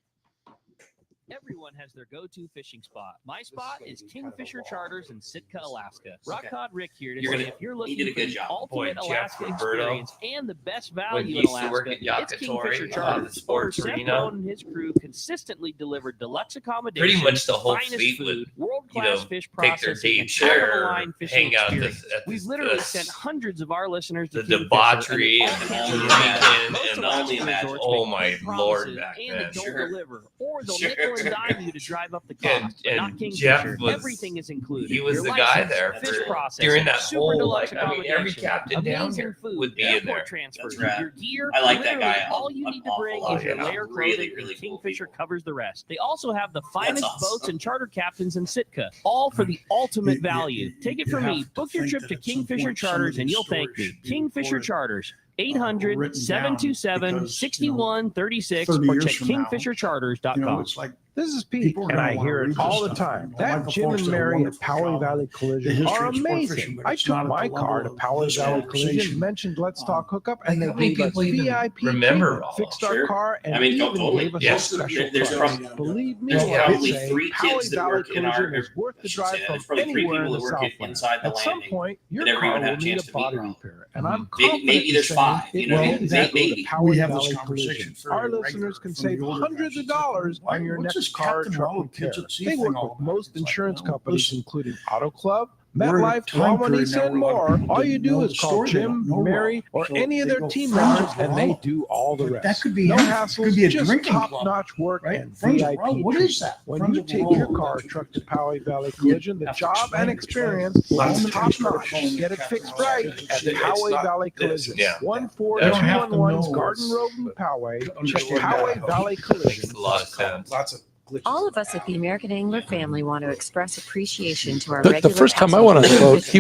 M: Everyone has their go-to fishing spot. My spot is Kingfisher Charters in Sitka, Alaska. Rock Cod Rick here to say if you're looking for the ultimate Alaska experience and the best value in Alaska, it's Kingfisher Charters.
G: Sports
M: Seth
G: arena.
M: Rohn and his crew consistently delivered deluxe accommodations,
G: Pretty much the whole
M: finest
G: fleet
M: food,
G: would,
M: world-class fish
G: take their
M: processing, and
G: date share,
M: top-of-the-line fishing
G: hang out
M: experience.
G: at
M: We've literally sent hundreds of our listeners to
G: the
M: Kingfisher,
G: debauchery
M: and
G: and
M: they
G: the
M: all
G: drinking
M: imagine. Most
G: and
M: Alaska resorts
G: oh
M: make
G: my
M: big
G: Lord,
M: promises
G: back
M: and
G: then.
M: they don't
G: Sure.
M: deliver, or they'll
G: Sure.
M: nickel and dime you to drive up the cost. But
G: And
M: not
G: Jeff
M: Kingfisher.
G: was-
M: Everything is included.
G: He was
M: Your
G: the guy
M: license,
G: there
M: fish
G: for-
M: processing,
G: during that
M: super
G: whole,
M: deluxe
G: like, I mean, every
M: accommodation,
G: captain down
M: amazing
G: here
M: food,
G: would be in
M: airport
G: there.
M: transfers,
G: That's right.
M: your gear.
G: I like that
M: literally
G: guy
M: all you need to bring is your layer clothing, and Kingfisher covers the rest. They also have the finest boats and charter captains in Sitka, all for the ultimate value. Take it from me. Book your trip to Kingfisher Charters, and you'll thank me. Kingfisher Charters. 800-727-6136 or check kingfishercharters.com.
C: This is Pete, and I hear it all the time. That Jim and Mary at Poway Valley Collision are amazing. I took my car to Poway Valley Collision, mentioned Let's Talk Hookup, and they gave us VIP treatment, fixed our car, and even gave us a special price. Believe me when I say Poway Valley Collision is worth the drive from anywhere in the Southland. At some point, your car will need a body repair, and I'm confident
D: Maybe there's five.
C: it
D: You know,
C: will
D: maybe-
C: that go to
D: maybe.
C: Poway
D: We have
C: Valley
D: this conversation
C: Collision. Our listeners can save hundreds of dollars on your next car or truck repair. They work with most insurance companies, including Auto Club, MetLife, Romanies, and more. All you do is call Jim, Mary, or any of their team members, and they do all the rest.
H: That could be
C: no
H: him.
C: hassles,
H: Could be a
C: just
H: drinking club,
C: top-notch work and
H: Friends of
C: VIP
H: Rollo. What is
C: treatment.
H: that?
C: When
H: Friends
C: you
H: of
C: take
H: Rollo.
C: your car or truck to Poway Valley Collision, the job and experience will be top-notch. Get it fixed right at Poway Valley Collision. 14211 Garden Road in Poway. Check Poway Valley Collision.
G: A lot of sense.
B: Lots of
N: All of us at the American Angler family want to express appreciation to our
J: The
N: regular
J: first time I went on the boat, he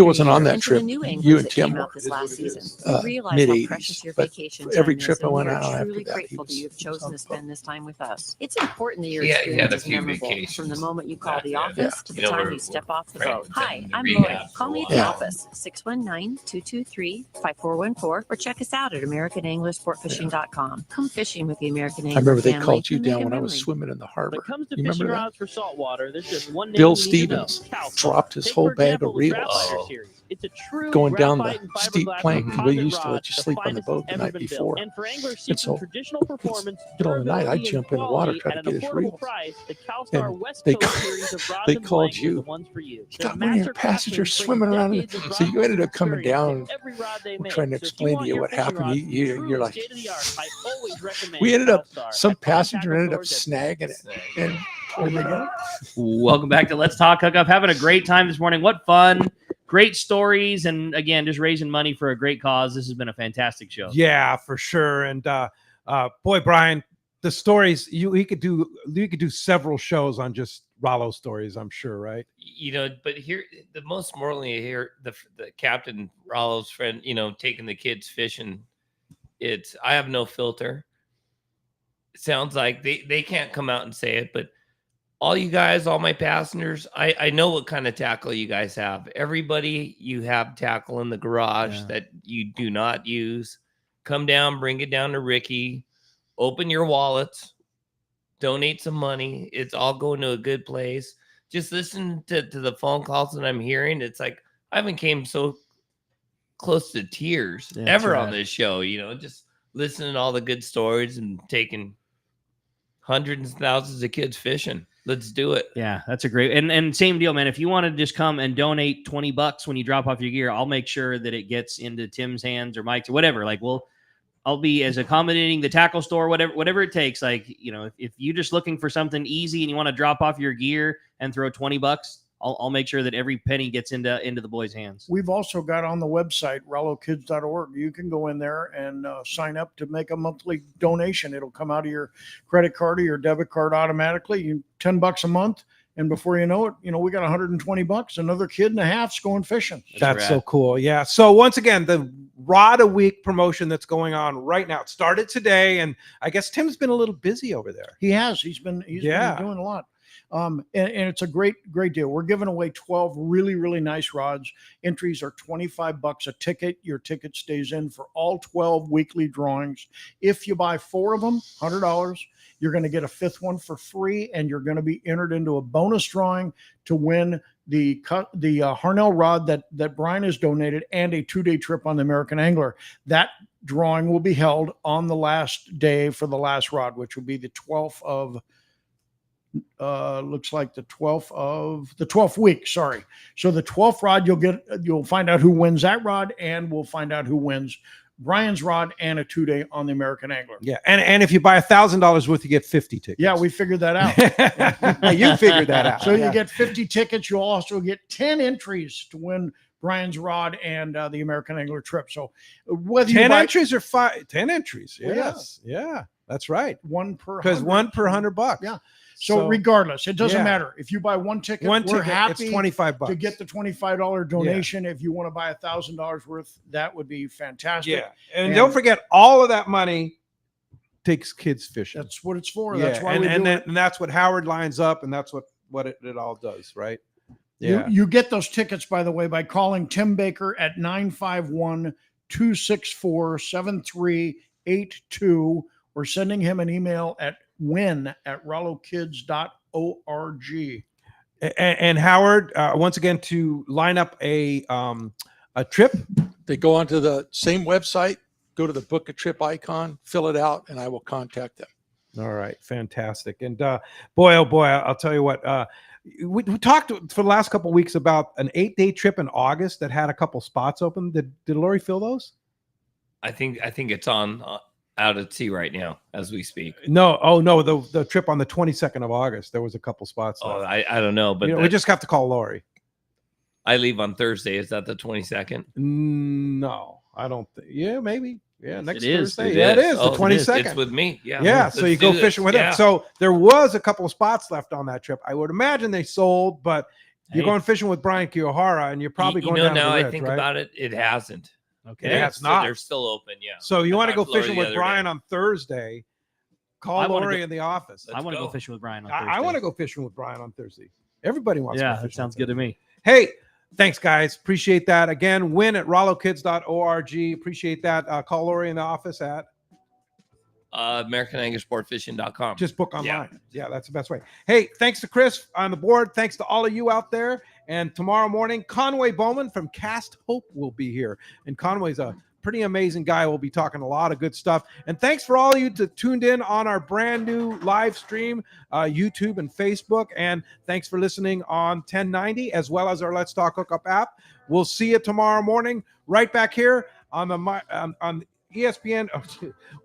J: wasn't on that
N: and to
J: trip.
N: the new
J: You
N: anglers
J: and
N: that came
J: Tim
N: out
J: were
N: this last season. We realize how
J: mid-'80s.
N: precious your
J: But
N: vacation
J: every
N: time
J: trip
N: is,
J: I
N: and
J: went
N: we
J: out
N: are
J: after
N: truly
J: that, he
N: grateful that you have chosen to spend this time with us. It's important that your
G: Yeah, he had
N: experience
G: a
N: is
G: few
N: memorable
G: vacations
N: from the moment you call
G: back
N: the
G: then.
N: office to the time you step off the boat. Hi, I'm
G: rehab
N: Lori.
G: for
N: Call
G: a
N: me at the
G: while.
N: office, 619-223-5414, or check us out at AmericanAnglerSportFishing.com. Come fishing with the American
J: I
N: Angler
J: remember they
N: family
J: called you
N: and make
J: down
N: a
J: when I was
N: memory.
J: swimming in the harbor.
M: When it comes to
J: You
M: fishing
J: remember that?
M: rods for saltwater, there's just one name
J: Bill
M: you need to know.
J: Stevens
M: Cal
J: dropped
M: Sonar.
J: his
M: Take,
J: whole
M: for
J: bag
M: example,
J: of
M: the
J: reels
M: Graphite series. It's a true
J: going down the
M: graphite and
J: steep
M: fiberglass
J: plank. We
M: composite
J: used to
M: rod,
J: let you
M: the
J: sleep on the
M: finest
J: boat the
M: ever
J: night
M: been built.
J: before.
M: And for anglers
J: And
M: seeking
J: so,
M: traditional performance,
J: middle of the night, I'd
M: durability, and
J: jump in the water,
M: quality
J: try
M: at
J: to
M: an
J: get his
M: affordable
J: reels.
M: price, the CalStar
J: And
M: West
J: they
M: Coast
J: called-
M: series of rods
J: they
M: and
J: called
M: blanks
J: you.
M: are the ones for you.
J: You
M: Their
J: got one of your
M: master craftsmen
J: passengers
M: bring
J: swimming around.
M: decades of
J: So you ended up coming
M: experience
J: down.
M: to every rod they
J: We're
M: make.
J: trying to
M: So if
J: explain to
M: want
J: you
M: your
J: what
M: fishing
J: happened.
M: rods
J: You're
M: truly
J: like,
M: state-of-the-art, I always recommend
J: we ended up,
M: CalStar.
J: some
M: At fine
J: passenger
M: tackle
J: ended up
M: stores
J: snagging it. And where did they get it?
I: Welcome back to Let's Talk Hookup. Having a great time this morning. What fun. Great stories. And again, just raising money for a great cause. This has been a fantastic show.
B: Yeah, for sure. And boy, Brian, the stories you could do several shows on just Rollo stories, I'm sure, right?
G: You know, but here the most morally here, the Captain Rollos friend, you know, taking the kids fishing. It's I have no filter. It sounds like they can't come out and say it, but all you guys, all my passengers, I know what kind of tackle you guys have. Everybody, you have tackle in the garage that you do not use. Come down, bring it down to Ricky. Open your wallets. Donate some money. It's all going to a good place. Just listen to the phone calls that I'm hearing. It's like I haven't came so close to tears ever on this show. You know, just listening to all the good stories and taking hundreds of thousands of kids fishing. Let's do it.
I: Yeah, that's a great and same deal, man. If you want to just come and donate $20 when you drop off your gear, I'll make sure that it gets into Tim's hands or Mike's or whatever. Like I'll be as accommodating, the tackle store, whatever it takes. Like, you know, if you're just looking for something easy and you want to drop off your gear and throw $20, I'll make sure that every penny gets into the boys' hands.
H: We've also got on the website, RolloKids.org. You can go in there and sign up to make a monthly donation. It'll come out of your credit card or your debit card automatically. $10 a month. And before you know it, you know, we got $120. Another kid and a half's going fishing.
B: That's so cool. Yeah. So once again, the Rod a Week promotion that's going on right now. It started today, and I guess Tim's been a little busy over there.
H: He has. He's been doing a lot. And it's a great deal. We're giving away 12 really, really nice rods. Entries are $25 a ticket. Your ticket stays in for all 12 weekly drawings. If you buy 4 of them, $100. You're going to get a 5th one for free, and you're going to be entered into a bonus drawing to win the Harnell rod that Brian has donated and a 2-day trip on the American Angler. That drawing will be held on the last day for the last rod, which will be the 12th of looks like the 12th week. Sorry. So the 12th rod, you'll find out who wins that rod, and we'll find out who wins Brian's rod and a 2-day on the American Angler.
B: Yeah. And if you buy $1,000 worth, you get 50 tickets.
H: Yeah, we figured that out.
B: You figured that out.
H: So you get 50 tickets. You'll also get 10 entries to win Brian's rod and the American Angler trip. So whether
B: 10
H: you buy
B: entries or 10 entries.
H: Well,
B: Yes. Yeah, that's right.
H: One per
B: because one per $100.
H: Yeah. So regardless, it doesn't matter. If you buy one ticket, we're happy
B: it's $25
H: to get the $25 donation. If you want to buy $1,000 worth, that would be fantastic.
B: Yeah. And don't forget, all of that money takes kids fishing.
H: That's what it's for.
B: Yeah.
H: That's why
B: and that's what Howard lines up, and that's what it all does, right? Yeah.
H: You get those tickets, by the way, by calling Tim Baker at 951-264-7382 or sending him an email at win@rollokids.org.
B: And Howard, once again, to line up a trip,
J: they go onto the same website, go to the book a trip icon, fill it out, and I will contact them.
B: All right, fantastic. And boy, oh boy, I'll tell you what. We talked for the last couple of weeks about an 8-day trip in August that had a couple spots open. Did Lori fill those?
G: I think it's on out at sea right now as we speak.
B: No, oh no, the trip on the 22nd of August, there was a couple spots.
G: Oh, I don't know, but
B: we just have to call Lori.
G: I leave on Thursday. Is that the 22nd?
B: No, I don't think. Yeah, maybe. Yeah, next
I: It is.
B: Thursday.
G: It
B: Yeah, it
G: is.
B: is
G: Oh,
B: the 22nd.
G: It's with me. Yeah.
B: Yeah, so you go fishing with him. So there was a couple of spots left on that trip. I would imagine they sold, but you're going fishing with Brian Kiyohara, and you're probably going down
G: now
B: to the ridge,
G: I think
B: right?
G: about it, it hasn't.
I: Okay.
B: It has not.
G: They're still open, yeah.
B: So you want to go
G: talked to Lori
B: fishing
G: the
B: with
G: other
B: Brian
G: day.
B: on Thursday? Call Lori in the office.
I: I want to go fishing with Brian on Thursday.
B: I want to go fishing with Brian on Thursday. Everybody wants to go
I: Yeah,
B: fishing.
I: that sounds good to me.
B: Hey, thanks, guys. Appreciate that. Again, win at rollowkids.org. Appreciate that. Call Lori in the office at
G: AmericanAnglerSportFishing.com.
B: just book online. Yeah, that's the best way. Hey, thanks to Chris on the board. Thanks to all of you out there. And tomorrow morning, Conway Bowman from Cast Hope will be here. And Conway's a pretty amazing guy. We'll be talking a lot of good stuff. And thanks for all of you to tuned in on our brand new live stream, YouTube and Facebook. And thanks for listening on 1090 as well as our Let's Talk Hookup app. We'll see you tomorrow morning right back here on the on ESPN.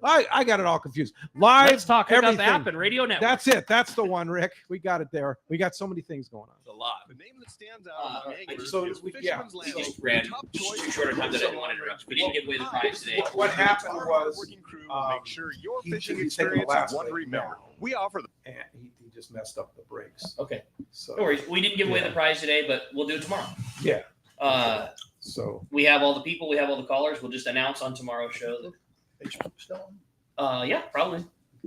B: Oh, I got it all confused. Live,
I: Let's Talk Hookup
B: everything.
I: app and radio network.
B: That's it. That's the one, Rick. We got it there. We got so many things going on.
G: It's a lot.
F: The name that stands out among anglers
B: so
F: is
B: we-
F: Fisherman's
B: yeah.
F: Landing.
D: Just ran
F: Top
D: too
F: choice
D: short a time that I
F: for
D: didn't want to interrupt. We didn't
F: Well,
D: give away the prize today.
B: What happened was
F: working crew will make sure your
B: he
F: fishing
B: should be taking the
F: experience
B: last
F: is one to
B: one.
F: remember. We offer the
B: And he just messed up the brakes.
D: Okay.
B: So
D: No worries. We didn't give away
B: Yeah.
D: the prize today, but we'll do it tomorrow.
B: yeah.
D: Uh,
B: So
D: we have all the people. We have all the callers. We'll just announce on tomorrow's show. That, yeah, probably.